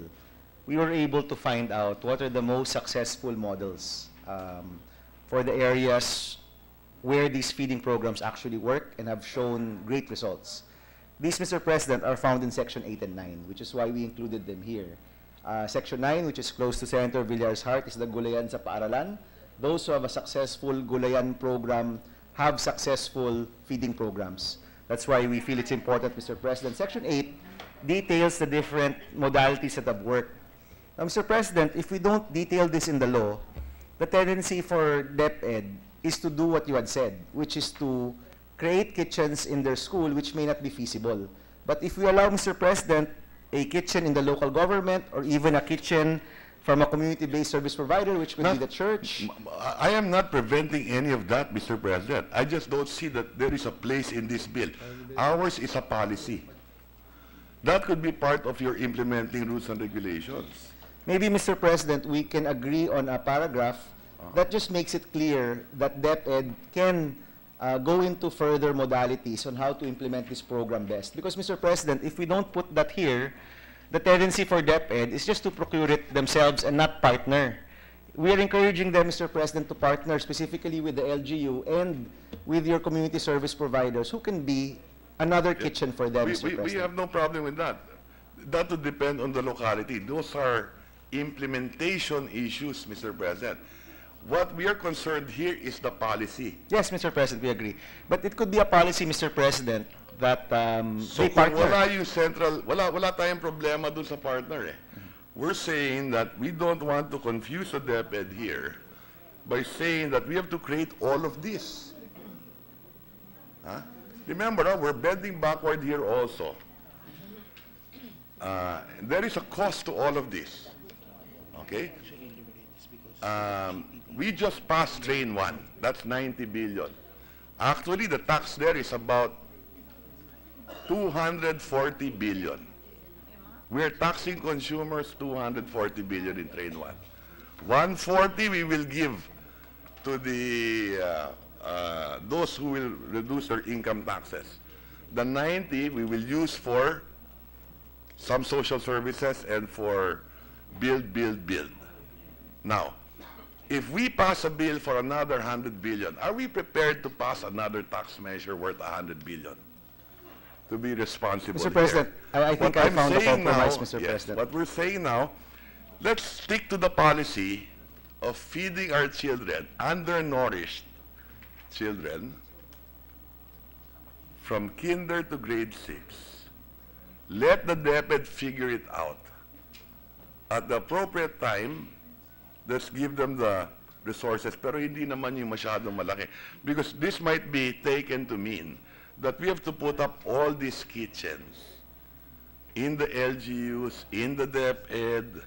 we were able to find out what are the most successful models for the areas where these feeding programs actually work and have shown great results. These, Mr. President, are found in Section 8 and 9, which is why we included them here. Section 9, which is close to Senator Villar's heart, is the Gulayan sa Paaralan. Those who have a successful Gulayan program have successful feeding programs. That's why we feel it's important, Mr. President. Section 8 details the different modalities that have worked. Now, Mr. President, if we don't detail this in the law, the tendency for DepEd is to do what you had said, which is to create kitchens in their school which may not be feasible. But if we allow, Mr. President, a kitchen in the local government or even a kitchen from a community-based service provider, which could be the church. I am not preventing any of that, Mr. President. I just don't see that there is a place in this bill. Ours is a policy. That could be part of your implementing rules and regulations. Maybe, Mr. President, we can agree on a paragraph that just makes it clear that DepEd can go into further modalities on how to implement this program best. Because, Mr. President, if we don't put that here, the tendency for DepEd is just to procure it themselves and not partner. We are encouraging them, Mr. President, to partner specifically with the LGU and with your community service providers who can be another kitchen for them, Mr. President. We have no problem with that. That would depend on the locality. Those are implementation issues, Mr. President. What we are concerned here is the policy. Yes, Mr. President, we agree. But it could be a policy, Mr. President, that So they kung partner. wala yung central, wala tayong problema dun sa partner eh. We're saying that we don't want to confuse the DepEd here by saying that we have to create all of this. Huh? Remember, we're bending backward here also. There is a cost to all of this. Okay? We just passed Train 1. That's 90 billion. Actually, the tax there is about 240 billion. We're taxing consumers 240 billion in Train 1. 140 we will give to the those who will reduce their income taxes. The 90 we will use for some social services and for build. Now, if we pass a bill for another 100 billion, are we prepared to pass another tax measure worth 100 billion? To be responsible Mr. President, I think I found a compromise, Mr. President. What we're saying now, let's stick to the policy of feeding our children, undernourished children, from kinder to grade 6. Let the DepEd figure it out. At the appropriate time, let's give them the resources, pero hindi naman yung masyadong malaki. Because this might be taken to mean that we have to put up all these kitchens in the LGUs, in the DepEd,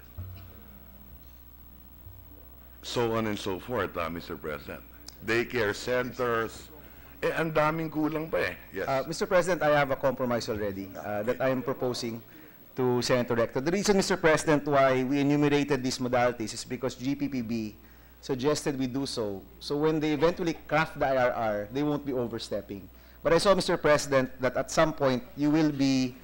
so on and so forth, Mr. President. Daycare centers, ang daming kulang pa eh. Yes. Mr. President, I have a compromise already that I am proposing to Senator Recto. The reason, Mr. President, why we enumerated these modalities is because GPPB suggested we do so. So when they eventually craft the IRR, they won't be overstepping. But I saw, Mr. President, that at some point you will be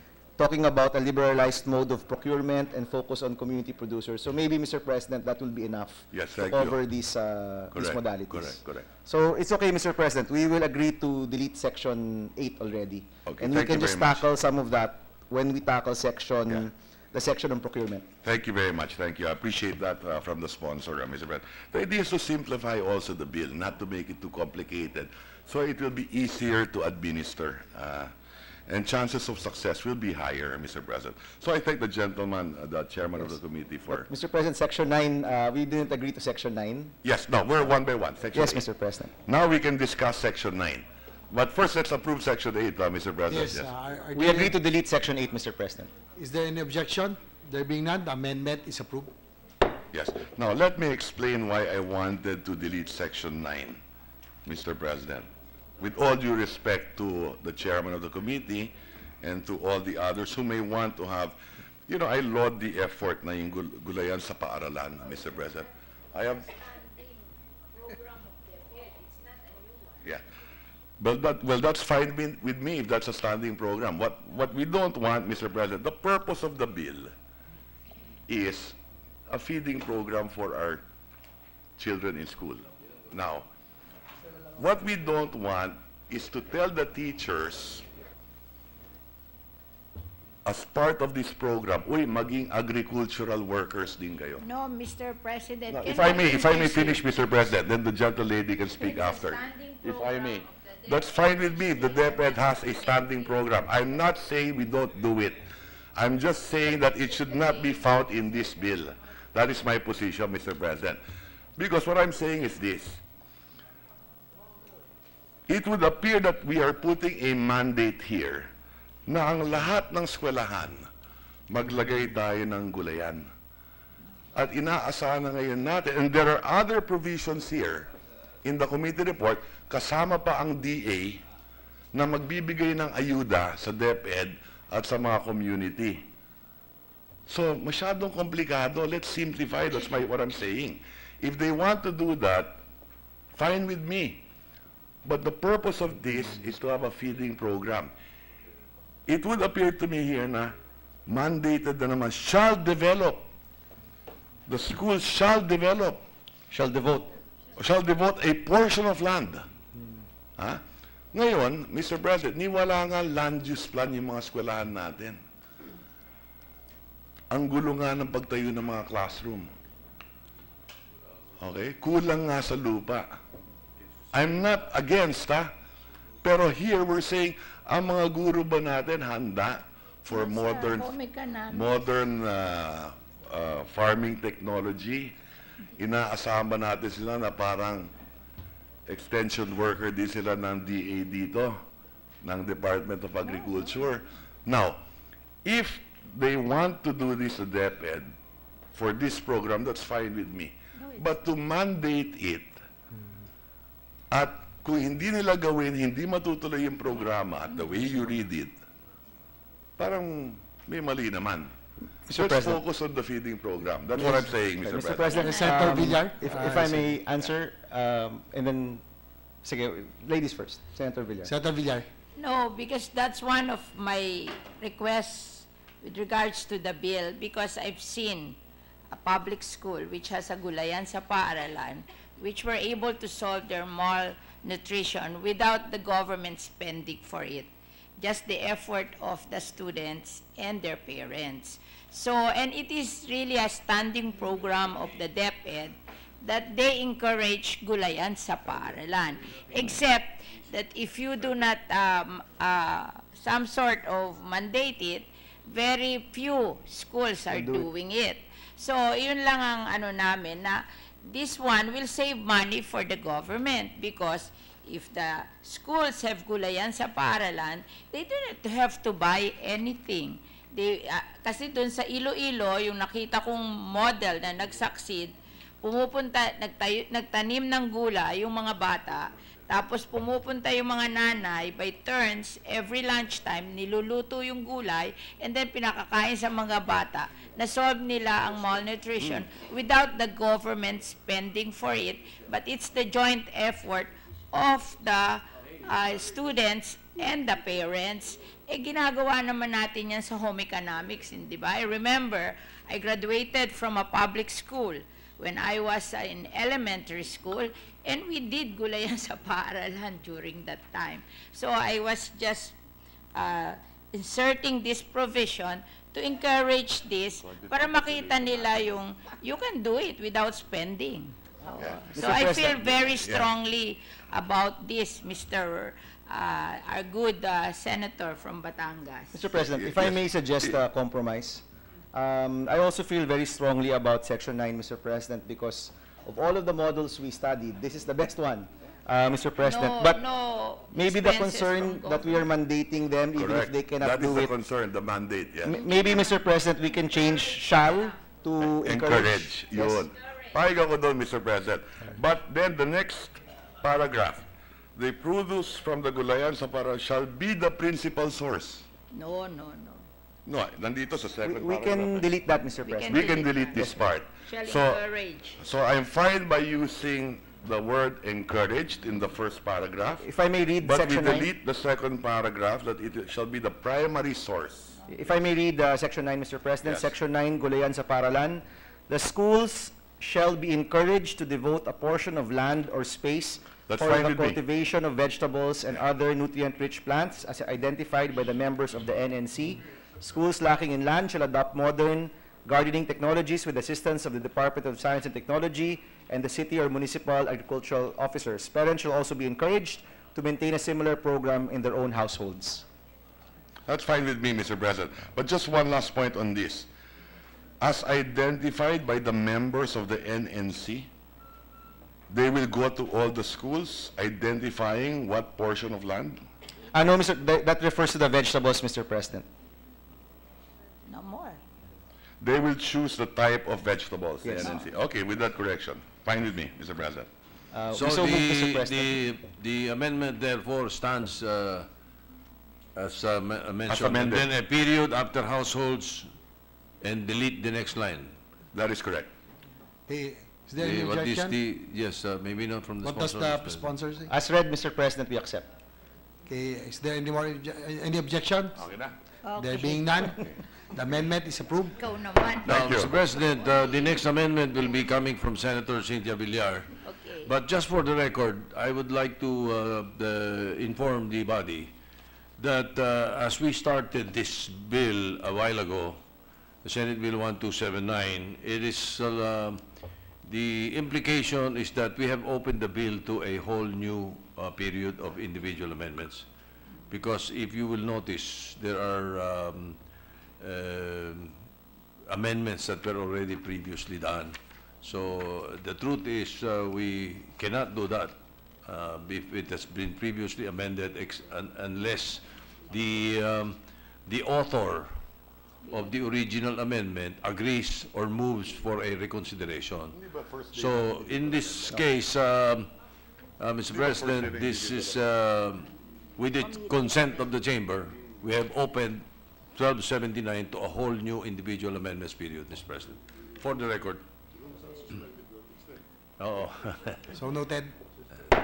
talking about a liberalized mode of procurement and focus on community producers. So maybe, Mr. President, that will be enough Yes, to thank cover you. these Correct, modalities. correct. So it's okay, Mr. President. We will agree to delete Section 8 already. Okay, and we thank you can just very much. tackle some of that when we tackle the section on procurement. Thank you very much. Thank you. I appreciate that from the sponsor, Mr. President. The idea is to simplify also the bill, not to make it too complicated. So it will be easier to administer. And chances of success will be higher, Mr. President. So I thank the gentleman, the chairman of the committee for... Mr. President, Section 9, we didn't agree to Section 9. Yes, no, we're one by one. Section Yes, 8. Mr. President. Now we can discuss Section 9. But first, let's approve Section 8, Mr. President. Yes, We agree to delete Section 8, Mr. President. Is there any objection? There being none, the amendment is approved. Yes. Now, let me explain why I wanted to delete Section 9, Mr. President. With all due respect to the chairman of the committee and to all the others who may want to have, you know, I laud the effort na yung gulayan sa paaralan, Mr. President. I have... Yeah. Well, that's fine with me if that's a standing program. What we don't want, Mr. President, the purpose of the bill is a feeding program for our children in school. Now, what we don't want is to tell the teachers as part of this program, uy, maging agricultural workers din kayo. No, Mr. President. No, if I may finish, Mr. President, then the gentle lady can speak after. If I may. That's fine with me if the DepEd has a standing program. I'm not saying we don't do it. I'm just saying that it should not be found in this bill. That is my position, Mr. President. Because what I'm saying is this. It would appear that we are putting a mandate here na ang lahat ng eskwelahan maglagay tayo ng gulayan. At inaasahan na ngayon natin, and there are other provisions here in the committee report, kasama pa ang DA na magbibigay ng ayuda sa DepEd at sa mga community. So, masyadong komplikado. Let's simplify. That's what I'm saying. If they want to do that, fine with me. But the purpose of this is to have a feeding program. It would appear to me here na mandated na naman, shall develop. The schools shall develop. Shall devote A portion of land. Ha? Ngayon, Mr. President, niwala nga land use plan yung mga eskwelahan natin. Ang gulo nga ng pagtayo ng mga classroom. Okay? Kulang nga sa lupa. I'm not against, pero here we're saying, ang mga guro ba natin handa for modern farming technology? Inaasahan ba natin sila na parang extension worker din sila ng DA dito, ng Department of Agriculture? Now, if they want to do this to DepEd for this program, that's fine with me. But to mandate it, at kung hindi nila gawin, hindi matutuloy yung programa, the way you read it, parang may mali naman. Let's focus on the feeding program. That's what I'm saying, Mr. President. Senator Villar? If I may answer, and then, sige, ladies first. Senator Villar. Senator Villar. No, because that's one of my requests with regards to the bill, because I've seen a public school which has a gulayan sa paaralan, which were able to solve their malnutrition without the government spending for it. Just the effort of the students and their parents. So, and it is really a standing program of the DepEd that they encourage gulayan sa paaralan. Except that if you do not some sort of mandate it, very few schools are doing it. So, yun lang ang ano namin na this one will save money for the government because if the schools have gulayan sa paaralan, they do not have to buy anything. They, kasi dun sa Iloilo, yung nakita kong model na nag-succeed, nagtanim ng gulay yung mga bata, tapos pumupunta yung mga nanay by turns, every lunchtime, niluluto yung gulay, and then pinakakain sa mga bata. Na-solve nila ang malnutrition without the government spending for it, but it's the joint effort of the students and the parents. Ginagawa naman natin yan sa home economics, di ba? I remember, I graduated from a public school when I was in elementary school, and we did gulayan sa paaralan during that time. So I was just inserting this provision to encourage this para makita nila yung you can do it without spending. So I feel very strongly about this, Mr. Our good senator from Batangas. Mr. President, if I may suggest a compromise, I also feel very strongly about Section 9, Mr. President, because of all of the models we studied, this is the best one, Mr. President. But maybe the concern that we are mandating them, even if they cannot do it. That is the concern, the mandate, yes. Maybe, Mr. President, we can change shall to encourage. Yun. Pahig ako doon, Mr. President. But then the next paragraph, the produce from the gulayan sa para shall be the principal source. No. No, nandito sa second We paragraph. can delete that, Mr. President. We can delete this part. Shall So, encourage. so I'm fine by using the word encouraged in the first paragraph. If I may read But Section we 9. delete the second paragraph that it shall be the primary source. If I may read Section 9, Mr. President, Yes. Section 9, gulayan sa paralan, the schools shall be encouraged to devote a portion of land or space That's for fine the with me. cultivation of vegetables and other nutrient-rich plants as identified by the members of the NNC. Schools lacking in land shall adopt modern gardening technologies with assistance of the Department of Science and Technology and the city or municipal agricultural officers. Parents shall also be encouraged to maintain a similar program in their own households. That's fine with me, Mr. President. But just one last point on this. As identified by the members of the NNC, they will go to all the schools identifying what portion of land? No, that refers to the vegetables, Mr. President. No more. They will choose the type of vegetables, Yes. the NNC. Okay, with that correction. Fine with me, Mr. President. So we so move, Mr. President. the amendment therefore stands as mentioned. And amended. then a period after households and delete the next line. That is correct. Okay, is there any What is objection? yes, maybe not from the What does sponsor. the sponsor say? As read, Mr. President, we accept. Okay, is there any objection? Okay na. There being none, the amendment is approved. Ikaw naman. Now, Thank you. Mr. President, the next amendment will be coming from Senator Cynthia Villar. Okay. But just for the record, I would like to inform the body that as we started this bill a while ago, the Senate Bill 1279, it is the implication is that we have opened the bill to a whole new period of individual amendments. Because if you will notice, there are amendments that were already previously done. So the truth is we cannot do that if it has been previously amended unless the author of the original amendment agrees or moves for a reconsideration. So in this case, Mr. President, this is with the consent of the chamber, we have opened 1279 to a whole new individual amendments period, Mr. President. For the record. Oh. So noted.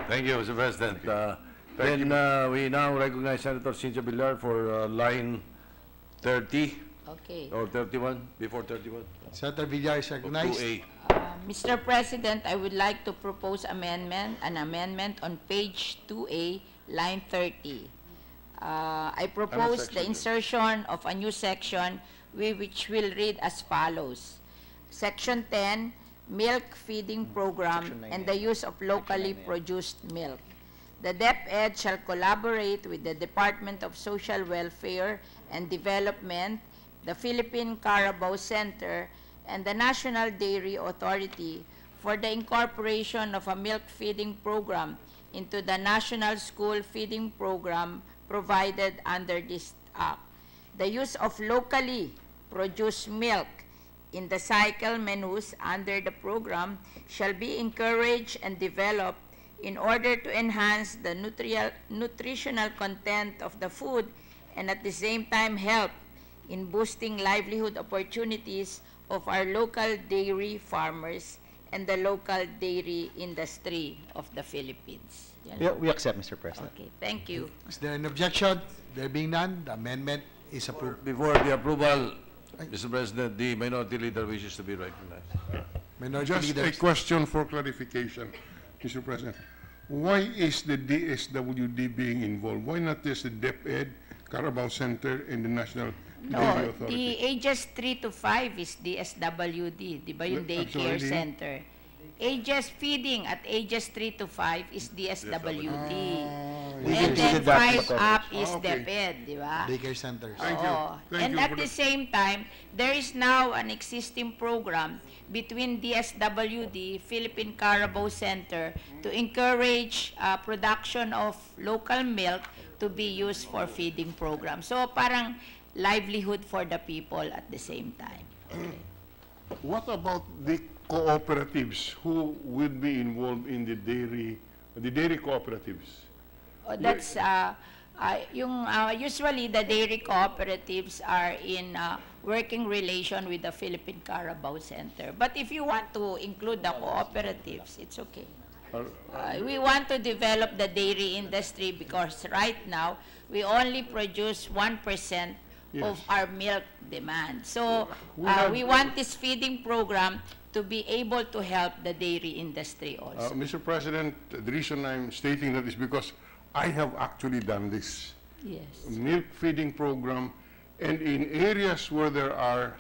Thank you, Mr. President. Then we now recognize Senator Cynthia Villar for line 30 Okay. or 31, before 31. Senator Villar is Of recognized. 2A. Mr. President, I would like to propose an amendment on page 2A, line 30. I propose the insertion of a new section which will read as follows. Section 10, milk feeding program and the use of locally produced milk. The DepEd shall collaborate with the Department of Social Welfare and Development, the Philippine Carabao Center, and the National Dairy Authority for the incorporation of a milk feeding program into the National School Feeding Program provided under this Act. The use of locally produced milk in the cycle menus under the program shall be encouraged and developed in order to enhance the nutritional content of the food and at the same time help in boosting livelihood opportunities of our local dairy farmers and the local dairy industry of the Philippines. Yan. We accept, Mr. President. Okay, thank you. Is there an objection? There being none, the amendment is approved. Before the approval, Mr. President, the minority leader wishes to be recognized. Minority Just a leaders. question for clarification, Mr. President. Why is the DSWD being involved? Why not just the DepEd, Carabao Center, and the National Dairy No, Authority? the ages 3 to 5 is DSWD, di ba yung daycare Actually, center? Ages feeding at ages 3 to 5 is DSWD. We And did then that 5 before. up is Okay. DepEd, di ba? Daycare centers. Thank you. Oo. Thank And you at for the that. same time, there is now an existing program between DSWD, Philippine Carabao Center, to encourage production of local milk to be used for feeding program. So parang livelihood for the people at the same time. What about the cooperatives who will be involved in the dairy cooperatives? That's usually the dairy cooperatives are in working relation with the Philippine Carabao Center. But if you want to include the cooperatives, it's okay. We want to develop the dairy industry because right now we only produce 1% of our milk demand. So we want this feeding program to be able to help the dairy industry also. Mr. President, the reason I'm stating that is because I have actually done this. Yes. Milk feeding program, and in areas where there are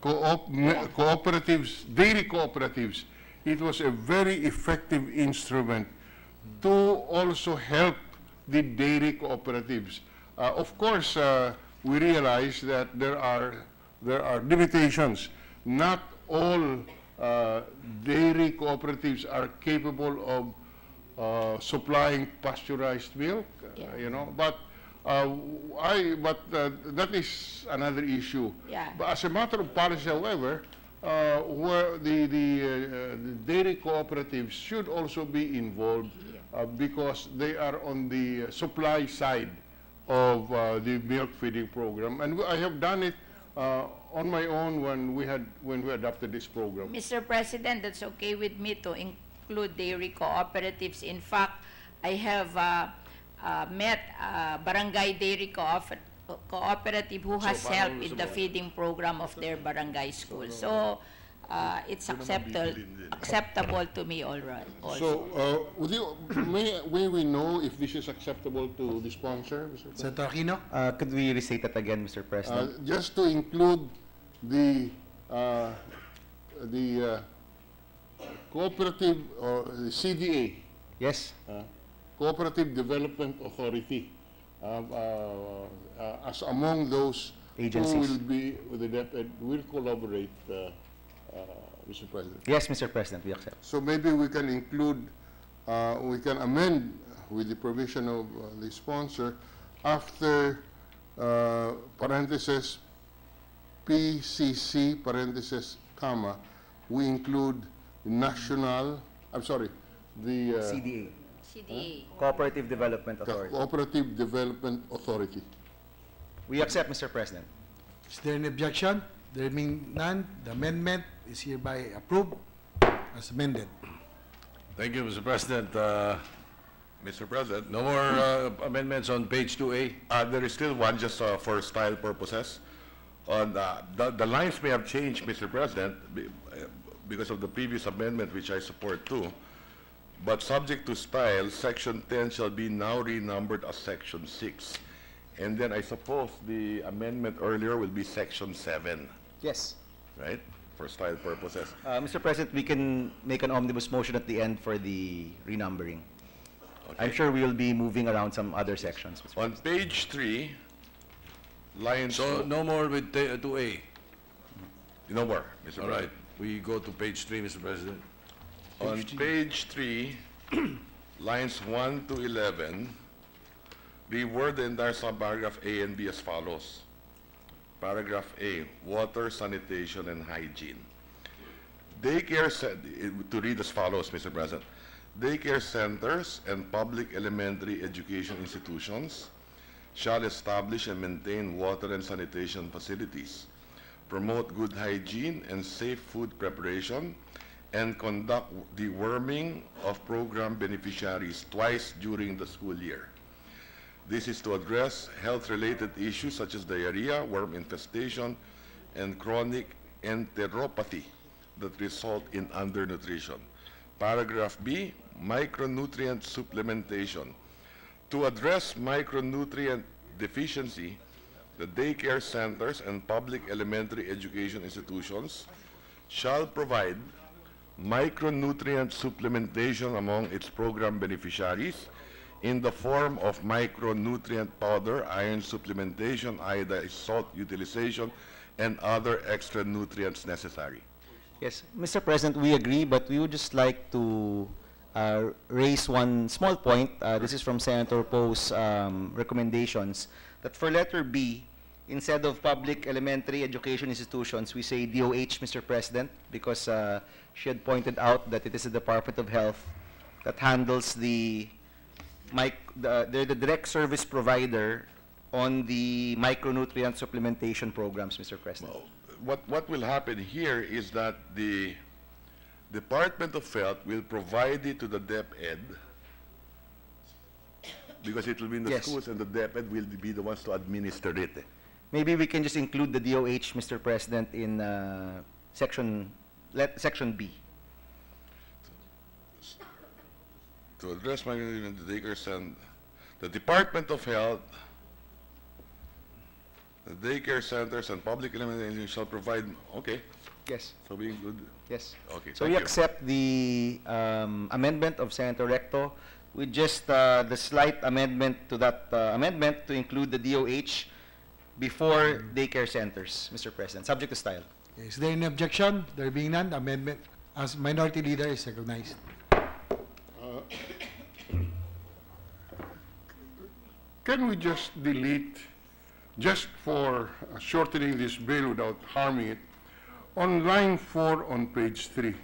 cooperatives, dairy cooperatives, it was a very effective instrument to also help the dairy cooperatives. Of course, we realize that there are limitations. Not all dairy cooperatives are capable of supplying pasteurized milk, you know, but that is another issue. Yeah. But as a matter of policy, however, where the dairy cooperatives should also be involved because they are on the supply side of the milk feeding program, and I have done it on my own when we adopted this program. Mr. President, that's okay with me to include dairy cooperatives. In fact, I have met a barangay dairy cooperative who has helped in the feeding program of their barangay school. So it's acceptable to me all right. Also. So, may we know if this is acceptable to the sponsor, Mr. President? Senator Aquino? Could we restate that again, Mr. President? Just to include the cooperative or the CDA. Yes. Cooperative Development Authority, as among those agencies who will be with the DepEd, will collaborate, Mr. President. Yes, Mr. President, we accept. So maybe we can include, we can amend with the provision of the sponsor after parenthesis PCC parenthesis comma, we include the national, I'm sorry, the CDA. CDA. Cooperative Development Authority. Cooperative Development Authority. We accept, Mr. President. Is there any objection? There being none, the amendment is hereby approved as amended. Thank you, Mr. President. Mr. President, No more amendments on page 2A. there is still one just for style purposes. On the lines may have changed, Mr. President, because of the previous amendment, which I support too. But subject to style, section 10 shall be now renumbered as section 6. And then I suppose the amendment earlier will be section 7, Yes. right? For style purposes. Mr. President, we can make an omnibus motion at the end for the renumbering. I'm sure we will be moving around some other sections. Mr. On page 3, line So no more with 2A. no more, Mr. All right, President. we go to page 3, Mr. President. On page 3, lines 1 to 11, reword the entire subparagraph A and B as follows. Paragraph A, water, sanitation, and hygiene. Daycare, to read as follows, Mr. President. Daycare centers and public elementary education institutions shall establish and maintain water and sanitation facilities, promote good hygiene and safe food preparation, and conduct deworming of program beneficiaries twice during the school year. This is to address health-related issues such as diarrhea, worm infestation, and chronic enteropathy that result in undernutrition. Paragraph B, micronutrient supplementation. To address micronutrient deficiency, the daycare centers and public elementary education institutions shall provide micronutrient supplementation among its program beneficiaries in the form of micronutrient powder, iron supplementation, iodized salt utilization, and other extra nutrients necessary. Yes, Mr. President, we agree, but we would just like to raise one small point. This is from Senator Poe's recommendations, that for letter B, instead of public elementary education institutions, we say DOH, Mr. President, because she had pointed out that it is the Department of Health that handles they're the direct service provider on the micronutrient supplementation programs, Mr. President. Well, what will happen here is that the Department of Health will provide it to the DepEd, because it will be in the Yes. schools, and the DepEd will be the ones to administer it. Maybe we can just include the DOH, Mr. President, in section B. To address micronutrient daycares and the Department of Health, the daycare centers and public elementary shall provide, okay. Yes. So we include. Yes. Okay, So thank we you. accept the amendment of Senator Recto with just the slight amendment to that amendment to include the DOH before daycare centers, Mr. President, subject to style. Is there any objection? There being none, amendment as minority leader is recognized. Can we just delete, just for shortening this bill without harming it, on line 4 on page 3,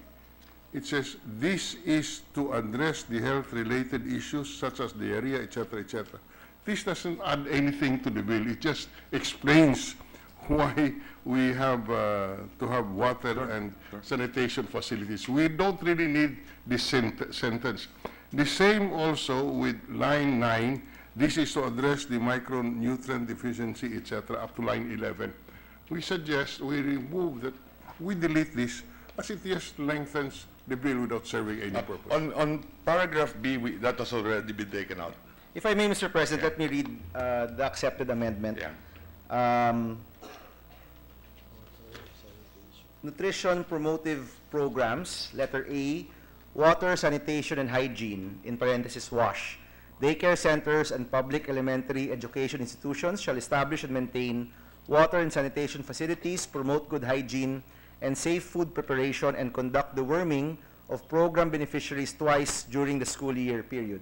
it says, this is to address the health-related issues such as diarrhea, etc., etc. This doesn't add anything to the bill. It just explains why we have to have water and sanitation facilities. We don't really need this sentence. The same also with line 9. This is to address the micronutrient deficiency, etc., up to line 11. We suggest we remove that, we delete this, as it just lengthens the bill without serving any purpose. On paragraph B, that has already been taken out. If I may, Mr. President, let me read the accepted amendment. Nutrition promotive programs, letter A, water, sanitation, and hygiene, in parenthesis, WASH. Daycare centers and public elementary education institutions shall establish and maintain water and sanitation facilities, promote good hygiene and safe food preparation, and conduct the worming of program beneficiaries twice during the school year period.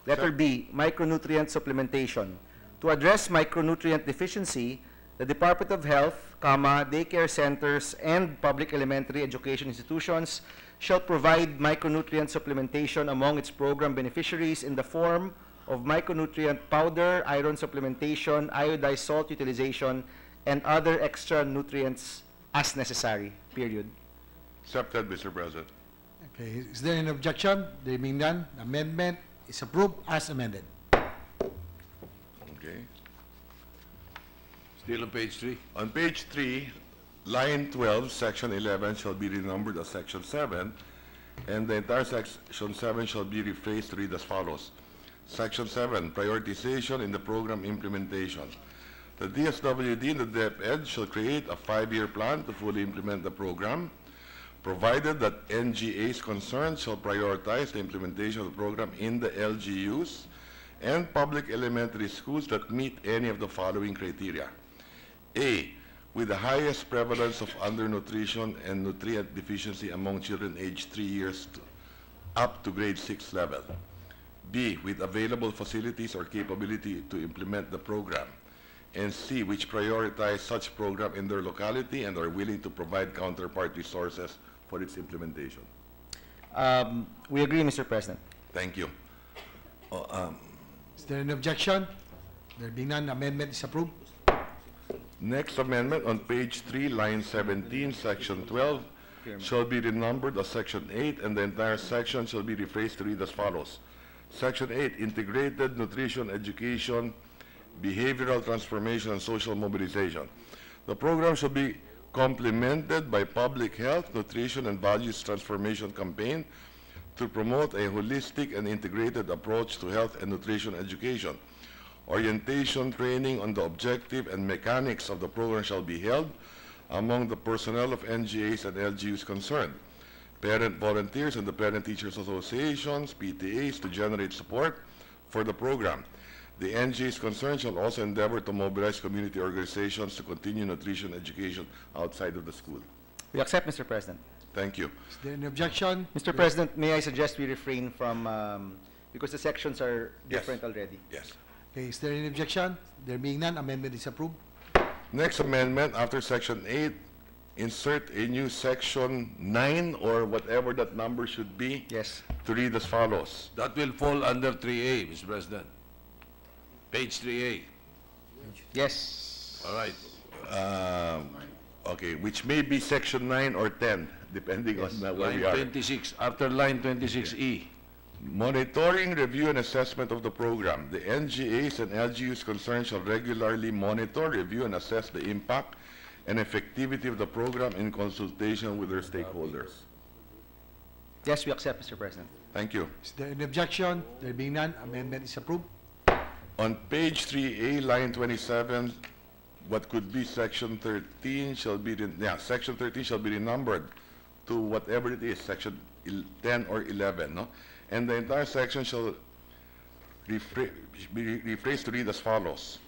Letter B, micronutrient supplementation. To address micronutrient deficiency, the Department of Health, daycare centers, and public elementary education institutions shall provide micronutrient supplementation among its program beneficiaries in the form of micronutrient powder, iron supplementation, iodized salt utilization, and other extra nutrients as necessary, period. Accepted, Mr. President. Okay, is there an objection? There being none, amendment is approved as amended. Okay. Still on page 3? On page 3, line 12, section 11 shall be renumbered as section 7, and the entire section 7 shall be rephrased to read as follows. Section 7, prioritization in the program implementation. The DSWD and the DepEd shall create a 5-year plan to fully implement the program, provided that NGAs concerned shall prioritize the implementation of the program in the LGUs and public elementary schools that meet any of the following criteria. A, with the highest prevalence of undernutrition and nutrient deficiency among children aged 3 years up to grade 6 level. B, with available facilities or capability to implement the program. And C, which prioritize such program in their locality and are willing to provide counterpart resources for its implementation. We agree, Mr. President. Thank you. Is there an objection? There being none, amendment is approved. Next amendment on page 3, line 17, section 12, shall be renumbered as Section 8, and the entire section shall be rephrased to read as follows. Section 8, Integrated Nutrition Education, Behavioral Transformation, and Social Mobilization. The program shall be complemented by public health, nutrition, and values transformation campaign to promote a holistic and integrated approach to health and nutrition education. Orientation training on the objective and mechanics of the program shall be held among the personnel of NGAs and LGUs concerned, parent volunteers and the Parent Teachers Associations, PTAs, to generate support for the program. The NGAs concerned shall also endeavor to mobilize community organizations to continue nutrition education outside of the school. We accept, Mr. President. Thank you. Is there any objection? Mr. President, may I suggest we refrain from, because the sections are Yes. different already. Yes. Okay, is there any objection? There being none, amendment is approved. Next amendment, after Section 8, insert a new Section 9 or whatever that number should be. Yes. To read as follows. That will fall under 3A, Mr. President. Page 3A. Yes. All right. Okay, which may be Section 9 or 10, depending on where we Line are. 26, after line 26E. Monitoring, review, and assessment of the program. The NGAs and LGUs concerned shall regularly monitor, review, and assess the impact and effectivity of the program in consultation with their stakeholders. Yes, we accept, Mr. President. Thank you. Is there any objection? There being none, amendment is approved. On page 3A, line 27, what could be Section 13 shall be, Section 13 shall be renumbered to whatever it is, Section 10 or 11, no? And the entire section shall be rephrased to read as follows.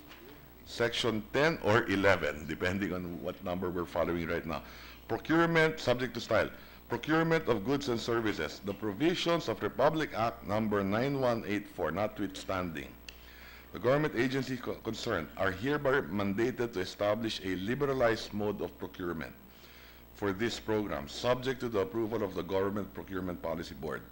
Section 10 or 11, depending on what number we're following right now. Procurement, subject to style. Procurement of goods and services. The provisions of Republic Act number 9184, notwithstanding, the government agencies concerned are hereby mandated to establish a liberalized mode of procurement for this program, subject to the approval of the Government Procurement Policy Board.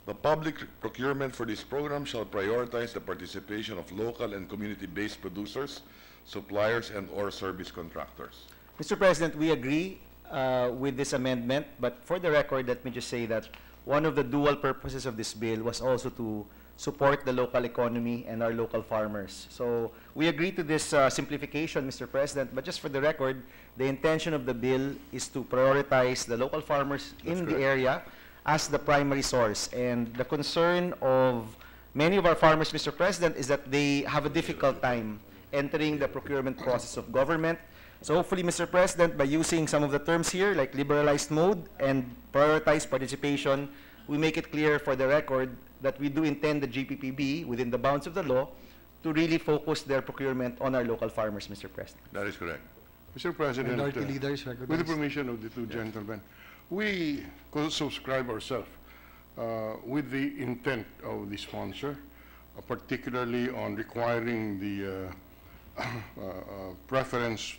The public procurement for this program shall prioritize the participation of local and community-based producers, suppliers, and/or service contractors. Mr. President, we agree with this amendment, but for the record, let me just say that one of the dual purposes of this bill was also to support the local economy and our local farmers. So we agree to this simplification, Mr. President, but just for the record, the intention of the bill is to prioritize the local farmers in the area as the primary source. And the concern of many of our farmers, Mr. President, is that they have a difficult time entering the procurement process of government. So hopefully, Mr. President, by using some of the terms here, like liberalized mode and prioritized participation, we make it clear for the record that we do intend the GPPB, within the bounds of the law, to really focus their procurement on our local farmers, Mr. President. That is correct. Mr. President, Minority leaders with the recognized. permission of the two gentlemen, we could subscribe ourselves with the intent of the sponsor, particularly on requiring the preference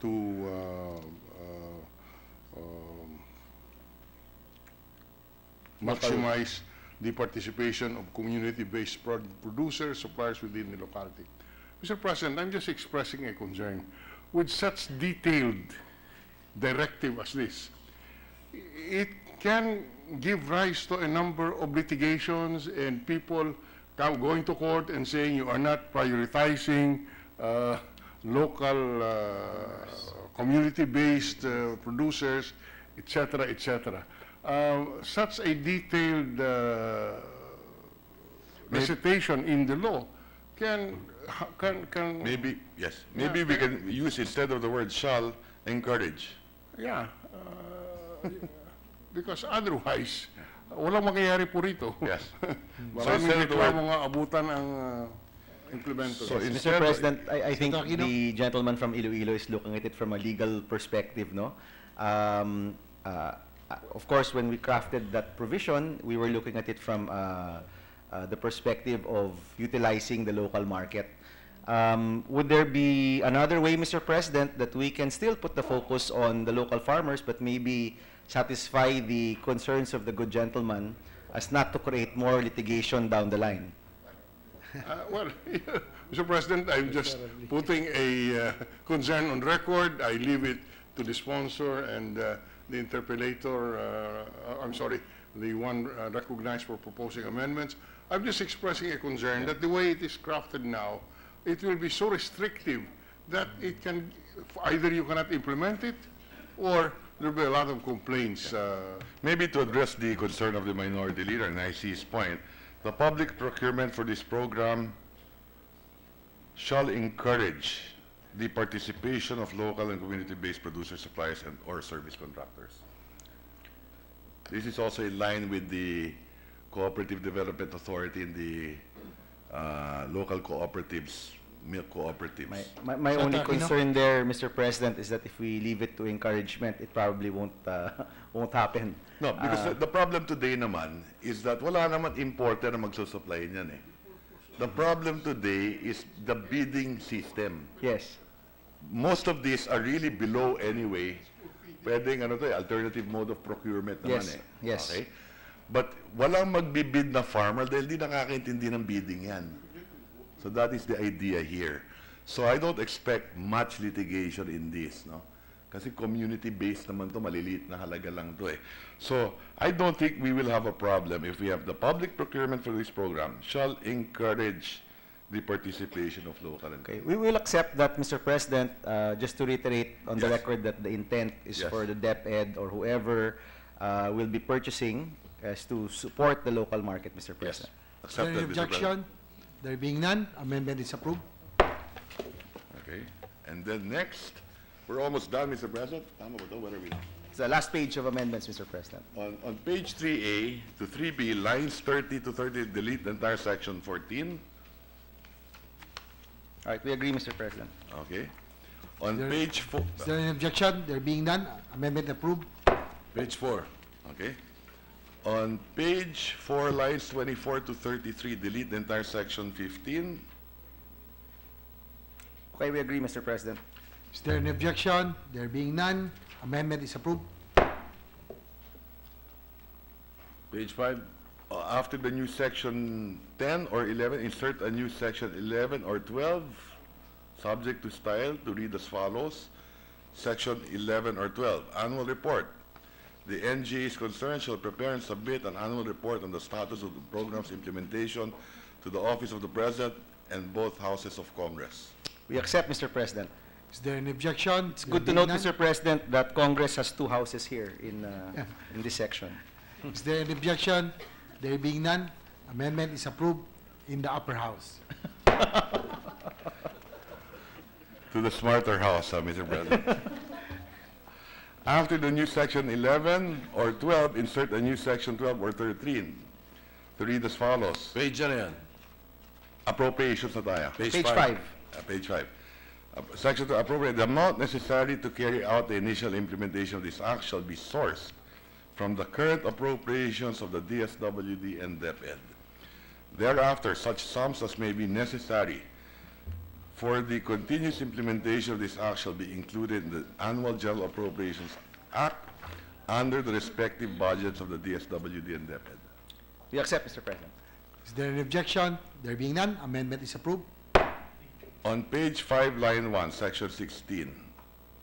to maximize the participation of community-based producers, suppliers within the locality. Mr. President, I'm just expressing a concern. With such detailed directive as this, it can give rise to a number of litigations and people going to court and saying you are not prioritizing local community-based producers, etc., etc. Such a detailed recitation in the law can Maybe, yes. Maybe we can use, instead of the word shall, encourage. Yeah. Because otherwise, walang mangyayari po rito. Yes. Maraming reklamo nga abutan ang implemento. So Mr. President, I think the gentleman from Iloilo is looking at it from a legal perspective, no? Of course, when we crafted that provision, we were looking at it from the perspective of utilizing the local market. Would there be another way, Mr. President, that we can still put the focus on the local farmers, but maybe satisfy the concerns of the good gentleman as not to create more litigation down the line? Well, Mr. President, I'm just putting a concern on record. I leave it to the sponsor and the interpellator, I'm sorry, the one recognized for proposing amendments. I'm just expressing a concern that the way it is crafted now, it will be so restrictive that it can, either you cannot implement it, or there'll be a lot of complaints. Maybe to address the concern of the minority leader, and I see his point, the public procurement for this program shall encourage the participation of local and community-based producers, suppliers, and or service contractors. This is also in line with the Cooperative Development Authority and the local cooperatives, milk cooperatives. My only concern there, Mr. President, is that if we leave it to encouragement, it probably won't happen. No, because the problem today naman is that wala naman importer na magsusupply niyan eh. The problem today is the bidding system. Yes. Most of these are really below anyway. Pwedeng alternative mode of procurement naman Yes. eh. Yes. Okay? But walang magbibid na farmer dahil di nakakaintindi ng bidding yan. So that is the idea here. So I don't expect much litigation in this, no? Kasi community-based naman to, maliliit na halaga lang to eh. So I don't think we will have a problem if we have the public procurement for this program shall encourage the participation of local and Okay, we will accept that, Mr. President, just to reiterate on the record that the intent is for the DepEd or whoever will be purchasing as to support the local market, Mr. President. Is there any objection? There being none, amendment is approved. Okay. And then next, we're almost done, Mr. President. Tama ba ito? Where are we? It's the last page of amendments, Mr. President. On page 3A to 3B, lines 30 to 30, delete the entire section 14. All right, we agree, Mr. President. Okay. On page 4. Is there any objection? There being none, amendment approved. Page 4. Okay. On page 4, lines 24 to 33, delete the entire section 15. Okay, we agree, Mr. President. Is there any objection? There being none, amendment is approved. Page 5, after the new section 10 or 11, insert a new section 11 or 12, subject to style, to read as follows. Section 11 or 12, annual report. The NGA is concerned shall prepare and submit an annual report on the status of the program's implementation to the Office of the President and both houses of Congress. We accept, Mr. President. Is there any objection? It's good to note, Mr. President, that Congress has two houses here in this section. Is there any objection? There being none, amendment is approved in the upper house. To the smarter house, Mr. President. After the new section 11 or 12, insert a new section 12 or 13 to read as follows. Page na yan. Appropriations na tayo. Page 5. Page 5. Section 2, appropriate. The amount necessary to carry out the initial implementation of this act shall be sourced from the current appropriations of the DSWD and DepEd. Thereafter, such sums as may be necessary for the continuous implementation of this act shall be included in the Annual General Appropriations Act under the respective budgets of the DSWD and DepEd. We accept, Mr. President. Is there any objection? There being none, amendment is approved. On page 5, line 1, section 16,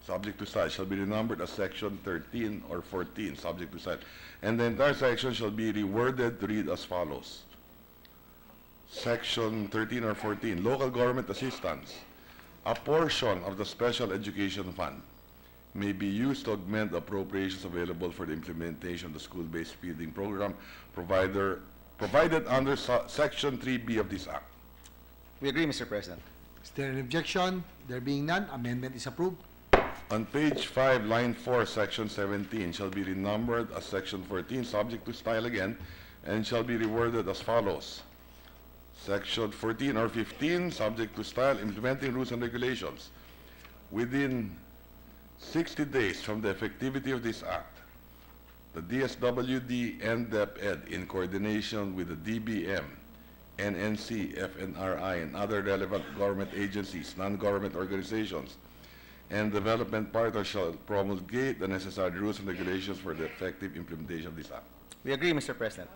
subject to style, shall be renumbered as section 13 or 14, subject to style. And the entire section shall be reworded to read as follows. Section 13 or 14, local government assistance. A portion of the Special Education Fund may be used to augment the appropriations available for the implementation of the school-based feeding program provided under Section 3B of this Act. We agree, Mr. President. Is there any objection? There being none, amendment is approved. On page 5, line 4, section 17 shall be renumbered as section 14, subject to style again, and shall be reworded as follows. Section 14 or 15, subject to style, implementing rules and regulations. Within 60 days from the effectivity of this act, the DSWD and DepEd, in coordination with the DBM, NNC, FNRI, and other relevant government agencies, non-government organizations, and development partners shall promulgate the necessary rules and regulations for the effective implementation of this act. We agree, Mr. President.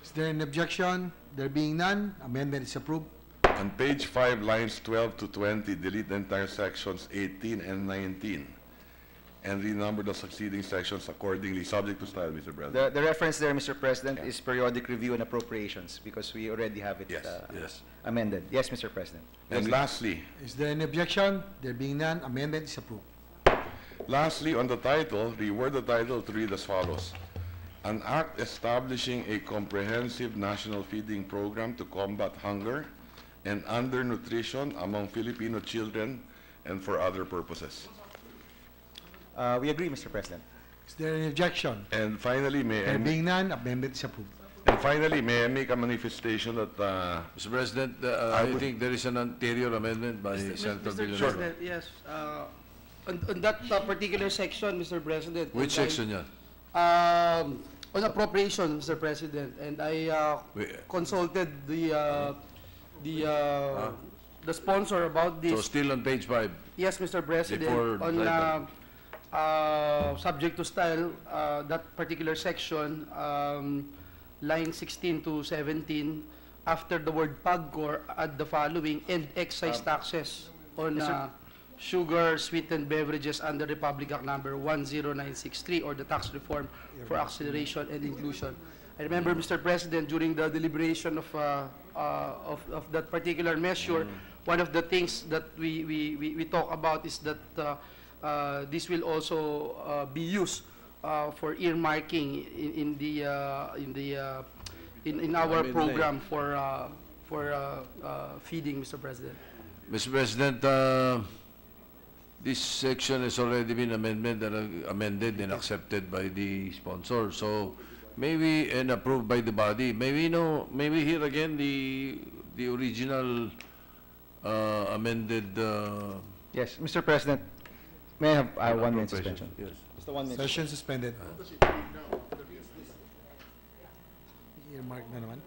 Is there an objection? There being none, amendment is approved. On page 5, lines 12 to 20, delete the entire sections 18 and 19. and renumber the succeeding sections accordingly, subject to style, Mr. President. The reference there, Mr. President, is periodic review and appropriations, because we already have it Yes, yes. amended. Yes, Mr. President. And lastly, Is there any objection? There being none, amendment is approved. lastly, on the title, reword the title to read as follows. An act establishing a comprehensive national feeding program to combat hunger and undernutrition among Filipino children and for other purposes. We agree, Mr. President. Is there any objection? And finally, There being none, amendment is approved. may I make a manifestation that, Mr. President, I think there is an anterior amendment by Senator Mr. Villanueva. President, yes. On that particular section, Mr. President. Which section yan? On appropriation, Mr. President, and I consulted the sponsor about this. So still on page 5? Yes, Mr. President. Before On subject to style, that particular section, line 16 to 17, after the word PAGCOR, add the following, and excise taxes on sugar, sweetened beverages under Republic Act number 10963, or the tax reform for acceleration and inclusion. I remember, Mr. President, during the deliberation of that particular measure, one of the things that we talk about is that this will also be used for earmarking in our program for feeding, Mr. President. Mr. President, this section has already been amended and accepted by the sponsor. So maybe and approved by the body. Maybe hear again the original amended. Yes, Mr. President. May I have 1 minute suspension? Yes. Just a 1 minute. Session suspended. Earmark na naman.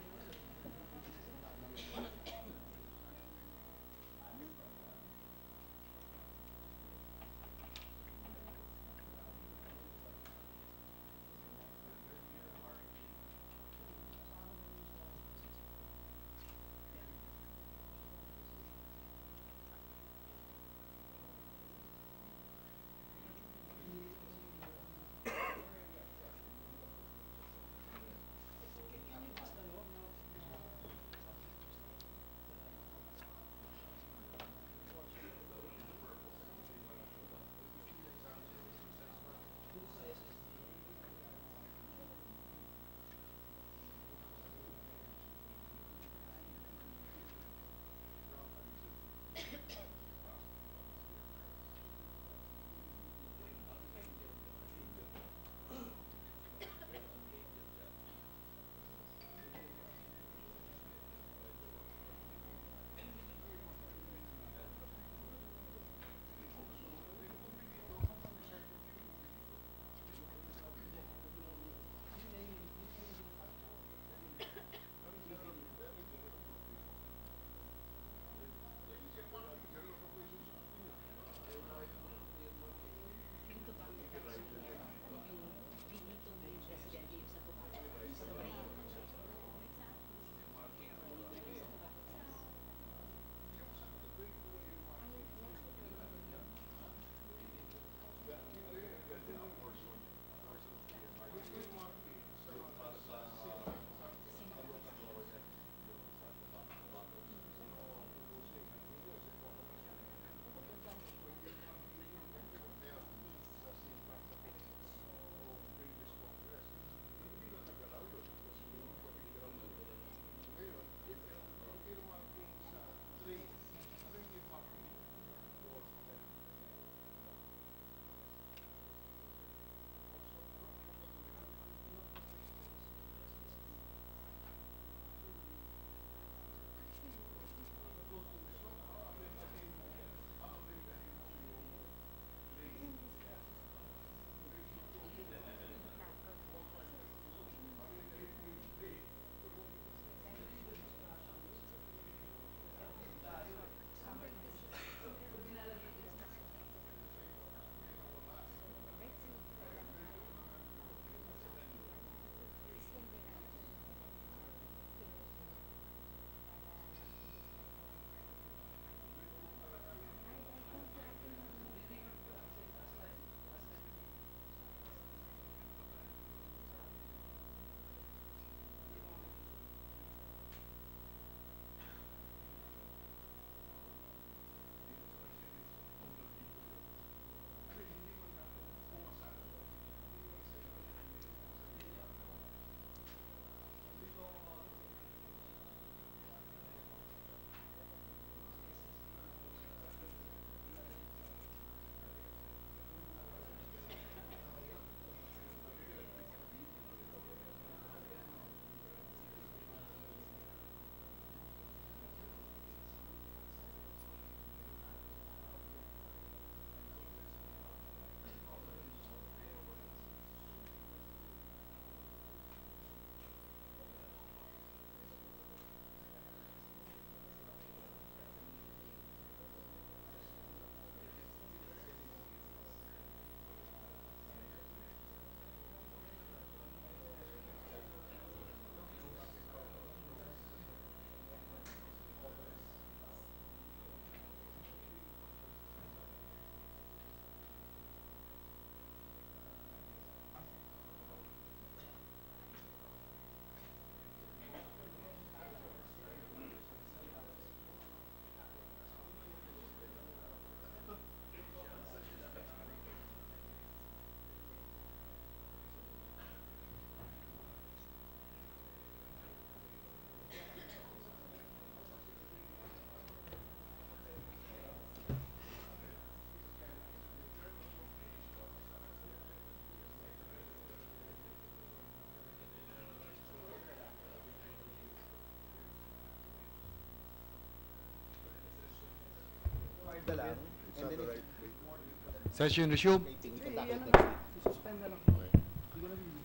Session resumed.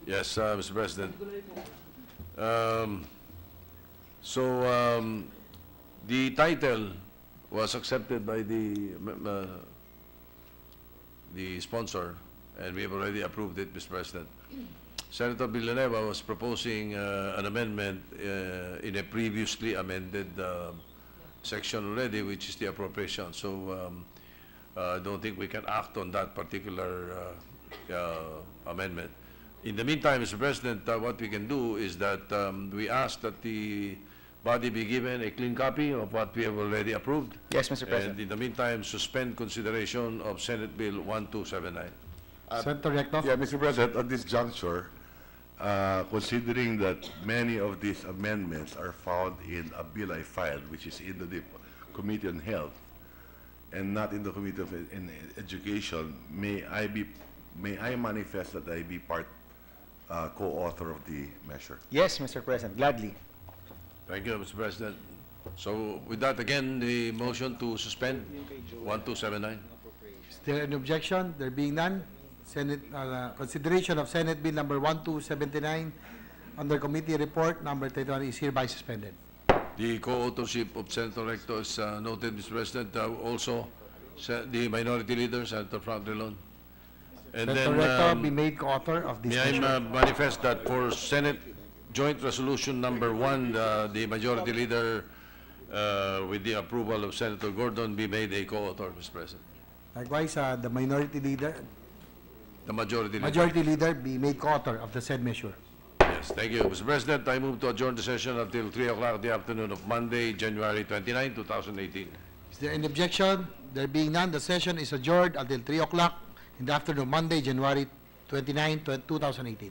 Yes, Mr. President. The title was accepted by the sponsor, and we have already approved it, Mr. President. Senator Villanueva was proposing an amendment in a previously amended section already, which is the appropriation. So I don't think we can act on that particular amendment. In the meantime, Mr. President, what we can do is that we ask that the body be given a clean copy of what we have already approved. Yes, Mr. President. And in the meantime, suspend consideration of Senate Bill 1279. Senator Recto. Yeah, Mr. President, at this juncture, considering that many of these amendments are found in a bill I filed, which is in the Committee on Health, and not in the Committee of Education, may I manifest that I be co-author of the measure? Yes, Mr. President, gladly. Thank you, Mr. President. So with that, again, the motion to suspend 1279. Is there any objection? There being none, Senate consideration of Senate Bill number 1279 under Committee Report number 31 is hereby suspended. The co-authorship of Senator Recto is noted, Mr. President. Also, the Minority Leader, Senator Frank Drilon. And Senator Recto be made co-author of this may measure. I manifest that for Senate Joint Resolution number 1, the Majority Leader, with the approval of Senator Gordon, be made a co-author, Mr. President. Likewise, the Minority Leader, The Majority Leader. Majority Leader be made co-author of the said measure. Yes, thank you, Mr. President. I move to adjourn the session until 3 o'clock the afternoon of Monday, January 29, 2018. Is there any objection? There being none, the session is adjourned until 3 o'clock in the afternoon, Monday, January 29, 2018.